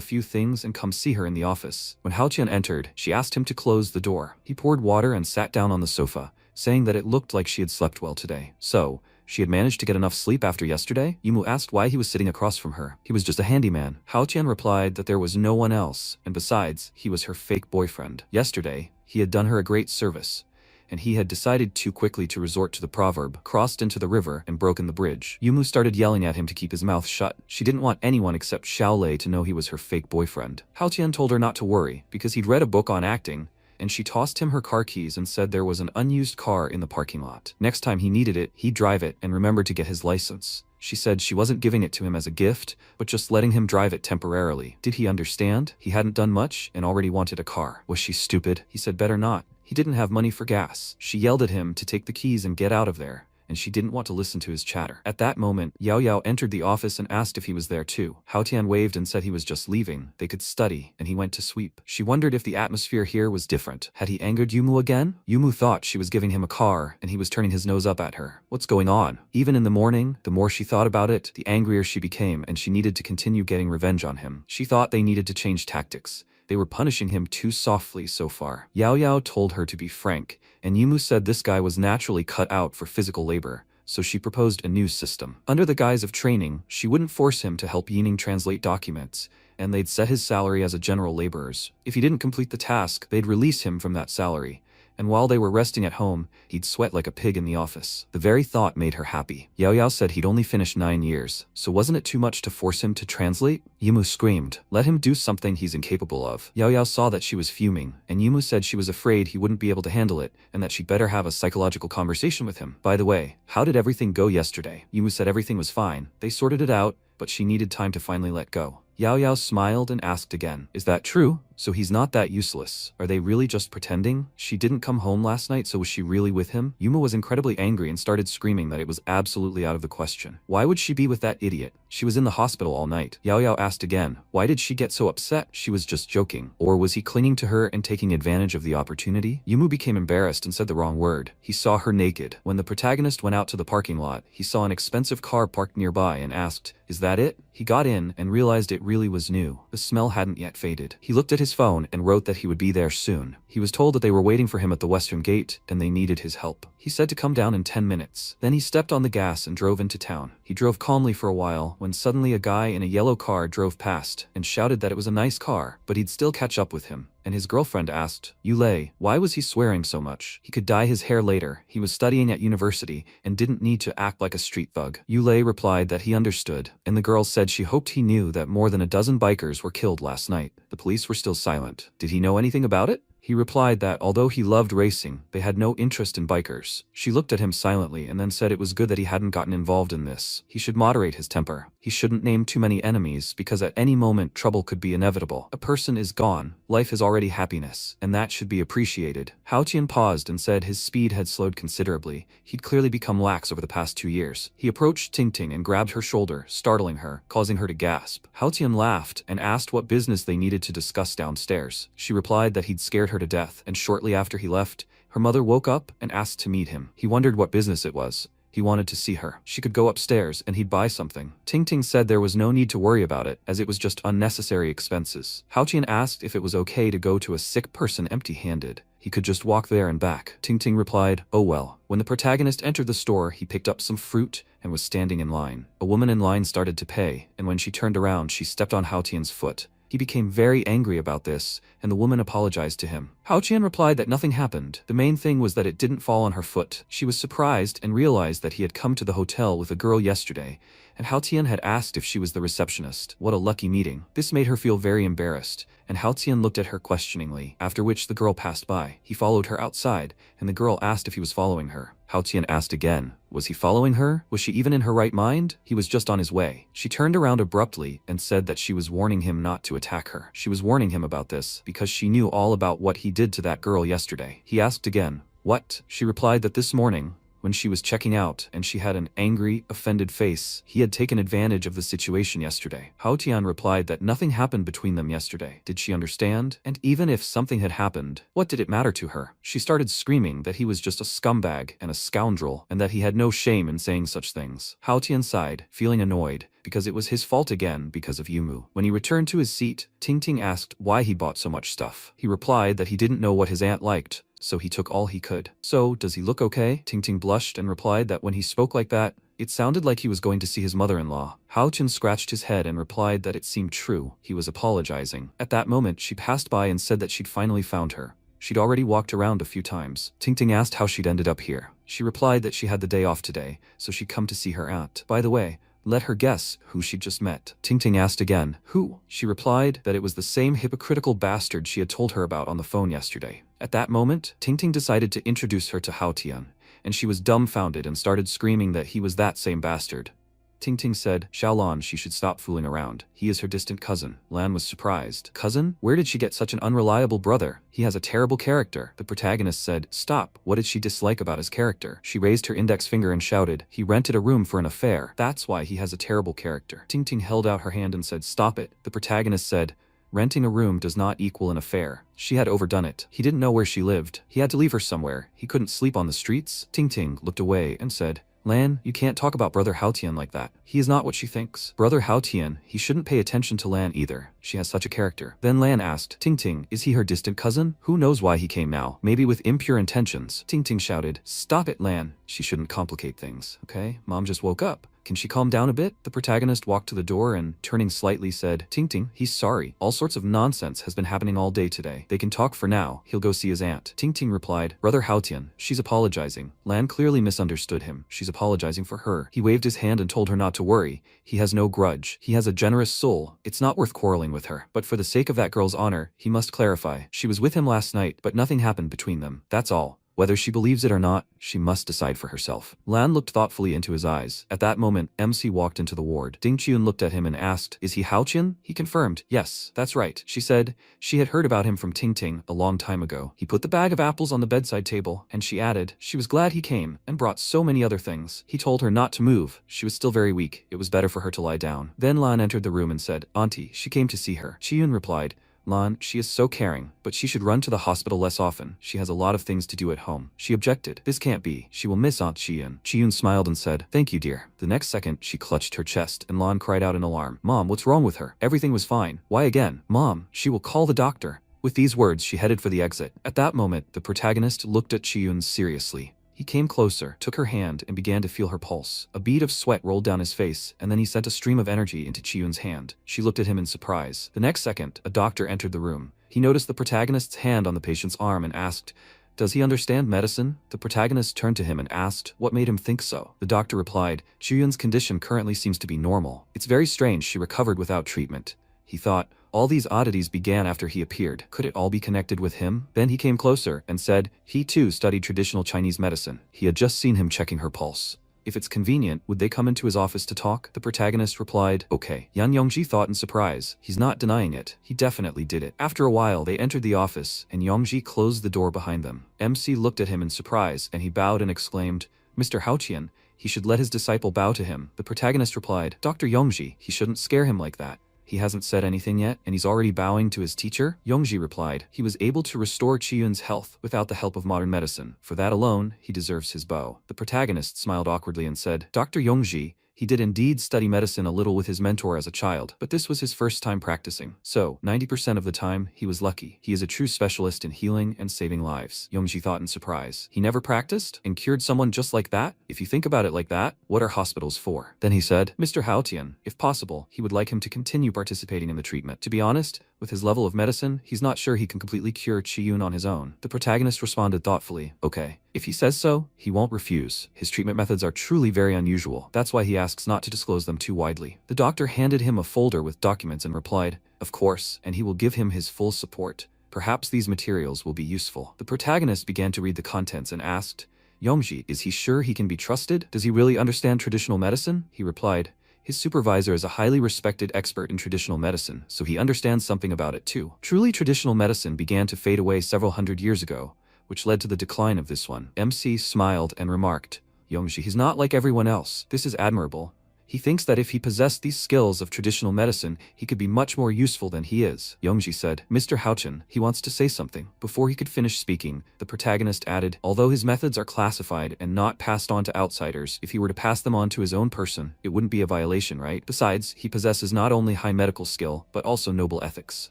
few things and come see her in the office. When Hao Tian entered, she asked him to close the door. He poured water and sat down on the sofa, saying that it looked like she had slept well today. So, she had managed to get enough sleep after yesterday? Yumu asked why he was sitting across from her. He was just a handyman. Hao Tian replied that there was no one else, and besides, he was her fake boyfriend. Yesterday, he had done her a great service, and he had decided too quickly to resort to the proverb, crossed into the river and broken the bridge. Yumu started yelling at him to keep his mouth shut. She didn't want anyone except Xiaolei to know he was her fake boyfriend. Hao Tian told her not to worry, because he'd read a book on acting, and she tossed him her car keys and said there was an unused car in the parking lot. Next time he needed it, he'd drive it and remember to get his license. She said she wasn't giving it to him as a gift, but just letting him drive it temporarily. Did he understand? He hadn't done much and already wanted a car. Was she stupid? He said better not. He didn't have money for gas. She yelled at him to take the keys and get out of there, and she didn't want to listen to his chatter. At that moment, Yao Yao entered the office and asked if he was there too. Hao Tian waved and said he was just leaving. They could study, and he went to sweep. She wondered if the atmosphere here was different. Had he angered Yumu again? Yumu thought she was giving him a car, and he was turning his nose up at her. What's going on? Even in the morning, the more she thought about it, the angrier she became, and she needed to continue getting revenge on him. She thought they needed to change tactics. They were punishing him too softly so far. Yao Yao told her to be frank, and Yumu said this guy was naturally cut out for physical labor, so she proposed a new system. Under the guise of training, she wouldn't force him to help Yining translate documents, and they'd set his salary as a general laborer's. If he didn't complete the task, they'd release him from that salary, and while they were resting at home, he'd sweat like a pig in the office. The very thought made her happy. Yao Yao said he'd only finished 9 years, so wasn't it too much to force him to translate? Yumu screamed, "Let him do something he's incapable of." Yao Yao saw that she was fuming, and Yumu said she was afraid he wouldn't be able to handle it, and that she'd better have a psychological conversation with him. By the way, how did everything go yesterday? Yumu said everything was fine. They sorted it out, but she needed time to finally let go. Yao Yao smiled and asked again, "Is that true? So he's not that useless. Are they really just pretending? She didn't come home last night, so was she really with him?" Yuma was incredibly angry and started screaming that it was absolutely out of the question. Why would she be with that idiot? She was in the hospital all night. Yao Yao asked again, why did she get so upset? She was just joking. Or was he clinging to her and taking advantage of the opportunity? Yumu became embarrassed and said the wrong word. He saw her naked. When the protagonist went out to the parking lot, he saw an expensive car parked nearby and asked, "Is that it?" He got in and realized it really was new. The smell hadn't yet faded. He looked at his phone and wrote that he would be there soon. He was told that they were waiting for him at the western gate and they needed his help. He said to come down in 10 minutes. Then he stepped on the gas and drove into town. He drove calmly for a while when suddenly a guy in a yellow car drove past and shouted that it was a nice car, but he'd still catch up with him. And his girlfriend asked, "Yulei, why was he swearing so much? He could dye his hair later. He was studying at university and didn't need to act like a street thug." Yulei replied that he understood, and the girl said she hoped he knew that more than a dozen bikers were killed last night. The police were still silent. Did he know anything about it? He replied that although he loved racing, they had no interest in bikers. She looked at him silently and then said it was good that he hadn't gotten involved in this. He should moderate his temper. He shouldn't name too many enemies because at any moment trouble could be inevitable. A person is gone. Life is already happiness, and that should be appreciated. Hao Tian paused and said his speed had slowed considerably. He'd clearly become lax over the past 2 years. He approached Ting Ting and grabbed her shoulder, startling her, causing her to gasp. Hao Tian laughed and asked what business they needed to discuss downstairs. She replied that he'd scared her to death, and shortly after he left, her mother woke up and asked to meet him. He wondered what business it was. He wanted to see her. She could go upstairs and he'd buy something. Ting Ting said there was no need to worry about it, as it was just unnecessary expenses. Hao Tian asked if it was okay to go to a sick person empty-handed. He could just walk there and back. Ting Ting replied, oh well. When the protagonist entered the store, he picked up some fruit and was standing in line. A woman in line started to pay, and when she turned around, she stepped on Hao Tian's foot. He became very angry about this, and the woman apologized to him. Hao Tian replied that nothing happened. The main thing was that it didn't fall on her foot. She was surprised and realized that he had come to the hotel with a girl yesterday, and Hao Tian had asked if she was the receptionist. What a lucky meeting. This made her feel very embarrassed, and Hao Tian looked at her questioningly, after which the girl passed by. He followed her outside, and the girl asked if he was following her. Hao Tian asked again, was he following her? Was she even in her right mind? He was just on his way. She turned around abruptly and said that she was warning him not to attack her. She was warning him about this because she knew all about what he did to that girl yesterday. He asked again, what? She replied that this morning, when she was checking out and she had an angry, offended face, he had taken advantage of the situation yesterday. Hao Tian replied that nothing happened between them yesterday. Did she understand? And even if something had happened, what did it matter to her? She started screaming that he was just a scumbag and a scoundrel, and that he had no shame in saying such things. Hao Tian sighed, feeling annoyed, because it was his fault again because of Yumu. When he returned to his seat, Ting Ting asked why he bought so much stuff. He replied that he didn't know what his aunt liked, so he took all he could. So, does he look okay? Ting Ting blushed and replied that when he spoke like that, it sounded like he was going to see his mother-in-law. Hao Tian scratched his head and replied that it seemed true. He was apologizing. At that moment, she passed by and said that she'd finally found her. She'd already walked around a few times. Ting Ting asked how she'd ended up here. She replied that she had the day off today, so she'd come to see her aunt. By the way, let her guess who she'd just met. Ting Ting asked again, who? She replied that it was the same hypocritical bastard she had told her about on the phone yesterday. At that moment, Ting Ting decided to introduce her to Hao Tian, and she was dumbfounded and started screaming that he was that same bastard. Ting Ting said, Xiaolan, she should stop fooling around. He is her distant cousin. Lan was surprised. Cousin? Where did she get such an unreliable brother? He has a terrible character. The protagonist said, stop. What did she dislike about his character? She raised her index finger and shouted, he rented a room for an affair. That's why he has a terrible character. Ting Ting held out her hand and said, stop it. The protagonist said, renting a room does not equal an affair. She had overdone it. He didn't know where she lived. He had to leave her somewhere. He couldn't sleep on the streets. Ting Ting looked away and said, Lan, you can't talk about Brother Hao Tian like that. He is not what she thinks. Brother Hao Tian, he shouldn't pay attention to Lan either. She has such a character. Then Lan asked, Ting Ting, is he her distant cousin? Who knows why he came now? Maybe with impure intentions. Ting Ting shouted, stop it, Lan. She shouldn't complicate things, okay? Mom just woke up. Can she calm down a bit? The protagonist walked to the door and, turning slightly, said, Ting Ting, he's sorry. All sorts of nonsense has been happening all day today. They can talk for now. He'll go see his aunt. Ting Ting replied, Brother Hao Tian, she's apologizing. Lan clearly misunderstood him. She's apologizing for her. He waved his hand and told her not to worry. He has no grudge. He has a generous soul. It's not worth quarreling with her. But for the sake of that girl's honor, he must clarify. She was with him last night, but nothing happened between them. That's all. Whether she believes it or not, she must decide for herself. Lan looked thoughtfully into his eyes. At that moment, MC walked into the ward. Ding Chun looked at him and asked, is he Hao Tian? He confirmed, yes, that's right. She said she had heard about him from Ting Ting a long time ago. He put the bag of apples on the bedside table, and she added, she was glad he came and brought so many other things. He told her not to move. She was still very weak. It was better for her to lie down. Then Lan entered the room and said, Auntie, she came to see her. Chiyun replied, Lan, she is so caring, but she should run to the hospital less often. She has a lot of things to do at home. She objected. This can't be. She will miss Aunt Chiyun. Chiyun smiled and said, thank you, dear. The next second, she clutched her chest, and Lan cried out in alarm. Mom, what's wrong with her? Everything was fine. Why again? Mom, she will call the doctor. With these words, she headed for the exit. At that moment, the protagonist looked at Chiyun seriously. He came closer, took her hand, and began to feel her pulse. A bead of sweat rolled down his face, and then he sent a stream of energy into Chiyun's hand. She looked at him in surprise. The next second, a doctor entered the room. He noticed the protagonist's hand on the patient's arm and asked, does he understand medicine? The protagonist turned to him and asked, what made him think so? The doctor replied, Chiyun's condition currently seems to be normal. It's very strange she recovered without treatment. He thought, All these oddities began after he appeared. Could it all be connected with him? Then he came closer and said he too studied traditional Chinese medicine. He had just seen him checking her pulse. If it's convenient, would they come into his office to talk? The protagonist replied, okay. Yan Yongji thought in surprise. He's not denying it. He definitely did it. After a while, they entered the office, and Yongji closed the door behind them. MC looked at him in surprise, and he bowed and exclaimed, Mr. Haotian, he should let his disciple bow to him. The protagonist replied, Dr. Yongji, he shouldn't scare him like that. He hasn't said anything yet, and he's already bowing to his teacher? Yongji replied, he was able to restore Qiyun's health without the help of modern medicine. For that alone, he deserves his bow. The protagonist smiled awkwardly and said, Dr. Yongji, he did indeed study medicine a little with his mentor as a child, but this was his first time practicing. So, 90% of the time, he was lucky. He is a true specialist in healing and saving lives. Yongji thought in surprise. He never practiced and cured someone just like that? If you think about it like that, what are hospitals for? Then he said, Mr. Haotian, if possible, he would like him to continue participating in the treatment. To be honest, with his level of medicine, he's not sure he can completely cure Qiyun on his own. The protagonist responded thoughtfully, okay. If he says so, he won't refuse. His treatment methods are truly very unusual. That's why he asks not to disclose them too widely. The doctor handed him a folder with documents and replied, of course, and he will give him his full support. Perhaps these materials will be useful. The protagonist began to read the contents and asked, Yongji, is he sure he can be trusted? Does he really understand traditional medicine? He replied, his supervisor is a highly respected expert in traditional medicine, so he understands something about it too. Truly, traditional medicine began to fade away several hundred years ago, which led to the decline of this one. MC smiled and remarked, Yongji, he's not like everyone else. This is admirable. He thinks that if he possessed these skills of traditional medicine, he could be much more useful than he is. Yongji said, Mr. Haotian, he wants to say something. Before he could finish speaking, the protagonist added, although his methods are classified and not passed on to outsiders, if he were to pass them on to his own person, it wouldn't be a violation, right? Besides, he possesses not only high medical skill, but also noble ethics,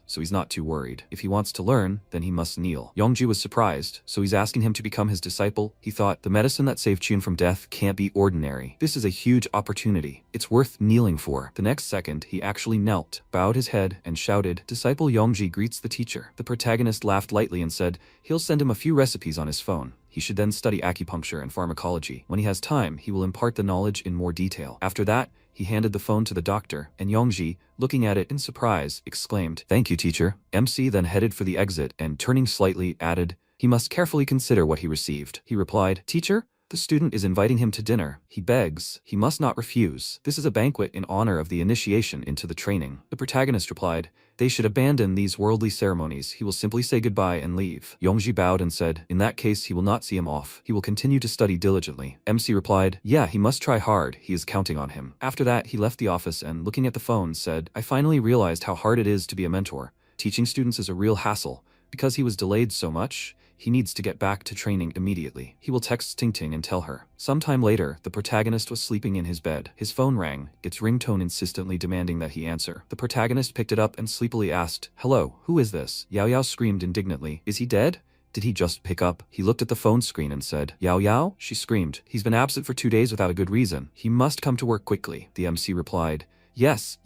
so he's not too worried. If he wants to learn, then he must kneel. Yongji was surprised, so he's asking him to become his disciple. He thought, the medicine that saved Qiyun from death can't be ordinary. This is a huge opportunity. It's worth kneeling for. The next second, he actually knelt, bowed his head, and shouted, Disciple Yongji greets the teacher. The protagonist laughed lightly and said, he'll send him a few recipes on his phone. He should then study acupuncture and pharmacology. When he has time, he will impart the knowledge in more detail. After that, he handed the phone to the doctor, and Yongji, looking at it in surprise, exclaimed, Thank you, teacher. MC then headed for the exit and, turning slightly, added, he must carefully consider what he received. He replied, Teacher? The student is inviting him to dinner. He begs. He must not refuse. This is a banquet in honor of the initiation into the training. The protagonist replied, they should abandon these worldly ceremonies. He will simply say goodbye and leave. Yongji bowed and said, in that case he will not see him off. He will continue to study diligently. MC replied, yeah, he must try hard. He is counting on him. After that, he left the office and, looking at the phone, said, I finally realized how hard it is to be a mentor. Teaching students is a real hassle. Because he was delayed so much, he needs to get back to training immediately. He will text Tingting and tell her. Sometime later, the protagonist was sleeping in his bed. His phone rang, its ringtone insistently demanding that he answer. The protagonist picked it up and sleepily asked, hello, who is this? Yao Yao screamed indignantly. Is he dead? Did he just pick up? He looked at the phone screen and said, Yao Yao? She screamed. He's been absent for 2 days without a good reason. He must come to work quickly. The MC replied, yes,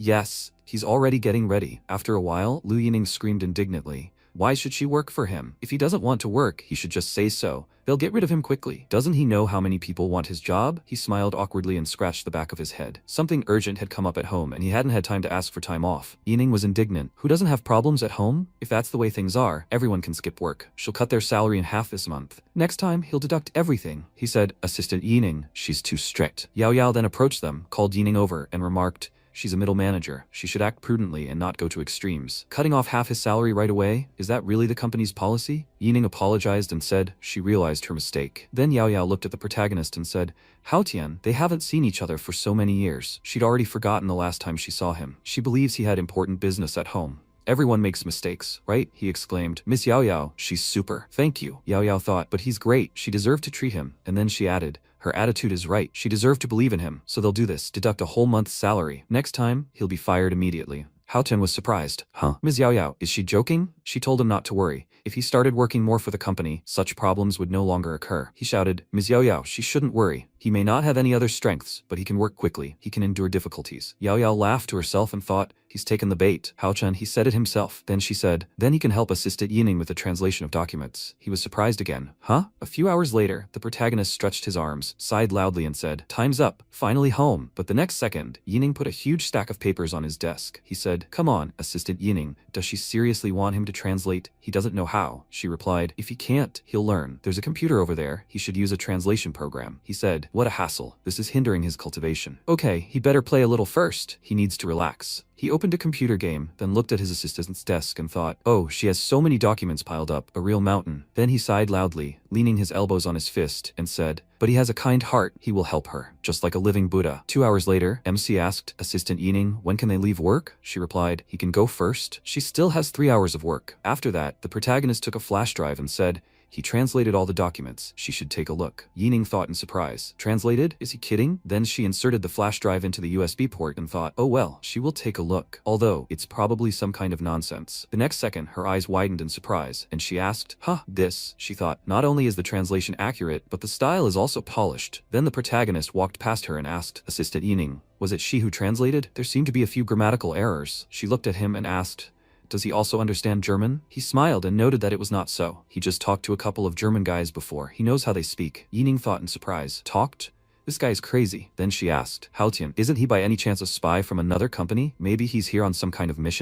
he's already getting ready. After a while, Lu Yining screamed indignantly. Why should she work for him? If he doesn't want to work, he should just say so. They'll get rid of him quickly. Doesn't he know how many people want his job? He smiled awkwardly and scratched the back of his head. Something urgent had come up at home and he hadn't had time to ask for time off. Yining was indignant. Who doesn't have problems at home? If that's the way things are, everyone can skip work. She'll cut their salary in half this month. Next time, he'll deduct everything. He said, Assistant Yining, she's too strict. Yao Yao then approached them, called Yining over, and remarked, she's a middle manager. She should act prudently and not go to extremes. Cutting off half his salary right away? Is that really the company's policy? Yining apologized and said she realized her mistake. Then Yao Yao looked at the protagonist and said, Haotian, they haven't seen each other for so many years. She'd already forgotten the last time she saw him. She believes he had important business at home. Everyone makes mistakes, right? He exclaimed. Miss Yao Yao, she's super. Thank you. Yao Yao thought, but he's great. She deserved to treat him. And then she added, her attitude is right. She deserved to believe in him. So they'll do this. Deduct a whole month's salary. Next time, he'll be fired immediately. Haotian was surprised. Huh? Ms. Yao Yao, is she joking? She told him not to worry. If he started working more for the company, such problems would no longer occur. He shouted, Ms. Yao Yao, she shouldn't worry. He may not have any other strengths, but he can work quickly. He can endure difficulties. Yao Yao laughed to herself and thought, he's taken the bait. Hao-chan, he said it himself. Then she said, then he can help Assistant Yining with the translation of documents. He was surprised again. Huh? A few hours later, the protagonist stretched his arms, sighed loudly and said, time's up. Finally home. But the next second, Yining put a huge stack of papers on his desk. He said, come on, Assistant Yining. Does she seriously want him to translate? He doesn't know how. She replied, if he can't, he'll learn. There's a computer over there. He should use a translation program. He said, what a hassle. This is hindering his cultivation. Okay, he better play a little first. He needs to relax. He opened a computer game, then looked at his assistant's desk and thought, oh, she has so many documents piled up, a real mountain. Then he sighed loudly, leaning his elbows on his fist, and said, but he has a kind heart, he will help her, just like a living Buddha. 2 hours later, MC asked, Assistant Yining, when can they leave work? She replied, he can go first. She still has 3 hours of work. After that, the protagonist took a flash drive and said, he translated all the documents. She should take a look. Yining thought in surprise. Translated? Is he kidding? Then she inserted the flash drive into the USB port and thought, oh well, she will take a look. Although, it's probably some kind of nonsense. The next second, her eyes widened in surprise, and she asked, huh, this, she thought, not only is the translation accurate, but the style is also polished. Then the protagonist walked past her and asked, Assistant Yining, was it she who translated? There seemed to be a few grammatical errors. She looked at him and asked, does he also understand German? He smiled and noted that it was not so. He just talked to a couple of German guys before. He knows how they speak. Yining thought in surprise. Talked? This guy's crazy. Then she asked, Haotian, isn't he by any chance a spy from another company? Maybe he's here on some kind of mission?